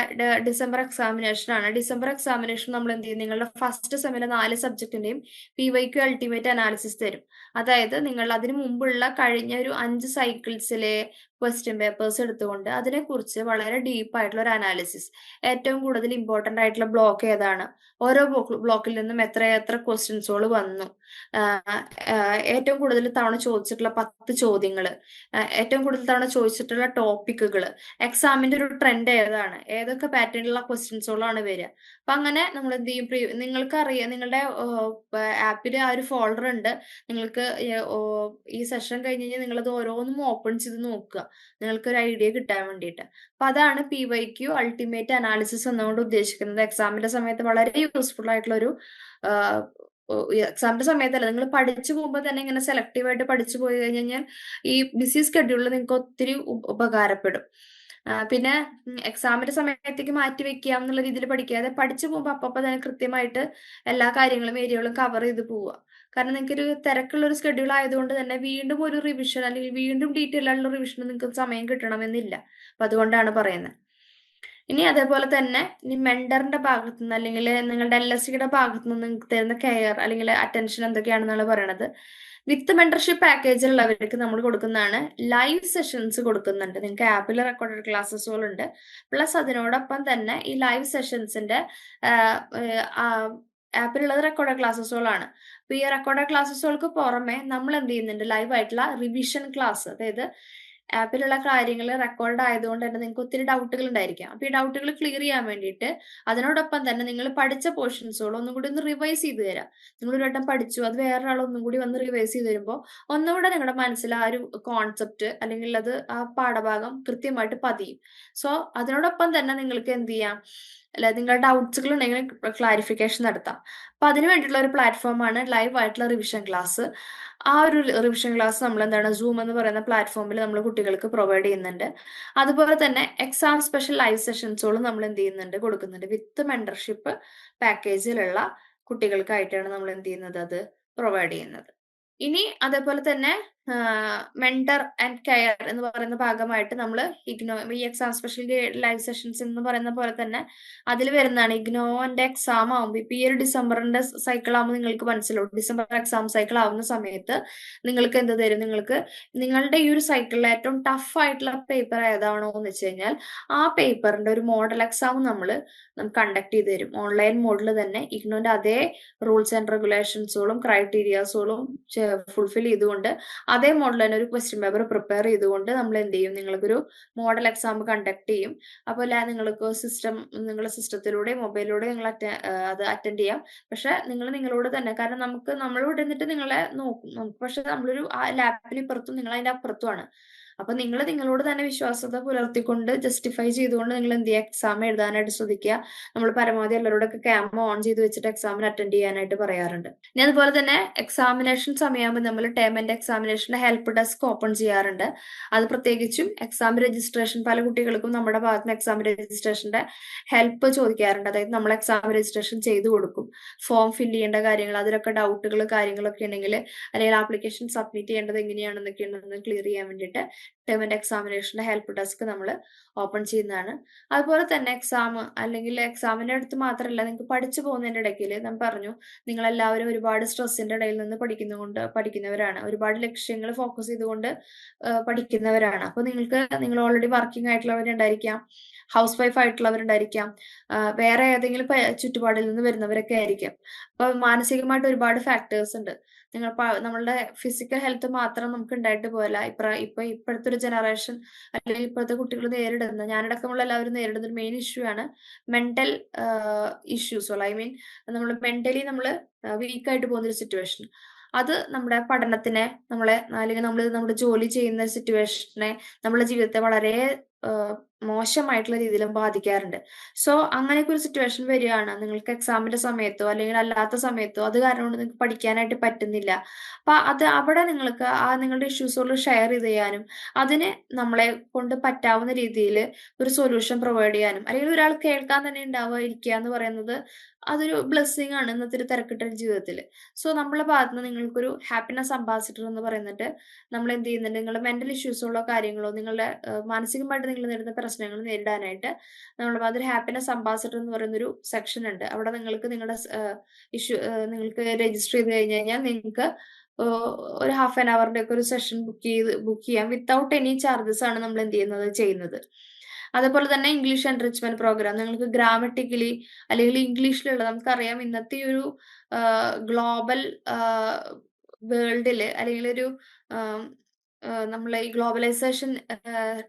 ഡിസംബർ എക്സാമിനേഷൻ ആണ്. ഡിസംബർ എക്സാമിനേഷൻ നമ്മൾ എന്ത് ചെയ്യും, നിങ്ങളുടെ ഫസ്റ്റ് സെമിലെ 4 സബ്ജക്റ്റിന്റെയും PYQ അൾട്ടിമേറ്റ് അനാലിസിസ് തരും. അതായത് നിങ്ങൾ അതിനു മുമ്പുള്ള കഴിഞ്ഞ ഒരു 5 സൈക്കിൾസിലെ ക്വസ്റ്റ്യൻ പേപ്പേഴ്സ് എടുത്തുകൊണ്ട് അതിനെക്കുറിച്ച് വളരെ ഡീപ്പ് ആയിട്ടുള്ള ഒരു അനാലിസിസ്, ഏറ്റവും കൂടുതൽ ഇമ്പോർട്ടന്റ് ആയിട്ടുള്ള ബ്ലോക്ക് ഏതാണ്, ഓരോ ബ്ലോക്കിൽ നിന്നും എത്ര എത്ര ക്വസ്റ്റ്യൻസുകൾ വന്നു, ഏറ്റവും കൂടുതൽ തവണ ചോദിച്ചിട്ടുള്ള 10 ചോദ്യങ്ങൾ, ഏറ്റവും കൂടുതൽ തവണ ചോദിച്ചിട്ടുള്ള ടോപ്പിക്കുകൾ, എക്സാമിന്റെ ഒരു ട്രെൻഡ് ഏതാണ്, ഏതൊക്കെ പാറ്റേണിലുള്ള ക്വസ്റ്റ്യൻസുകളാണ് വരിക. അപ്പൊ അങ്ങനെ നമ്മൾ എന്ത് ചെയ്യും, നിങ്ങൾക്ക് അറിയാം നിങ്ങളുടെ ആപ്പിൽ ആ ഒരു ഫോൾഡർ ഉണ്ട്. നിങ്ങൾക്ക് ഈ സെഷൻ കഴിഞ്ഞ് കഴിഞ്ഞാൽ നിങ്ങളത് ഓരോന്നും ഓപ്പൺ ചെയ്ത് നോക്കുക, നിങ്ങൾക്ക് ഒരു ഐഡിയ കിട്ടാൻ വേണ്ടിയിട്ട്. അപ്പൊ അതാണ് PYQ അൾട്ടിമേറ്റ് അനാലിസിസ് എന്നുകൊണ്ട് ഉദ്ദേശിക്കുന്നത്. എക്സാമിന്റെ സമയത്ത് വളരെ യൂസ്ഫുൾ ആയിട്ടുള്ള ഒരു എക്സാമിന്റെ സമയത്തല്ല, നിങ്ങൾ പഠിച്ചു പോകുമ്പോൾ തന്നെ ഇങ്ങനെ സെലക്റ്റീവ് ആയിട്ട് പഠിച്ചു പോയി കഴിഞ്ഞാൽ ഈ ബിസി സ്കെഡ്യൂളിൽ നിങ്ങൾക്ക് ഒത്തിരി ഉപകാരപ്പെടും. പിന്നെ എക്സാമിന്റെ സമയത്തേക്ക് മാറ്റി വെക്കുക എന്നുള്ള രീതിയിൽ പഠിക്കാതെ പഠിച്ചു പോകുമ്പോൾ അപ്പൊ തന്നെ കൃത്യമായിട്ട് എല്ലാ കാര്യങ്ങളും ഏരിയകളും കവർ ചെയ്ത് പോവുക. കാരണം നിങ്ങൾക്ക് ഒരു തിരക്കുള്ള ഒരു സ്കെഡ്യൂൾ ആയതുകൊണ്ട് തന്നെ വീണ്ടും ഒരു റിവിഷൻ അല്ലെങ്കിൽ വീണ്ടും ഡീറ്റെയിൽ ആയിട്ടുള്ള റിവിഷൻ നിങ്ങൾക്ക് സമയം കിട്ടണമെന്നില്ല. അപ്പൊ അതുകൊണ്ടാണ് പറയുന്നത്. ഇനി അതേപോലെ തന്നെ ഇനി മെന്ററിന്റെ ഭാഗത്തു നിന്ന് അല്ലെങ്കിൽ നിങ്ങളുടെ LSCയുടെ ഭാഗത്തു നിന്ന് നിങ്ങൾക്ക് തരുന്ന കെയർ അല്ലെങ്കിൽ അറ്റൻഷൻ എന്തൊക്കെയാണെന്നാണ് പറയണത്. വിത്ത് മെന്റർഷിപ്പ് പാക്കേജിലുള്ളവർക്ക് നമ്മൾ കൊടുക്കുന്നതാണ് ലൈവ് സെഷൻസ് കൊടുക്കുന്നുണ്ട്. നിങ്ങൾക്ക് ആപ്പിൽ റെക്കോർഡഡ് ക്ലാസ്സസുകളുണ്ട്. പ്ലസ് അതിനോടൊപ്പം തന്നെ ഈ ലൈവ് സെഷൻസിന്റെ ആപ്പിലുള്ളത് റെക്കോർഡഡ് ക്ലാസ്സസുകളാണ്. അപ്പൊ ഈ റെക്കോർഡഡ് ക്ലാസ്സസുകൾക്ക് പുറമെ നമ്മൾ എന്ത് ചെയ്യുന്നുണ്ട്, ലൈവ് ആയിട്ടുള്ള റിവിഷൻ ക്ലാസ്, അതായത് ആപ്പിലുള്ള കാര്യങ്ങൾ റെക്കോർഡ് ആയതുകൊണ്ട് തന്നെ നിങ്ങൾക്ക് ഒത്തിരി ഡൗട്ടുകൾ ഉണ്ടായിരിക്കാം. അപ്പൊ ഈ ഡൗട്ടുകൾ ക്ലിയർ ചെയ്യാൻ വേണ്ടിയിട്ട് അതിനോടൊപ്പം തന്നെ നിങ്ങൾ പഠിച്ച പോർഷൻസുകൾ ഒന്നും കൂടി ഒന്ന് റിവൈസ് ചെയ്ത് തരാം. നിങ്ങൾ ഒരു വട്ടം പഠിച്ചു, അത് വേറൊരാൾ ഒന്നും കൂടി വന്ന് റിവൈസ് ചെയ്ത് തരുമ്പോൾ ഒന്നുകൂടെ നിങ്ങളുടെ മനസ്സിൽ ആ ഒരു കോൺസെപ്റ്റ് അല്ലെങ്കിൽ അത് ആ പാഠഭാഗം കൃത്യമായിട്ട് പതിയും. സോ അതിനോടൊപ്പം തന്നെ നിങ്ങൾക്ക് എന്ത് ചെയ്യാം, അല്ല നിങ്ങളുടെ ഡൗട്ട്സുകൾ ഉണ്ടെങ്കിൽ ക്ലാരിഫിക്കേഷൻ നടത്താം. അപ്പൊ അതിന് വേണ്ടിയിട്ടുള്ള ഒരു പ്ലാറ്റ്ഫോമാണ് ലൈവ് ആയിട്ടുള്ള റിവിഷൻ ക്ലാസ്. ആ ഒരു റിവിഷൻ ക്ലാസ് നമ്മൾ എന്താണ് സൂം എന്ന് പറയുന്ന പ്ലാറ്റ്ഫോമിൽ നമ്മൾ കുട്ടികൾക്ക് പ്രൊവൈഡ് ചെയ്യുന്നുണ്ട്. അതുപോലെ തന്നെ എക്സാം സ്പെഷ്യൽ ലൈവ് സെഷൻസുകളും നമ്മൾ എന്ത് ചെയ്യുന്നുണ്ട്, കൊടുക്കുന്നുണ്ട്. വിത്ത് മെന്റർഷിപ്പ് പാക്കേജിലുള്ള കുട്ടികൾക്കായിട്ടാണ് നമ്മൾ എന്ത് ചെയ്യുന്നത്, അത് പ്രൊവൈഡ് ചെയ്യുന്നത്. ഇനി അതേപോലെ തന്നെ മെന്റർ ആൻഡ് കെയർ എന്ന് പറയുന്ന ഭാഗമായിട്ട് നമ്മൾ ഈ എക്സാം സ്പെഷ്യൽ ലൈവ് സെഷൻസ് എന്ന് പറയുന്ന പോലെ തന്നെ അതിൽ വരുന്നതാണ് ഇഗ്നോന്റെ എക്സാം ആവുമ്പോൾ. ഇപ്പൊ ഈ ഒരു ഡിസംബറിന്റെ സൈക്കിൾ ആവുമ്പോൾ നിങ്ങൾക്ക് മനസ്സിലാവും, ഡിസംബർ എക്സാം സൈക്കിൾ ആവുന്ന സമയത്ത് നിങ്ങൾക്ക് എന്ത് തരും, നിങ്ങൾക്ക് നിങ്ങളുടെ ഈ ഒരു സൈക്കിളിൽ ഏറ്റവും ടഫ് ആയിട്ടുള്ള പേപ്പർ ഏതാണോ എന്ന് വെച്ച് കഴിഞ്ഞാൽ ആ പേപ്പറിന്റെ ഒരു മോഡൽ എക്സാം നമ്മൾ കണ്ടക്ട് ചെയ്ത് തരും. ഓൺലൈൻ മോഡിൽ തന്നെ ഇഗ്നോന്റെ അതേ റൂൾസ് ആൻഡ് റെഗുലേഷൻസുകളും ക്രൈറ്റീരിയാസുകളും ഫുൾഫിൽ ചെയ്തുകൊണ്ട് അതേ മോഡൽ തന്നെ ഒരു ക്വസ്റ്റ്യൻ പേപ്പർ പ്രിപ്പയർ ചെയ്തുകൊണ്ട് നമ്മൾ എന്ത് ചെയ്യും, നിങ്ങൾക്കൊരു മോഡൽ എക്സാം കണ്ടക്ട് ചെയ്യും. അപ്പോൾ നിങ്ങൾക്ക് നിങ്ങളുടെ സിസ്റ്റത്തിലൂടെ മൊബൈലിലൂടെ നിങ്ങൾ അത് അറ്റൻഡ് ചെയ്യാം. പക്ഷെ നിങ്ങളോട് തന്നെ, കാരണം നമ്മൾ ഇവിടെ നിന്നിട്ട് നിങ്ങളെ നോക്കും, പക്ഷെ നമ്മളൊരു ആ ലാപ്പിന് ഇപ്പുറത്തും നിങ്ങൾ അതിന്റെ അപ്പുറത്തുമാണ്. അപ്പൊ നിങ്ങളോട് തന്നെ വിശ്വാസത പുലർത്തിക്കൊണ്ട് ജസ്റ്റിഫൈ ചെയ്തുകൊണ്ട് നിങ്ങൾ എന്ത് ചെയ്യുക, എക്സാം എഴുതാനായിട്ട് ശ്രദ്ധിക്കുക. നമ്മൾ പരമാവധി എല്ലാവരോടൊക്കെ ക്യാമറ ഓൺ ചെയ്ത് വെച്ചിട്ട് എക്സാമിന് അറ്റൻഡ് ചെയ്യാനായിട്ട് പറയാറുണ്ട്. ഇനി അതുപോലെ തന്നെ എക്സാമിനേഷൻ സമയമാകുമ്പോൾ നമ്മൾ ടേം ആൻഡ് എക്സാമിനേഷന്റെ ഹെൽപ്പ് ഡെസ്ക് ഓപ്പൺ ചെയ്യാറുണ്ട്. അത് പ്രത്യേകിച്ചും എക്സാം രജിസ്ട്രേഷൻ, പല കുട്ടികൾക്കും നമ്മുടെ ഭാഗത്ത് നിന്ന് എക്സാം രജിസ്ട്രേഷന്റെ ഹെൽപ്പ് ചോദിക്കാറുണ്ട്. അതായത് നമ്മൾ എക്സാം രജിസ്ട്രേഷൻ ചെയ്തു കൊടുക്കും. ഫോം ഫില്ല് ചെയ്യേണ്ട കാര്യങ്ങൾ, അതിലൊക്കെ ഡൗട്ടുകൾ കാര്യങ്ങളൊക്കെ ഉണ്ടെങ്കിൽ അല്ലെങ്കിൽ ആപ്ലിക്കേഷൻ സബ്മിറ്റ് ചെയ്യേണ്ടത് എങ്ങനെയാണെന്നൊക്കെ ഉണ്ടെന്ന് ക്ലിയർ ചെയ്യാൻ വേണ്ടിയിട്ട് ടേം ആൻഡ് എക്സാമിനേഷന്റെ ഹെൽപ്പ് ഡെസ്ക് നമ്മൾ ഓപ്പൺ ചെയ്യുന്നതാണ്. അതുപോലെ തന്നെ എക്സാം അല്ലെങ്കിൽ എക്സാമിന്റെ അടുത്ത് മാത്രമല്ല, നിങ്ങൾക്ക് പഠിച്ചു പോകുന്നതിന്റെ ഇടയ്ക്ക് ഞാൻ പറഞ്ഞു, നിങ്ങളെല്ലാവരും ഒരുപാട് സ്ട്രെസ്സിന്റെ ഇടയിൽ നിന്ന് പഠിക്കുന്നവരാണ്, ഒരുപാട് ലക്ഷ്യങ്ങൾ ഫോക്കസ് ചെയ്തുകൊണ്ട് പഠിക്കുന്നവരാണ്. അപ്പൊ നിങ്ങൾ ഓൾറെഡി വർക്കിംഗ് ആയിട്ടുള്ളവരുണ്ടായിരിക്കാം, ഹൗസ് വൈഫ് ആയിട്ടുള്ളവരുണ്ടായിരിക്കാം, വേറെ ഏതെങ്കിലും ചുറ്റുപാടിൽ നിന്ന് വരുന്നവരൊക്കെ ആയിരിക്കാം. അപ്പൊ മാനസികമായിട്ട് ഒരുപാട് ഫാക്ടേഴ്സ് ഉണ്ട്. നമ്മളുടെ ഫിസിക്കൽ ഹെൽത്ത് മാത്രം നമുക്ക് ഉണ്ടായിട്ട് പോരല്ല. ഇപ്പോഴത്തെ ഒരു ജനറേഷൻ അല്ലെങ്കിൽ ഇപ്പോഴത്തെ കുട്ടികൾ നേരിടുന്ന, ഞാനടക്കമുള്ള എല്ലാവരും നേരിടുന്ന ഒരു മെയിൻ ഇഷ്യൂ ആണ് മെന്റൽ ഇഷ്യൂസുകൾ. ഐ മീൻ നമ്മൾ മെന്റലി വീക്ക് ആയിട്ട് പോകുന്ന ഒരു സിറ്റുവേഷൻ. അത് നമ്മുടെ പഠനത്തിനെ, അല്ലെങ്കിൽ നമ്മുടെ ജോലി ചെയ്യുന്ന സിറ്റുവേഷനെ, നമ്മുടെ ജീവിതത്തെ വളരെ മോശമായിട്ടുള്ള രീതിയിലും ബാധിക്കാറുണ്ട്. സോ അങ്ങനെയൊക്കെ ഒരു സിറ്റുവേഷൻ വരികയാണ് നിങ്ങൾക്ക് എക്സാമിന്റെ സമയത്തോ അല്ലെങ്കിൽ അല്ലാത്ത സമയത്തോ, അത് കാരണം കൊണ്ട് നിങ്ങൾക്ക് പഠിക്കാനായിട്ട് പറ്റുന്നില്ല. അപ്പൊ അവിടെ നിങ്ങൾക്ക് നിങ്ങളുടെ ഇഷ്യൂസുകൾ ഷെയർ ചെയ്യാനും അതിന് നമ്മളെ കൊണ്ട് പറ്റാവുന്ന രീതിയിൽ ഒരു സൊല്യൂഷൻ പ്രൊവൈഡ് ചെയ്യാനും, അല്ലെങ്കിൽ ഒരാൾ കേൾക്കാൻ തന്നെ ഉണ്ടാവുക, ഇരിക്കുക എന്ന് പറയുന്നത് അതൊരു ബ്ലെസ്സിങ് ആണ് ഇന്നത്തെ ഒരു തിരക്കിട്ട ജീവിതത്തിൽ. സോ നമ്മളെ ഭാഗത്ത് നിന്ന് നിങ്ങൾക്കൊരു ഹാപ്പിനെസ് അംബാസിഡർ എന്ന് പറയുന്നിട്ട് നമ്മൾ എന്ത് ചെയ്യുന്നുണ്ട്, നിങ്ങളുടെ മെന്റൽ ഇഷ്യൂസുകളോ കാര്യങ്ങളോ, നിങ്ങളുടെ മാനസികമായിട്ട് നിങ്ങൾ നേരിടുന്ന പ്രശ്നങ്ങൾ നേരിടാനായിട്ട് നമ്മുടെ ഭാഗത്ത് ഒരു ഹാപ്പിനെസ് അംബാസഡർ എന്ന് പറയുന്നൊരു സെക്ഷൻ ഉണ്ട്. അവിടെ നിങ്ങൾക്ക് നിങ്ങളുടെ നിങ്ങൾക്ക് രജിസ്റ്റർ ചെയ്ത് കഴിഞ്ഞ് കഴിഞ്ഞാൽ നിങ്ങൾക്ക് ഒരു ഹാഫ് ആൻ അവറിന്റെ ഒക്കെ ഒരു സെഷൻ ബുക്ക് ചെയ്യാം. വിത്തൗട്ട് എനി ചാർജസ് ആണ് നമ്മൾ ചെയ്യുന്നത്. അതുപോലെ തന്നെ ഇംഗ്ലീഷ് എൻറിച്ച്മെന്റ് പ്രോഗ്രാം നിങ്ങൾക്ക് ഗ്രാമറ്റിക്കലി അല്ലെങ്കിൽ ഇംഗ്ലീഷിലുള്ള, നമുക്കറിയാം ഇന്നത്തെ ഈ ഒരു ഗ്ലോബൽ വേൾഡില് അല്ലെങ്കിൽ ഒരു നമ്മളെ ഈ ഗ്ലോബലൈസേഷൻ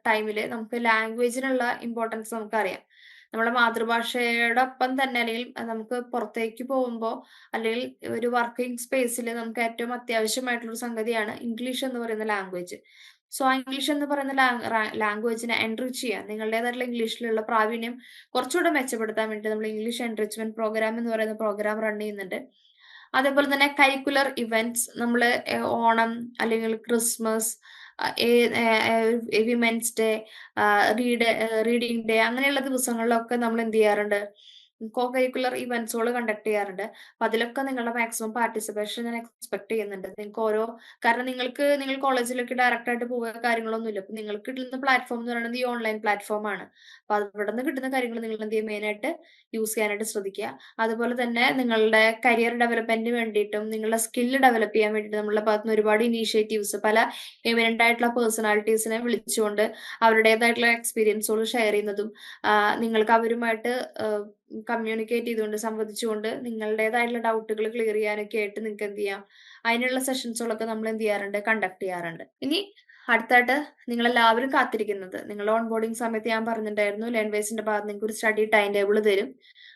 ടൈമില് നമുക്ക് ലാംഗ്വേജിനുള്ള ഇമ്പോർട്ടൻസ് നമുക്കറിയാം. നമ്മുടെ മാതൃഭാഷയോടൊപ്പം തന്നെ അല്ലെങ്കിൽ നമുക്ക് പുറത്തേക്ക് പോകുമ്പോൾ അല്ലെങ്കിൽ ഒരു വർക്കിംഗ് സ്പേസിൽ നമുക്ക് ഏറ്റവും അത്യാവശ്യമായിട്ടുള്ള ഒരു സംഗതിയാണ് ഇംഗ്ലീഷ് എന്ന് പറയുന്ന ലാംഗ്വേജ്. സോ ആ ഇംഗ്ലീഷ് എന്ന് പറയുന്ന ലാംഗ്വേജിനെ എൻറിച്ച് ചെയ്യാൻ, നിങ്ങളുടേതായിട്ടുള്ള ഇംഗ്ലീഷിലുള്ള പ്രാവീണ്യം കുറച്ചുകൂടെ മെച്ചപ്പെടുത്താൻ വേണ്ടി നമ്മൾ ഇംഗ്ലീഷ് എൻറിച്ച്മെന്റ് പ്രോഗ്രാം എന്ന് പറയുന്ന പ്രോഗ്രാം റൺ ചെയ്യുന്നുണ്ട്. അതേപോലെ തന്നെ കരിക്കുലർ ഇവന്റ്സ്, നമ്മൾ ഓണം അല്ലെങ്കിൽ Christmas, women's day, reading day അങ്ങനെയുള്ള ദിവസങ്ങളിലൊക്കെ നമ്മൾ എന്ത് ചെയ്യാറുണ്ട്, കോ കരിക്കുലർ ഇവന്റ്സുകൾ കണ്ടക്ട് ചെയ്യാറുണ്ട്. അപ്പൊ അതിലൊക്കെ നിങ്ങളുടെ മാക്സിമം പാർട്ടിസിപ്പേഷൻ ഞാൻ എക്സ്പെക്ട് ചെയ്യുന്നുണ്ട്. നിങ്ങൾക്ക് കാരണം നിങ്ങൾ കോളേജിലേക്ക് ഡയറക്റ്റ് ആയിട്ട് പോവുക കാര്യങ്ങളൊന്നുമില്ല. അപ്പൊ നിങ്ങൾക്ക് കിട്ടുന്ന പ്ലാറ്റ്ഫോം എന്ന് പറയുന്നത് ഈ ഓൺലൈൻ പ്ലാറ്റ്ഫോം ആണ്. അപ്പൊ അവിടെ നിന്ന് കിട്ടുന്ന കാര്യങ്ങൾ നിങ്ങൾ എന്ത് ചെയ്യും, മെയിൻ ആയിട്ട് യൂസ് ചെയ്യാനായിട്ട് ശ്രദ്ധിക്കുക. അതുപോലെ തന്നെ നിങ്ങളുടെ കരിയർ ഡെവലപ്മെന്റിന് വേണ്ടിയിട്ടും നിങ്ങളുടെ സ്കില്ല് ഡെവലപ്പ് ചെയ്യാൻ വേണ്ടിയിട്ട് നമ്മളുടെ ഭാഗത്ത് നിന്ന് ഒരുപാട് ഇനീഷ്യേറ്റീവ്സ്, പല എമിനന്റ് ആയിട്ടുള്ള പേഴ്സണാലിറ്റീസിനെ വിളിച്ചുകൊണ്ട് അവരുടേതായിട്ടുള്ള എക്സ്പീരിയൻസുകൾ ഷെയർ ചെയ്യുന്നതും നിങ്ങൾക്ക് അവരുമായിട്ട് കമ്മ്യൂണിക്കേറ്റ് ചെയ്തുകൊണ്ട് സംവദിച്ചുകൊണ്ട് നിങ്ങളുടേതായിട്ടുള്ള ഡൗട്ടുകൾ ക്ലിയർ ചെയ്യാനൊക്കെ ആയിട്ട് നിങ്ങൾക്ക് എന്ത് ചെയ്യാം, അതിനുള്ള സെഷൻസുകളൊക്കെ നമ്മൾ എന്ത് ചെയ്യാറുണ്ട്, കണ്ടക്ട് ചെയ്യാറുണ്ട്. ഇനി അടുത്തായിട്ട് നിങ്ങളെല്ലാവരും കാത്തിരിക്കുന്നത്, നിങ്ങളുടെ ഓൺ ബോർഡിംഗ് സമയത്ത് ഞാൻ പറഞ്ഞിട്ടുണ്ടായിരുന്നു ലേൺവേസിന്റെ ഭാഗത്ത് നിങ്ങൾക്ക് ഒരു സ്റ്റഡി ടൈം ടേബിൾ തരും.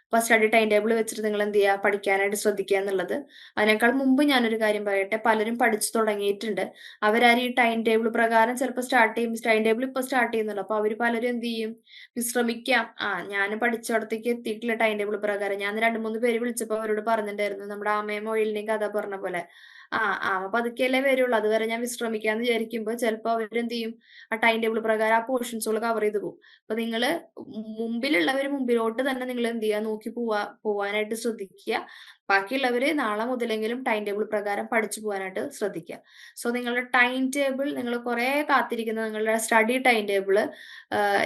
അപ്പൊ സ്റ്റഡി ടൈം ടേബിൾ വെച്ചിട്ട് നിങ്ങൾ എന്ത് ചെയ്യുക, പഠിക്കാനായിട്ട് ശ്രദ്ധിക്കുക എന്നുള്ളത്. അതിനേക്കാൾ മുമ്പ് ഞാനൊരു കാര്യം പറയട്ടെ, പലരും പഠിച്ചു തുടങ്ങിയിട്ടുണ്ട്. അവരാരും ഈ ടൈം ടേബിൾ പ്രകാരം ചിലപ്പോൾ സ്റ്റാർട്ട് ചെയ്യും, ടൈം ടേബിൾ ഇപ്പൊ സ്റ്റാർട്ട് ചെയ്യുന്നുള്ളൂ. അപ്പൊ അവര് പലരും എന്ത് ചെയ്യും, വിശ്രമിക്കാം. ഞാൻ പഠിച്ചിടത്തേക്ക് എത്തിയിട്ടില്ല ടൈം ടേബിൾ പ്രകാരം. ഞാൻ 2-3 പേര് വിളിച്ചപ്പോ അവരോട് പറഞ്ഞിട്ടുണ്ടായിരുന്നു, നമ്മുടെ ആമയും മൊയിലിനെയും കഥ പറഞ്ഞ പോലെ, ആമ പതുക്കെയല്ലേ വരുള്ളൂ, അതുവരെ ഞാൻ വിശ്രമിക്കാന്ന് വിചാരിക്കുമ്പോ ചിലപ്പോ അവരെന്ത് ചെയ്യും, ആ ടൈം ടേബിൾ പ്രകാരം ആ പോർഷൻസുകൾ കവർ ചെയ്ത് പോകും. അപ്പൊ നിങ്ങള് മുമ്പിലുള്ളവര് മുമ്പിലോട്ട് തന്നെ നിങ്ങൾ എന്ത് ചെയ്യുക, നോക്കി പോവാനായിട്ട് ശ്രദ്ധിക്കുക. ബാക്കിയുള്ളവര് നാളെ മുതലെങ്കിലും ടൈം ടേബിൾ പ്രകാരം പഠിച്ചു പോകാനായിട്ട് ശ്രദ്ധിക്കുക. സോ നിങ്ങളുടെ ടൈം ടേബിൾ, നിങ്ങൾ കുറെ കാത്തിരിക്കുന്ന നിങ്ങളുടെ സ്റ്റഡി ടൈം ടേബിൾ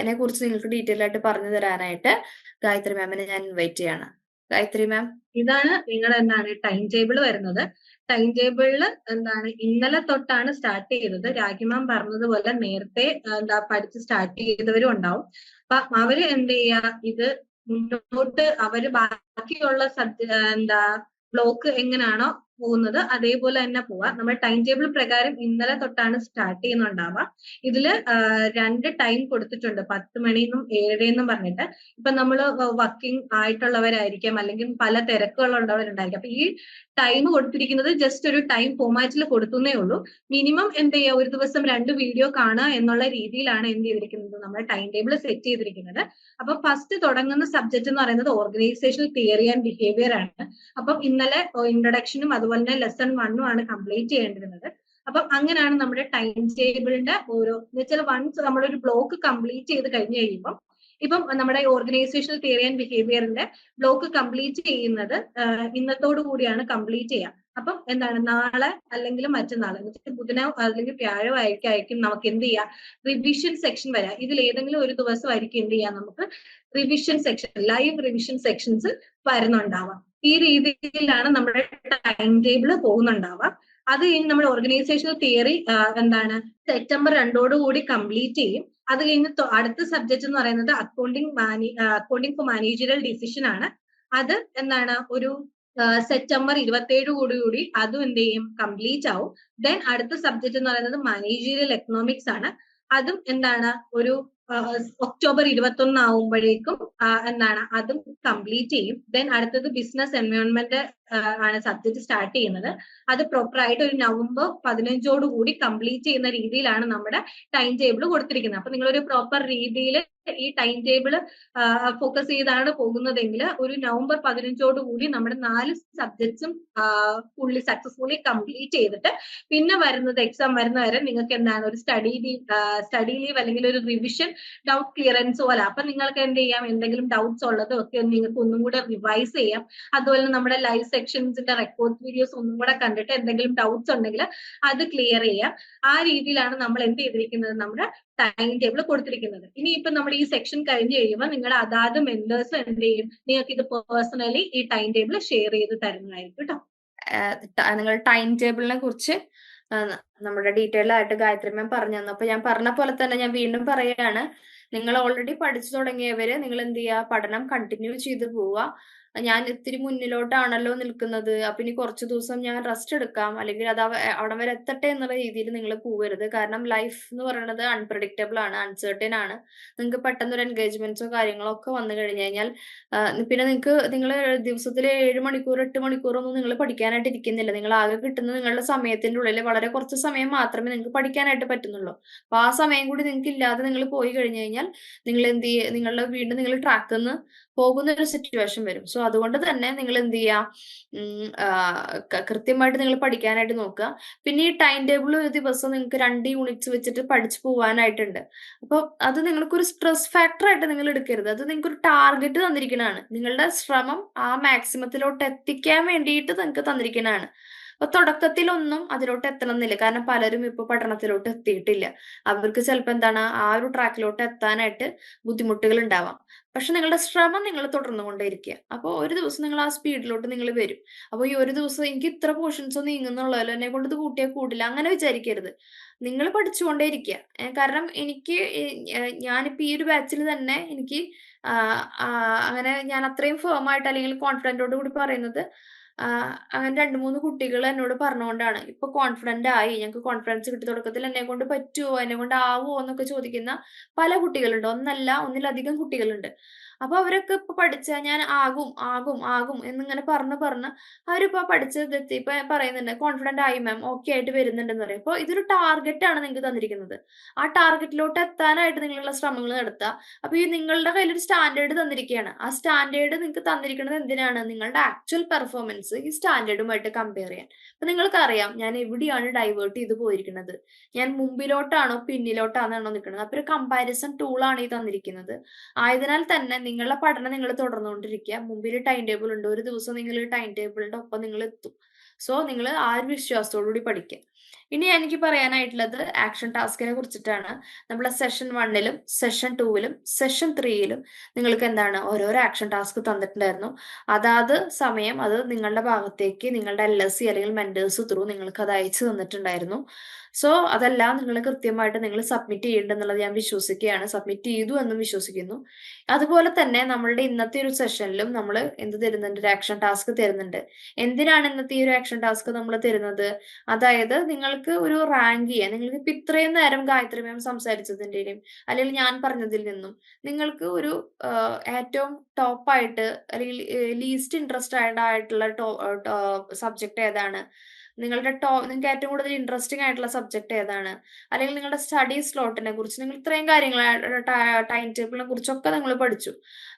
നെ കുറിച്ച് നിങ്ങൾക്ക് ഡീറ്റെയിൽ ആയിട്ട് പറഞ്ഞു തരാനായിട്ട് ഗായത്രി മാമിനെ ഞാൻ ഇൻവൈറ്റ് ചെയ്യാണ്. ഗായത്രി മാം, ഇതാണ് നിങ്ങളുടെ എന്താണ് ടൈം ടേബിൾ വരുന്നത്. ടൈം ടേബിളിൽ എന്താണ് ഇന്നലെ തൊട്ടാണ് സ്റ്റാർട്ട് ചെയ്തത്. രാഖിമാം പറഞ്ഞതുപോലെ നേരത്തെ പഠിച്ച് സ്റ്റാർട്ട് ചെയ്തവരും ഉണ്ടാവും. അപ്പൊ അവര് എന്ത് ചെയ്യുക, ഇത് മുന്നോട്ട് അവര് ബാക്കിയുള്ള ബ്ലോക്ക് എങ്ങനെയാണോ പോകുന്നത് അതേപോലെ തന്നെ പോവാ. നമ്മൾ ടൈം ടേബിൾ പ്രകാരം ഇന്നലെ തൊട്ടാണ് സ്റ്റാർട്ട് ചെയ്യുന്നുണ്ടാവുക. ഇതില് 2 ടൈം കൊടുത്തിട്ടുണ്ട്, 10 മണിന്നും 7 പറഞ്ഞിട്ട്. ഇപ്പൊ നമ്മൾ വർക്കിംഗ് ആയിട്ടുള്ളവരായിരിക്കാം, അല്ലെങ്കിൽ പല തിരക്കുകളുള്ളവരുണ്ടായിരിക്കും. അപ്പൊ ഈ ടൈം കൊടുത്തിരിക്കുന്നത് ജസ്റ്റ് ഒരു ടൈം ഫോമാറ്റിൽ കൊടുക്കുന്നേ ഉള്ളൂ. മിനിമം എന്ത് ചെയ്യുക, ഒരു ദിവസം 2 വീഡിയോ കാണുക എന്നുള്ള രീതിയിലാണ് എന്ത് ചെയ്തിരിക്കുന്നത്, നമ്മുടെ ടൈം ടേബിൾ സെറ്റ് ചെയ്തിരിക്കുന്നത്. അപ്പൊ ഫസ്റ്റ് തുടങ്ങുന്ന സബ്ജക്ട് എന്ന് പറയുന്നത് ഓർഗനൈസേഷണൽ തിയറി ആൻഡ് ബിഹേവിയർ ആണ്. അപ്പം ഇന്നലെ ഇൻട്രൊഡക്ഷനും അതുപോലെ തന്നെ ലെസൺ 1 ആണ് കംപ്ലീറ്റ് ചെയ്യേണ്ടിരുന്നത്. അപ്പം അങ്ങനെയാണ് നമ്മുടെ ടൈം ടേബിളിന്റെ ഓരോ വൺസ് നമ്മളൊരു ബ്ലോക്ക് കംപ്ലീറ്റ് ചെയ്ത് കഴിഞ്ഞ് കഴിയുമ്പോൾ, ഇപ്പം നമ്മുടെ ഓർഗനൈസേഷണൽ തിയറി ആൻഡ് ബിഹേവിയറിന്റെ ബ്ലോക്ക് കംപ്ലീറ്റ് ചെയ്യുന്നത് ഇന്നത്തോടു കൂടിയാണ് കംപ്ലീറ്റ് ചെയ്യുക. അപ്പം എന്താണ്, നാളെ അല്ലെങ്കിൽ മറ്റന്നാൾ ബുധനോ അല്ലെങ്കിൽ വ്യാഴോ ആയിരിക്കും നമുക്ക് എന്ത് ചെയ്യാം, റിവിഷൻ സെക്ഷൻ വരാം. ഇതിൽ ഏതെങ്കിലും ഒരു ദിവസമായിരിക്കും എന്ത് ചെയ്യാം, നമുക്ക് revision section, live revision sections വരുന്നുണ്ടാവാം. ഈ രീതിയിലാണ് നമ്മുടെ ടൈം ടേബിൾ പോകുന്നുണ്ടാവാം. അത് കഴിഞ്ഞ് നമ്മുടെ ഓർഗനൈസേഷണൽ തിയറി സെപ്റ്റംബർ 2 കംപ്ലീറ്റ് ചെയ്യും. അത് കഴിഞ്ഞ് അടുത്ത സബ്ജക്ട് എന്ന് പറയുന്നത് അക്കൗണ്ടിങ് ഫോർ മാനേജറിയൽ ഡിസിഷൻ ആണ്. അത് ഒരു സെപ്റ്റംബർ 27 അതും എന്ത് ചെയ്യും, കംപ്ലീറ്റ് ആവും. ദെൻ അടുത്ത സബ്ജക്ട് എന്ന് പറയുന്നത് മാനേജറിയൽ എക്കണോമിക്സ് ആണ്. അതും ഒരു ഒക്ടോബർ 21 ആവുമ്പോഴേക്കും അതും കംപ്ലീറ്റ് ചെയ്യും. ദെൻ അടുത്തത് ബിസിനസ് എൻവയോൺമെന്റ് ആണ് സബ്ജക്ട് സ്റ്റാർട്ട് ചെയ്യുന്നത്. അത് പ്രോപ്പർ ആയിട്ട് ഒരു നവംബർ 15 കംപ്ലീറ്റ് ചെയ്യുന്ന രീതിയിലാണ് നമ്മുടെ ടൈം ടേബിൾ കൊടുത്തിരിക്കുന്നത്. അപ്പൊ നിങ്ങളൊരു പ്രോപ്പർ രീതിയിൽ ഈ ടൈം ടേബിൾ ഫോക്കസ് ചെയ്താണ് പോകുന്നതെങ്കിൽ ഒരു നവംബർ 15 കൂടി നമ്മുടെ 4 സബ്ജക്ട്സും ഫുള്ളി സക്സസ്ഫുള്ളി കംപ്ലീറ്റ് ചെയ്തിട്ട് പിന്നെ വരുന്നത് എക്സാം വരുന്ന വരെ നിങ്ങൾക്ക് എന്താണ് ഒരു സ്റ്റഡി ലീവ് അല്ലെങ്കിൽ ഒരു റിവിഷൻ ഡൗട്ട് ക്ലിയറൻസ് പോലെ. അപ്പൊ നിങ്ങൾക്ക് എന്ത് ചെയ്യാം, എന്തെങ്കിലും ഡൗട്ട്സ് ഉള്ളതും ഒക്കെ നിങ്ങൾക്ക് ഒന്നും കൂടെ റിവൈസ് ചെയ്യാം. അതുപോലെ നമ്മുടെ ലൈവ് സെക്ഷൻസിന്റെ റെക്കോർഡ് വീഡിയോസ് ഒന്നും കൂടെ കണ്ടിട്ട് എന്തെങ്കിലും ഡൗട്ട്സ് ഉണ്ടെങ്കിൽ അത് ക്ലിയർ ചെയ്യാം. ആ രീതിയിലാണ് നമ്മൾ എന്ത് ചെയ്തിരിക്കുന്നത്, നമ്മുടെ ടൈം ടേബിൾ കൊടുത്തിരിക്കുന്നത്. ഇനി ഇപ്പൊ നമ്മുടെ ഈ സെക്ഷൻ കഴിഞ്ഞ് കഴിയുമ്പോൾ നിങ്ങളുടെ അതാത് മെമ്പേഴ്സ് എന്ത് ചെയ്യും, നിങ്ങൾക്ക് ഇത് പേഴ്സണലി ഈ ടൈം ടേബിൾ ഷെയർ ചെയ്ത് തരുന്നതായിരിക്കും കേട്ടോ. നിങ്ങൾ ടൈം ടേബിളിനെ കുറിച്ച് നമ്മുടെ ഡീറ്റെയിൽ ആയിട്ട് ഗായത്രി മാം പറഞ്ഞു തന്നു. അപ്പൊ ഞാൻ പറഞ്ഞ പോലെ തന്നെ ഞാൻ വീണ്ടും പറയുകയാണ്, നിങ്ങൾ ഓൾറെഡി പഠിച്ചു തുടങ്ങിയവര് നിങ്ങൾ എന്ത് ചെയ്യുക, പഠനം കണ്ടിന്യൂ ചെയ്ത് പോവുക. ഞാൻ ഇത്തിരി മുന്നിലോട്ടാണല്ലോ നിൽക്കുന്നത്, അപ്പൊ ഇനി കുറച്ച് ദിവസം ഞാൻ റെസ്റ്റ് എടുക്കാം, അല്ലെങ്കിൽ അത് അവിടെ വരെ എത്തട്ടെ എന്നുള്ള രീതിയിൽ നിങ്ങൾ പോവരുത്. കാരണം ലൈഫ് എന്ന് പറയുന്നത് അൺപ്രഡിക്റ്റബിൾ ആണ്, അൺസർട്ടൻ ആണ്. നിങ്ങൾക്ക് പെട്ടെന്ന് ഒരു എൻഗേജ്മെന്റ്സോ കാര്യങ്ങളോ ഒക്കെ വന്നു കഴിഞ്ഞു കഴിഞ്ഞാൽ പിന്നെ നിങ്ങൾ ദിവസത്തിൽ 7 മണിക്കൂർ 8 മണിക്കൂറൊന്നും നിങ്ങൾ പഠിക്കാനായിട്ട് ഇരിക്കുന്നില്ല. നിങ്ങൾ ആകെ കിട്ടുന്നത് നിങ്ങളുടെ സമയത്തിന്റെ ഉള്ളിൽ വളരെ കുറച്ച് സമയം മാത്രമേ നിങ്ങൾക്ക് പഠിക്കാനായിട്ട് പറ്റുന്നുള്ളൂ. അപ്പൊ ആ സമയം കൂടി നിങ്ങൾക്ക് ഇല്ലാതെ നിങ്ങൾ പോയി കഴിഞ്ഞു കഴിഞ്ഞാൽ നിങ്ങൾ എന്ത് ചെയ്യുക, വീണ്ടും നിങ്ങൾ ട്രാക്കിൽ നിന്ന് പോകുന്ന ഒരു സിറ്റുവേഷൻ വരും. സോ അതുകൊണ്ട് തന്നെ നിങ്ങൾ എന്ത് ചെയ്യുക, കൃത്യമായിട്ട് നിങ്ങൾ പഠിക്കാനായിട്ട് നോക്കുക. പിന്നെ ഈ ടൈം ടേബിൾ ഒരു ദിവസം നിങ്ങൾക്ക് 2 യൂണിറ്റ്സ് വെച്ചിട്ട് പഠിച്ചു പോകാനായിട്ടുണ്ട്. അപ്പോൾ അത് നിങ്ങൾക്കൊരു സ്ട്രെസ് ഫാക്ടർ ആയിട്ട് നിങ്ങൾ എടുക്കരുത്. അത് നിങ്ങൾക്ക് ഒരു ടാർഗറ്റ് തന്നിരിക്കുന്നതാണ്. നിങ്ങളുടെ ശ്രമം ആ മാക്സിമത്തിലോട്ട് എത്തിക്കാൻ വേണ്ടിയിട്ട് നിങ്ങൾക്ക് തന്നിരിക്കുന്നതാണ്. അപ്പൊ തുടക്കത്തിലൊന്നും അതിലോട്ട് എത്തണമെന്നില്ല. കാരണം പലരും ഇപ്പൊ പഠനത്തിലോട്ട് എത്തിയിട്ടില്ല. അവർക്ക് ചിലപ്പോൾ എന്താണ്, ആ ഒരു ട്രാക്കിലോട്ട് എത്താനായിട്ട് ബുദ്ധിമുട്ടുകൾ ഉണ്ടാവാം. പക്ഷെ നിങ്ങളുടെ ശ്രമം നിങ്ങൾ തുടർന്നുകൊണ്ടേയിരിക്കുക. അപ്പോൾ ഒരു ദിവസം നിങ്ങൾ ആ സ്പീഡിലോട്ട് നിങ്ങൾ വരും. അപ്പോൾ ഈ ഒരു ദിവസം എനിക്ക് ഇത്ര പോർഷൻസ് നീങ്ങുന്നുള്ളല്ലോ, എന്നെ കൊണ്ട് ഇത് കൂട്ടിയാൽ കൂടില്ല, അങ്ങനെ വിചാരിക്കരുത്. നിങ്ങൾ പഠിച്ചുകൊണ്ടേയിരിക്കുക. കാരണം ഞാനിപ്പോ ഈ ഒരു ബാച്ചിൽ തന്നെ എനിക്ക് അങ്ങനെ ഞാൻ അത്രയും ഫേം ആയിട്ട് അല്ലെങ്കിൽ കോൺഫിഡന്റോട് കൂടി പറയുന്നത്, അങ്ങനെ 2-3 കുട്ടികൾ എന്നോട് പറഞ്ഞുകൊണ്ടാണ്. ഇപ്പൊ കോൺഫിഡന്റ് ആയി, ഞങ്ങൾക്ക് കോൺഫിഡൻസ് കിട്ടി. തുടക്കത്തിൽ എന്നെ കൊണ്ട് പറ്റുമോ, എന്നെ കൊണ്ട് ആവുമോ എന്നൊക്കെ ചോദിക്കുന്ന പല കുട്ടികളുണ്ട്. ഒന്നിലധികം കുട്ടികളുണ്ട്. അപ്പൊ അവരൊക്കെ ഇപ്പൊ ഞാൻ ആകും എന്നിങ്ങനെ പറഞ്ഞ് അവരിപ്പോ പഠിച്ചതെത്തി ഇപ്പൊ പറയുന്നുണ്ട്, കോൺഫിഡന്റ് ആയി മാം, ഓക്കെ ആയിട്ട് വരുന്നുണ്ടെന്ന് പറയും. അപ്പൊ ഇതൊരു ടാർഗറ്റ് ആണ് നിങ്ങൾക്ക് തന്നിരിക്കുന്നത്. ആ ടാർഗറ്റിലോട്ട് എത്താനായിട്ട് നിങ്ങളുള്ള ശ്രമങ്ങൾ നടത്തുക. അപ്പൊ ഈ നിങ്ങളുടെ കയ്യിൽ ഒരു സ്റ്റാൻഡേർഡ് തന്നിരിക്കുകയാണ്. ആ സ്റ്റാൻഡേർഡ് നിങ്ങൾക്ക് തന്നിരിക്കുന്നത് എന്തിനാണ്, നിങ്ങളുടെ ആക്ച്വൽ പെർഫോമൻസ് ഈ സ്റ്റാൻഡേർഡുമായിട്ട് കമ്പയർ ചെയ്യാൻ. അപ്പൊ നിങ്ങൾക്കറിയാം ഞാൻ എവിടെയാണ് ഡൈവേർട്ട് ചെയ്ത് പോയിരിക്കുന്നത്, ഞാൻ മുമ്പിലോട്ടാണോ പിന്നിലോട്ടാണോ നിൽക്കുന്നത്. അപ്പൊ ഒരു കമ്പാരിസൺ ടൂളാണ് ഈ തന്നിരിക്കുന്നത്. ആയതിനാൽ തന്നെ നിങ്ങളുടെ പഠനം നിങ്ങൾ തുടർന്നുകൊണ്ടിരിക്കുക. മുമ്പിൽ ടൈം ടേബിൾ ഉണ്ട്, ഒരു ദിവസം നിങ്ങൾ ടൈം ടേബിളിന്റെ ഒപ്പം നിങ്ങൾ എത്തും. സോ നിങ്ങൾ ആ ഒരു വിശ്വാസത്തോടുകൂടി പഠിക്കുക. ഇനി എനിക്ക് പറയാനായിട്ടുള്ളത് ആക്ഷൻ ടാസ്കിനെ കുറിച്ചിട്ടാണ്. നമ്മളെ സെഷൻ 1-ലും സെഷൻ 2-ലും സെഷൻ 3-ലും നിങ്ങൾക്ക് എന്താണ് ഓരോരോ ആക്ഷൻ ടാസ്ക് തന്നിട്ടുണ്ടായിരുന്നു. അതാത് സമയം അത് നിങ്ങളുടെ ഭാഗത്തേക്ക് നിങ്ങളുടെ LSC അല്ലെങ്കിൽ മെന്റേഴ്സ് ത്രൂ നിങ്ങൾക്ക് അത് അയച്ചു തന്നിട്ടുണ്ടായിരുന്നു. സോ അതെല്ലാം നിങ്ങൾ കൃത്യമായിട്ട് നിങ്ങൾ സബ്മിറ്റ് ചെയ്യേണ്ടെന്നുള്ളത് ഞാൻ വിശ്വസിക്കുകയാണ്. സബ്മിറ്റ് ചെയ്തു എന്നും വിശ്വസിക്കുന്നു. അതുപോലെ തന്നെ നമ്മളുടെ ഇന്നത്തെ ഒരു സെഷനിലും നമ്മൾ എന്ത് തരുന്നുണ്ട്, ഒരു ആക്ഷൻ ടാസ്ക് തരുന്നുണ്ട്. എന്തിനാണ് ഇന്നത്തെ ഈ ഒരു ആക്ഷൻ ടാസ്ക് നമ്മൾ തരുന്നത്? അതായത് നിങ്ങൾക്ക് ഒരു റാങ്ക് ചെയ്യാൻ, നിങ്ങൾക്ക് ഇപ്പൊ ഇത്രയും നേരം ഗായത്രി മാം സംസാരിച്ചതിന്റെയും അല്ലെങ്കിൽ ഞാൻ പറഞ്ഞതിൽ നിന്നും നിങ്ങൾക്ക് ഒരു ഏറ്റവും ടോപ്പായിട്ട് അല്ലെങ്കിൽ ലീസ്റ്റ് ഇൻട്രസ്റ്റ് ആയിട്ടുള്ള സബ്ജക്ട് ഏതാണ്, നിങ്ങൾക്ക് ഏറ്റവും കൂടുതൽ ഇൻട്രസ്റ്റിംഗ് ആയിട്ടുള്ള സബ്ജക്ട് ഏതാണ്, അല്ലെങ്കിൽ നിങ്ങളുടെ സ്റ്റഡി സ്ലോട്ടിനെ കുറിച്ച്, നിങ്ങൾ ഇത്രയും കാര്യങ്ങൾ ടൈം ടേബിളിനെ കുറിച്ചൊക്കെ നിങ്ങൾ പഠിച്ചു.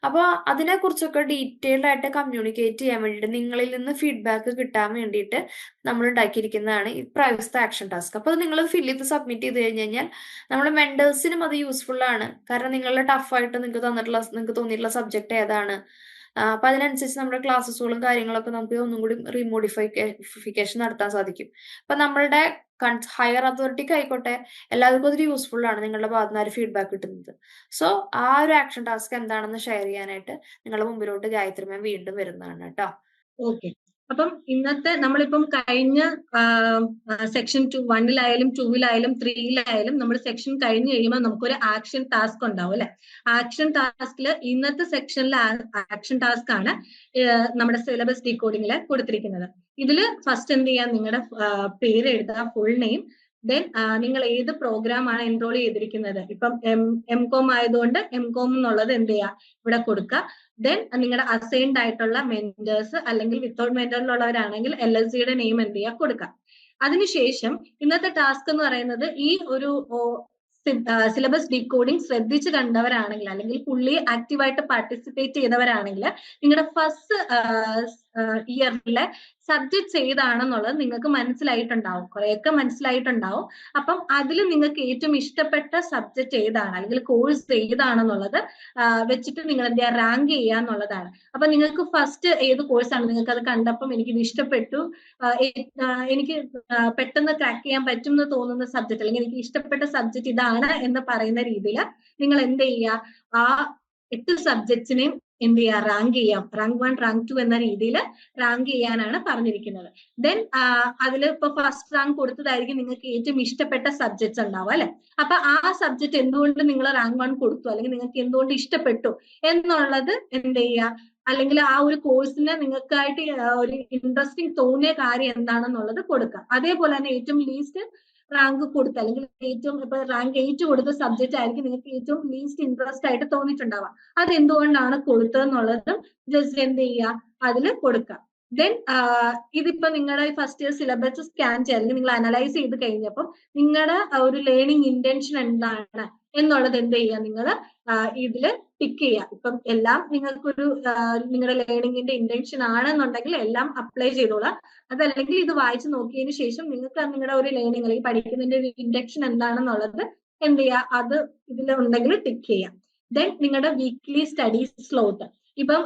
അപ്പോൾ അതിനെ കുറിച്ചൊക്കെ ഡീറ്റെയിൽഡ് ആയിട്ട് കമ്മ്യൂണിക്കേറ്റ് ചെയ്യാൻ വേണ്ടിയിട്ട്, നിങ്ങളിൽ നിന്ന് ഫീഡ്ബാക്ക് കിട്ടാൻ വേണ്ടിയിട്ട് നമ്മൾ ഉണ്ടാക്കിയിരിക്കുന്നതാണ് ഈ പ്രാവശ്യത്തെ ആക്ഷൻ ടാസ്ക്. അപ്പോൾ നിങ്ങൾ ഫില്ല് ചെയ്ത് സബ്മിറ്റ് ചെയ്ത് കഴിഞ്ഞ് കഴിഞ്ഞാൽ നമ്മുടെ മെന്റേഴ്സിനും അത് യൂസ്ഫുൾ ആണ്. കാരണം നിങ്ങളുടെ ടഫായിട്ട് നിങ്ങൾക്ക് തോന്നിയിട്ടുള്ള സബ്ജക്ട് ഏതാണ്, അപ്പൊ അതിനനുസരിച്ച് നമ്മുടെ ക്ലാസ്സുകളും കാര്യങ്ങളൊക്കെ നമുക്ക് ഒന്നും കൂടി റീമോഡിഫിക്കേഷൻ നടത്താൻ സാധിക്കും. അപ്പൊ നമ്മളുടെ ഹയർ അതോറിറ്റിക്ക് ആയിക്കോട്ടെ, എല്ലാവർക്കും അതൊരു യൂസ്ഫുൾ ആണ് നിങ്ങളുടെ ഭാഗത്ത് നിന്ന് ഫീഡ്ബാക്ക് കിട്ടുന്നത്. സോ ആ ഒരു ആക്ഷൻ ടാസ്ക് എന്താണെന്ന് ഷെയർ ചെയ്യാനായിട്ട് നിങ്ങളുടെ മുമ്പിലോട്ട് ഗായത്രി മാം വീണ്ടും വരുന്നതാണ് കേട്ടോ. ഓക്കെ, അപ്പം ഇന്നത്തെ നമ്മളിപ്പം കഴിഞ്ഞ സെക്ഷൻ 1-ലായാലും 2-ലായാലും 3-ലായാലും നമ്മൾ സെക്ഷൻ കഴിഞ്ഞ് കഴിയുമ്പോൾ നമുക്കൊരു ആക്ഷൻ ടാസ്ക് ഉണ്ടാവും അല്ലെ. ആക്ഷൻ ടാസ്കില് ഇന്നത്തെ സെക്ഷനിലെ ആക്ഷൻ ടാസ്ക് ആണ് നമ്മുടെ സിലബസ് ഡീകോഡിങ്ങിൽ കൊടുത്തിരിക്കുന്നത്. ഇതില് ഫസ്റ്റ് എന്ത് ചെയ്യാം, നിങ്ങളുടെ പേര് എഴുതുക, ഫുൾ നെയിം, ദെൻ നിങ്ങൾ ഏത് പ്രോഗ്രാം ആണ് എൻറോൾ ചെയ്തിരിക്കുന്നത്. ഇപ്പം MCOM ആയതുകൊണ്ട് MCOM എന്നുള്ളത് എന്ത് ചെയ്യുക, ഇവിടെ കൊടുക്കുക. ദെൻ നിങ്ങളുടെ അസൈൻഡ് ആയിട്ടുള്ള മെന്റേഴ്സ് അല്ലെങ്കിൽ വിത്തൗട്ട് മെന്ററിലുള്ളവരാണെങ്കിൽ LSCയുടെ നെയിം എന്ത് ചെയ്യുക, കൊടുക്കുക. അതിനുശേഷം ഇന്നത്തെ ടാസ്ക് എന്ന് പറയുന്നത് ഈ ഒരു സിലബസ് ഡീകോഡിംഗ് ശ്രദ്ധിച്ച് കണ്ടവരാണെങ്കിൽ അല്ലെങ്കിൽ ഫുള്ളി ആക്റ്റീവായിട്ട് പാർട്ടിസിപ്പേറ്റ് ചെയ്തവരാണെങ്കിൽ നിങ്ങളുടെ ഫസ്റ്റ് ഇയറിലെ സബ്ജക്ട്സ് ഏതാണെന്നുള്ളത് നിങ്ങൾക്ക് മനസ്സിലായിട്ടുണ്ടാവും, കുറെയൊക്കെ മനസ്സിലായിട്ടുണ്ടാവും. അപ്പം അതിൽ നിങ്ങൾക്ക് ഏറ്റവും ഇഷ്ടപ്പെട്ട സബ്ജക്ട് ഏതാണ് അല്ലെങ്കിൽ കോഴ്സ് ഏതാണെന്നുള്ളത് വെച്ചിട്ട് നിങ്ങൾ എന്ത് ചെയ്യുക, റാങ്ക് ചെയ്യുക എന്നുള്ളതാണ്. അപ്പൊ നിങ്ങൾക്ക് ഫസ്റ്റ് ഏത് കോഴ്സാണ് നിങ്ങൾക്ക് അത് കണ്ടപ്പം എനിക്കിത് ഇഷ്ടപ്പെട്ടു, എനിക്ക് പെട്ടെന്ന് ക്രാക്ക് ചെയ്യാൻ പറ്റും എന്ന് തോന്നുന്ന സബ്ജക്ട് അല്ലെങ്കിൽ എനിക്ക് ഇഷ്ടപ്പെട്ട സബ്ജക്ട് ഇതാണ് എന്ന് പറയുന്ന രീതിയിൽ നിങ്ങൾ എന്ത് ചെയ്യുക, ആ 8 സബ്ജക്ട്സിനെയും എന്ത് ചെയ്യുക, റാങ്ക് ചെയ്യാം. റാങ്ക് 1 റാങ്ക് 2 എന്ന രീതിയിൽ റാങ്ക് ചെയ്യാനാണ് പറഞ്ഞിരിക്കുന്നത്. ദെൻ അതിൽ ഇപ്പൊ ഫസ്റ്റ് റാങ്ക് കൊടുത്തതായിരിക്കും നിങ്ങൾക്ക് ഏറ്റവും ഇഷ്ടപ്പെട്ട സബ്ജക്ട്സ് ഉണ്ടാവും അല്ലെ. അപ്പൊ ആ സബ്ജക്ട് എന്തുകൊണ്ട് നിങ്ങൾ റാങ്ക് 1 കൊടുത്തു അല്ലെങ്കിൽ നിങ്ങൾക്ക് എന്തുകൊണ്ട് ഇഷ്ടപ്പെട്ടു എന്നുള്ളത് എന്ത് ചെയ്യുക, അല്ലെങ്കിൽ ആ ഒരു കോഴ്സിന് നിങ്ങൾക്കായിട്ട് ഒരു ഇൻട്രസ്റ്റിംഗ് തോന്നിയ കാര്യം എന്താണെന്നുള്ളത് കൊടുക്കുക. അതേപോലെ തന്നെ ഏറ്റവും ലീസ്റ്റ് റാങ്ക് കൊടുത്ത അല്ലെങ്കിൽ ഏറ്റവും ഇപ്പൊ റാങ്ക് 8 കൊടുത്ത സബ്ജക്റ്റ് ആയിരിക്കും നിങ്ങൾക്ക് ഏറ്റവും ലീസ്റ്റ് ഇൻട്രസ്റ്റ് ആയിട്ട് തോന്നിയിട്ടുണ്ടാവുക. അത് എന്തുകൊണ്ടാണ് കൊടുത്തതെന്നുള്ളതും ജസ്റ്റ് എന്ത് ചെയ്യുക, അതിൽ കൊടുക്കുക. ദെൻ ഇതിപ്പോ നിങ്ങളുടെ ഫസ്റ്റ് ഇയർ സിലബസ് സ്കാൻ ചെയ്യുക അല്ലെങ്കിൽ നിങ്ങൾ അനലൈസ് ചെയ്ത് കഴിഞ്ഞപ്പം നിങ്ങളുടെ ഒരു ലേണിംഗ് ഇന്റൻഷൻ എന്താണ് എന്നുള്ളത് എന്ത് ചെയ്യുക, നിങ്ങൾ ഇതിൽ ടിക്ക് ചെയ്യുക. ഇപ്പം എല്ലാം നിങ്ങൾക്കൊരു നിങ്ങളുടെ ലേണിംഗിന്റെ ഇന്റൻഷൻ ആണെന്നുണ്ടെങ്കിൽ എല്ലാം അപ്ലൈ ചെയ്തോളാം. അതല്ലെങ്കിൽ ഇത് വായിച്ചു നോക്കിയതിന് ശേഷം നിങ്ങൾക്ക് നിങ്ങളുടെ ഒരു ലേണിംഗ് അല്ലെങ്കിൽ പഠിക്കുന്നതിന്റെ ഒരു ഇന്റൻഷൻ എന്താണെന്നുള്ളത് എന്ത് ചെയ്യുക, അത് ഇതിൽ ഉണ്ടെങ്കിൽ ടിക്ക് ചെയ്യാം. ദെൻ നിങ്ങളുടെ വീക്ക്ലി സ്റ്റഡി സ്ലോട്ട്, ഇപ്പം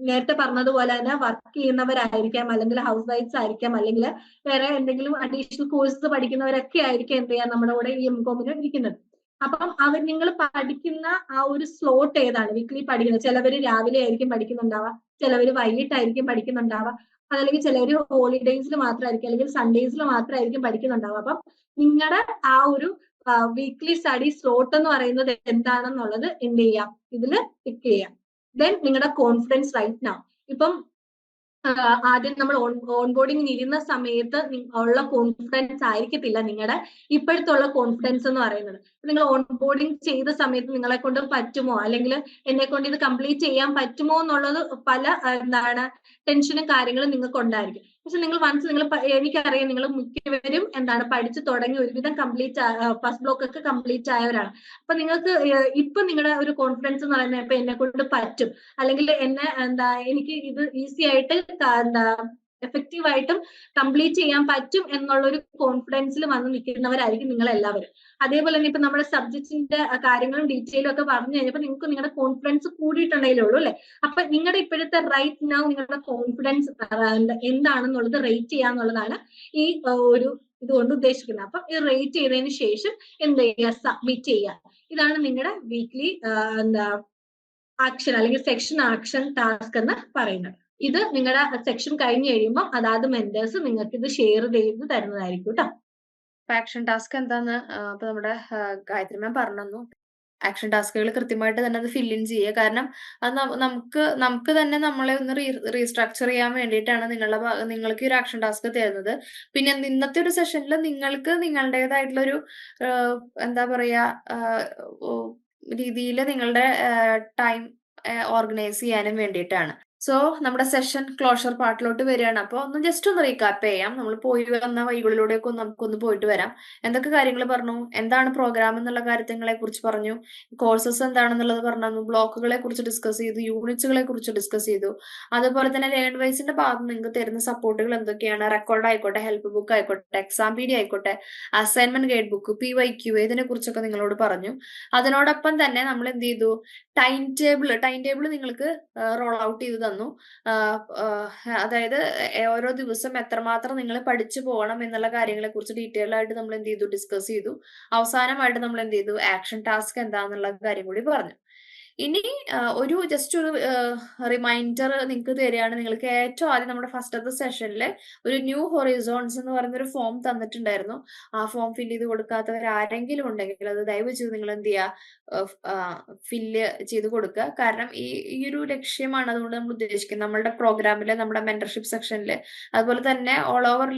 നേരത്തെ പറഞ്ഞതുപോലെ തന്നെ വർക്ക് ചെയ്യുന്നവരായിരിക്കാം, അല്ലെങ്കിൽ ഹൗസ് വൈഫ്സ് ആയിരിക്കാം, അല്ലെങ്കിൽ വേറെ എന്തെങ്കിലും അഡീഷണൽ കോഴ്സസ് പഠിക്കുന്നവരൊക്കെ ആയിരിക്കും എന്ത് ചെയ്യാം നമ്മുടെ കൂടെ ഈ എംകോമിന് ഇരിക്കുന്നത്. അപ്പം നിങ്ങൾ പഠിക്കുന്ന ആ ഒരു സ്ലോട്ട് ഏതാണ് വീക്ക്ലി പഠിക്കുന്നത്? ചിലവര് രാവിലെ ആയിരിക്കും പഠിക്കുന്നുണ്ടാവുക, ചിലവര് വൈകിട്ടായിരിക്കും പഠിക്കുന്നുണ്ടാവുക, അതല്ലെങ്കിൽ ചിലവര് ഹോളിഡേയ്സിൽ മാത്രമായിരിക്കും അല്ലെങ്കിൽ സൺഡേസിൽ മാത്രമായിരിക്കും പഠിക്കുന്നുണ്ടാവുക. അപ്പം നിങ്ങളുടെ ആ ഒരു വീക്ക്ലി സ്റ്റഡി സ്ലോട്ട് എന്ന് പറയുന്നത് എന്താണെന്നുള്ളത് എന്ത് ചെയ്യാം, ഇതില് ടിക്ക് ചെയ്യാം. ദെൻ നിങ്ങളുടെ കോൺഫിഡൻസ് റൈറ്റ് നൗ, ഇപ്പം ആദ്യം നമ്മൾ ഓൺബോർഡിങ്ങിന് ഇരുന്ന സമയത്ത് ഉള്ള കോൺഫിഡൻസ് ആയിരിക്കത്തില്ല നിങ്ങളുടെ ഇപ്പോഴത്തെ ഉള്ള കോൺഫിഡൻസ് എന്ന് പറയുന്നത്. നിങ്ങൾ ഓൺബോർഡിങ് ചെയ്ത സമയത്ത് നിങ്ങളെ കൊണ്ട് പറ്റുമോ അല്ലെങ്കിൽ എന്നെ കൊണ്ട് ഇത് കംപ്ലീറ്റ് ചെയ്യാൻ പറ്റുമോ എന്നുള്ളത് പല എന്താണ് ടെൻഷനും കാര്യങ്ങളും നിങ്ങൾക്ക് ഉണ്ടായിരിക്കും. പക്ഷെ നിങ്ങൾ വൺസ് നിങ്ങൾ എനിക്കറിയാം നിങ്ങൾ മിക്കവരും എന്താണ് പഠിച്ചു തുടങ്ങി ഒരുവിധം കംപ്ലീറ്റ് ഫസ്റ്റ് ബ്ലോക്ക് ഒക്കെ കംപ്ലീറ്റ് ആയവരാണ്. അപ്പൊ നിങ്ങൾക്ക് ഇപ്പൊ നിങ്ങളുടെ ഒരു കോൺഫിഡൻസ് എന്ന് പറയുന്നത് ഇപ്പൊ എന്നെ കൊണ്ട് പറ്റും അല്ലെങ്കിൽ എന്നെ എനിക്ക് ഇത് ഈസി ആയിട്ട് എഫക്റ്റീവ് ആയിട്ടും കംപ്ലീറ്റ് ചെയ്യാൻ പറ്റും എന്നുള്ള ഒരു കോൺഫിഡൻസിൽ വന്ന് നിൽക്കുന്നവരായിരിക്കും നിങ്ങൾ എല്ലാവരും. അതേപോലെ തന്നെ ഇപ്പൊ നമ്മുടെ സബ്ജക്റ്റിന്റെ കാര്യങ്ങളും ഡീറ്റെയിലും ഒക്കെ പറഞ്ഞു കഴിഞ്ഞപ്പോൾ നിങ്ങൾക്ക് നിങ്ങളുടെ കോൺഫിഡൻസ് കൂടിയിട്ടുണ്ടെങ്കിലേ ഉള്ളൂ അല്ലെ. അപ്പൊ നിങ്ങളുടെ ഇപ്പോഴത്തെ റൈറ്റ് നൗ നിങ്ങളുടെ കോൺഫിഡൻസ് എന്താണെന്നുള്ളത് റേറ്റ് ചെയ്യാന്നുള്ളതാണ് ഈ ഒരു ഇതുകൊണ്ട് ഉദ്ദേശിക്കുന്നത്. അപ്പൊ ഈ റേറ്റ് ചെയ്തതിന് ശേഷം എന്ത് ചെയ്യുക, സബ്മിറ്റ് ചെയ്യുക. ഇതാണ് നിങ്ങളുടെ വീക്ക്ലി ആക്ഷൻ അല്ലെങ്കിൽ സെക്ഷൻ ആക്ഷൻ ടാസ്ക് എന്ന് പറയുന്നത്. ഇത് നിങ്ങളുടെ സെക്ഷൻ കഴിഞ്ഞ് കഴിയുമ്പോൾ അതാത് മെന്റേഴ്സ് നിങ്ങൾക്ക് ഇത് ഷെയർ ചെയ്ത് തരുന്നതായിരിക്കും കേട്ടോ. ആക്ഷൻ ടാസ്ക് എന്താന്ന് ഇപ്പൊ നമ്മുടെ ഗായത്രി മാം പറഞ്ഞു തന്നു. ആക്ഷൻ ടാസ്കുകൾ കൃത്യമായിട്ട് തന്നെ അത് ഫില്ലിൻ ചെയ്യുക. കാരണം അത് നമുക്ക് തന്നെ നമ്മളെ ഒന്ന് റീസ്ട്രക്ചർ ചെയ്യാൻ വേണ്ടിയിട്ടാണ് നിങ്ങൾക്ക് ഒരു ആക്ഷൻ ടാസ്ക് തരുന്നത്. പിന്നെ ഇന്നത്തെ ഒരു സെഷനിൽ നിങ്ങൾക്ക് നിങ്ങളുടേതായിട്ടുള്ള ഒരു എന്താ പറയാ രീതിയിൽ നിങ്ങളുടെ ടൈം ഓർഗനൈസ് ചെയ്യാനും വേണ്ടിയിട്ടാണ്. സോ നമ്മുടെ സെഷൻ ക്ലോഷർ പാർട്ടിലോട്ട് വരികയാണ്. അപ്പോൾ ജസ്റ്റ് ഒന്ന് റീകാപ്പ് ചെയ്യാം. നമ്മൾ പോയി വന്ന വഴികളിലൂടെയൊക്കെ നമുക്കൊന്ന് പോയിട്ട് വരാം. എന്തൊക്കെ കാര്യങ്ങൾ പറഞ്ഞു, എന്താണ് പ്രോഗ്രാം എന്നുള്ള കാര്യങ്ങളെ കുറിച്ച് പറഞ്ഞു, കോഴ്സസ് എന്താണെന്നുള്ളത് പറഞ്ഞു, ബ്ലോക്കുകളെ കുറിച്ച് ഡിസ്കസ് ചെയ്തു, യൂണിറ്റ്സുകളെ കുറിച്ച് ഡിസ്കസ് ചെയ്തു. അതുപോലെ തന്നെ ലേൺ വൈസിന്റെ ഭാഗത്ത് നിങ്ങൾക്ക് തരുന്ന സപ്പോർട്ടുകൾ എന്തൊക്കെയാണ്, റെക്കോർഡ് ആയിക്കോട്ടെ, ഹെൽപ്പ് ബുക്ക് ആയിക്കോട്ടെ, എക്സാം പീഡി ആയിക്കോട്ടെ, അസൈൻമെന്റ് ഗൈഡ് ബുക്ക്, PYQ ഇതിനെ കുറിച്ചൊക്കെ നിങ്ങളോട് പറഞ്ഞു. അതിനോടൊപ്പം തന്നെ നമ്മൾ എന്ത് ചെയ്തു, ടൈം ടേബിൾ നിങ്ങൾക്ക് റോൾ ഔട്ട് ചെയ്ത് തന്നു. അതായത് ഓരോ ദിവസം എത്രമാത്രം നിങ്ങൾ പഠിച്ചു പോകണം എന്നുള്ള കാര്യങ്ങളെ കുറിച്ച് ഡീറ്റെയിൽ ആയിട്ട് നമ്മൾ എന്ത് ചെയ്തു, ഡിസ്കസ് ചെയ്തു. അവസാനമായിട്ട് നമ്മൾ എന്ത് ചെയ്തു, ആക്ഷൻ ടാസ്ക് എന്താന്നുള്ള കാര്യം കൂടി പറഞ്ഞു. ഇനി ഒരു ജസ്റ്റ് ഒരു റിമൈൻഡർ നിങ്ങൾക്ക് തരികയാണ്. നിങ്ങൾക്ക് ഏറ്റവും ആദ്യം നമ്മുടെ ഫസ്റ്റത്തെ സെഷനിൽ ഒരു ന്യൂ ഹൊറിസോൺസ് എന്ന് പറയുന്ന ഒരു ഫോം തന്നിട്ടുണ്ടായിരുന്നു. ആ ഫോം ഫില്ല് ചെയ്ത് കൊടുക്കാത്തവർ ആരെങ്കിലും ഉണ്ടെങ്കിൽ അത് ദയവ് ചെയ്ത് നിങ്ങൾ എന്ത് ചെയ്യുക, ഫില്ല് ചെയ്ത് കൊടുക്കുക. കാരണം ഈ ഒരു ലക്ഷ്യമാണ് അതുകൊണ്ട് നമ്മൾ ഉദ്ദേശിക്കുന്നത്. നമ്മളുടെ പ്രോഗ്രാമില്, നമ്മുടെ മെന്റർഷിപ്പ് സെക്ഷനിൽ, അതുപോലെ തന്നെ ഓൾ ഓവർ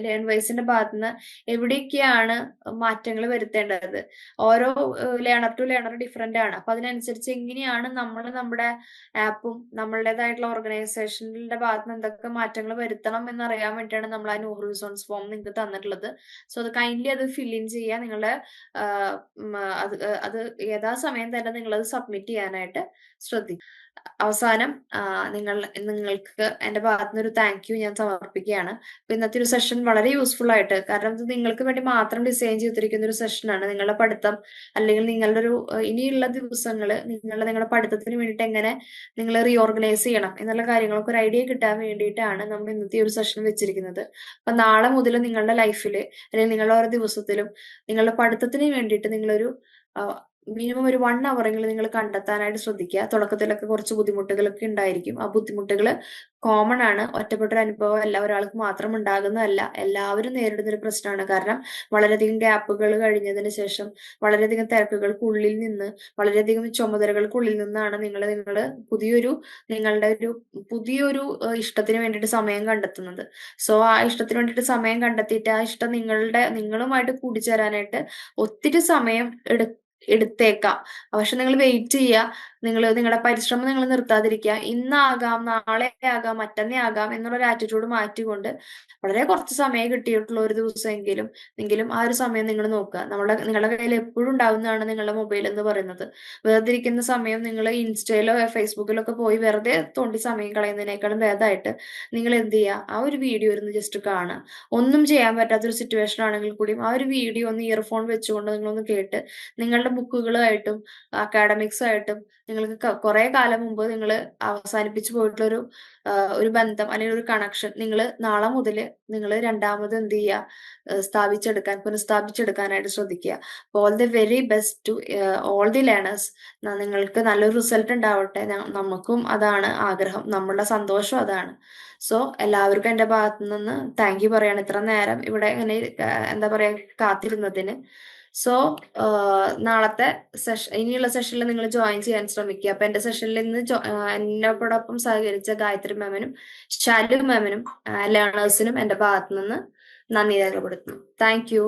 ലേൺ വൈസിന്റെ ഭാഗത്ത് നിന്ന് എവിടെയൊക്കെയാണ് മാറ്റങ്ങൾ വരുത്തേണ്ടത്. ഓരോ ലേണർ ടു ലേണർ ഡിഫറെന്റ് ആണ്. അപ്പൊ അതിനനുസരിച്ച് അനുസരിച്ച് എങ്ങനെയാണ് നമ്മൾ നമ്മുടെ ആപ്പും നമ്മളുടേതായിട്ടുള്ള ഓർഗനൈസേഷനിന്റെ ഭാഗത്ത് നിന്ന് എന്തൊക്കെ മാറ്റങ്ങൾ വരുത്തണം എന്നറിയാൻ വേണ്ടിയിട്ടാണ് നമ്മൾ ആ നൂറ് റിസോൺസ് ഫോം നിങ്ങൾക്ക് തന്നിട്ടുള്ളത്. സോ അത് കൈൻഡ്ലി അത് ഫിൽ ഇൻ ചെയ്യുക. നിങ്ങളുടെ അത് യഥാസമയം തന്നെ നിങ്ങളത് സബ്മിറ്റ് ചെയ്യാനായിട്ട് ശ്രദ്ധിക്കുക. അവസാനം നിങ്ങൾക്ക് എന്റെ ഭാഗത്തുനിന്ന് ഒരു താങ്ക് യു ഞാൻ സമർപ്പിക്കുകയാണ്. അപ്പൊ ഇന്നത്തെ ഒരു സെഷൻ വളരെ യൂസ്ഫുൾ ആയിട്ട്, കാരണം ഇത് നിങ്ങൾക്ക് വേണ്ടി മാത്രം ഡിസൈൻ ചെയ്തിരിക്കുന്ന ഒരു സെഷനാണ്. നിങ്ങളുടെ പഠിത്തം അല്ലെങ്കിൽ നിങ്ങളുടെ ഒരു ഇനിയുള്ള ദിവസങ്ങള് നിങ്ങളുടെ പഠിത്തത്തിന് വേണ്ടിയിട്ട് എങ്ങനെ നിങ്ങൾ റീഓർഗനൈസ് ചെയ്യണം എന്നുള്ള കാര്യങ്ങളൊക്കെ ഒരു ഐഡിയ കിട്ടാൻ വേണ്ടിയിട്ടാണ് നമ്മൾ ഇന്നത്തെ ഒരു സെഷൻ വെച്ചിരിക്കുന്നത്. അപ്പൊ നാളെ മുതൽ നിങ്ങളുടെ ലൈഫിൽ അല്ലെങ്കിൽ നിങ്ങളുടെ ഓരോ ദിവസത്തിലും നിങ്ങളുടെ പഠിത്തത്തിന് വേണ്ടിയിട്ട് നിങ്ങളൊരു മിനിമം ഒരു 1 അവറെങ്കിലും നിങ്ങൾ കണ്ടെത്താനായിട്ട് ശ്രദ്ധിക്കുക. തുടക്കത്തിലൊക്കെ കുറച്ച് ബുദ്ധിമുട്ടുകളൊക്കെ ഉണ്ടായിരിക്കും. ആ ബുദ്ധിമുട്ടുകൾ കോമൺ ആണ്. ഒറ്റപ്പെട്ടൊരു അനുഭവം അല്ല, ഒരാൾക്ക് മാത്രം ഉണ്ടാകുന്നതല്ല, എല്ലാവരും നേരിടുന്ന ഒരു പ്രശ്നമാണ്. കാരണം വളരെയധികം ഗ്യാപ്പുകൾ കഴിഞ്ഞതിന് ശേഷം, വളരെയധികം തിരക്കുകൾക്കുള്ളിൽ നിന്ന്, വളരെയധികം ചുമതലകൾക്കുള്ളിൽ നിന്നാണ് നിങ്ങളുടെ ഒരു പുതിയൊരു ഇഷ്ടത്തിന് വേണ്ടിയിട്ട് സമയം കണ്ടെത്തുന്നത്. സോ ആ ഇഷ്ടത്തിന് വേണ്ടിയിട്ട് സമയം കണ്ടെത്തിയിട്ട് ആ ഇഷ്ടം നിങ്ങളുമായിട്ട് കൂടിച്ചേരാനായിട്ട് ഒത്തിരി സമയം എടുത്തേക്കാം. പക്ഷെ നിങ്ങൾ വെയിറ്റ് ചെയ്യുക. നിങ്ങളുടെ പരിശ്രമം നിങ്ങൾ നിർത്താതിരിക്കുക. ഇന്നാകാം, നാളെ ആകാം, മറ്റന്നേ ആകാം എന്നുള്ളൊരു ആറ്റിറ്റ്യൂഡ് മാറ്റിക്കൊണ്ട് വളരെ കുറച്ച് സമയം കിട്ടിയിട്ടുള്ള ഒരു ദിവസമെങ്കിലും ആ ഒരു സമയം നിങ്ങൾ നോക്കുക. നിങ്ങളുടെ കയ്യിൽ എപ്പോഴും ഉണ്ടാവുന്നതാണ് നിങ്ങളുടെ മൊബൈൽ എന്ന് പറയുന്നത്. വെറുതെ ഇരിക്കുന്ന സമയം നിങ്ങൾ ഇൻസ്റ്റയിലോ ഫേസ്ബുക്കിലോ ഒക്കെ പോയി വെറുതെ തോണ്ടി സമയം കളയുന്നതിനേക്കാളും ഭേദമായിട്ട് നിങ്ങൾ എന്ത് ചെയ്യുക, ആ ഒരു വീഡിയോ ഇരുന്ന് ജസ്റ്റ് കാണുക. ഒന്നും ചെയ്യാൻ പറ്റാത്തൊരു സിറ്റുവേഷൻ ആണെങ്കിൽ കൂടിയും ആ ഒരു വീഡിയോ ഒന്ന് ഇയർഫോൺ വെച്ചുകൊണ്ട് നിങ്ങളൊന്ന് കേട്ട് നിങ്ങളുടെ ബുക്കുകളുമായിട്ടും അക്കാഡമിക്സ് ആയിട്ടും നിങ്ങൾക്ക് കുറെ കാലം മുമ്പ് നിങ്ങൾ അവസാനിപ്പിച്ചു പോയിട്ടുള്ള ഒരു ബന്ധം അല്ലെങ്കിൽ ഒരു കണക്ഷൻ നിങ്ങൾ നാളെ മുതൽ നിങ്ങൾ രണ്ടാമത് എന്ത് ചെയ്യുക, പുനഃസ്ഥാപിച്ചെടുക്കാനായിട്ട് ശ്രദ്ധിക്കുക. All the very best to all the learners. നിങ്ങൾക്ക് നല്ലൊരു റിസൾട്ട് ഉണ്ടാവട്ടെ. നമുക്കും അതാണ് ആഗ്രഹം, നമ്മളുടെ സന്തോഷം അതാണ്. സോ എല്ലാവർക്കും എൻ്റെ ഭാഗത്തു നിന്ന് താങ്ക് യു പറയാണ് ഇത്ര നേരം ഇവിടെ ഇങ്ങനെ എന്താ പറയാ കാത്തിരുന്നതിന്. സോ നാളത്തെ ഇനിയുള്ള സെഷനിൽ നിങ്ങൾ ജോയിൻ ചെയ്യാൻ ശ്രമിക്കുക. അപ്പൊ എന്റെ സെഷനിൽ ഇന്ന് എന്നോടൊപ്പം സഹകരിച്ച ഗായത്രി മാമിനും ശാലു മാമിനും ലേണേഴ്സിനും എന്റെ ഭാഗത്തു നിന്ന് നന്ദി രേഖപ്പെടുത്തുന്നു. Thank you.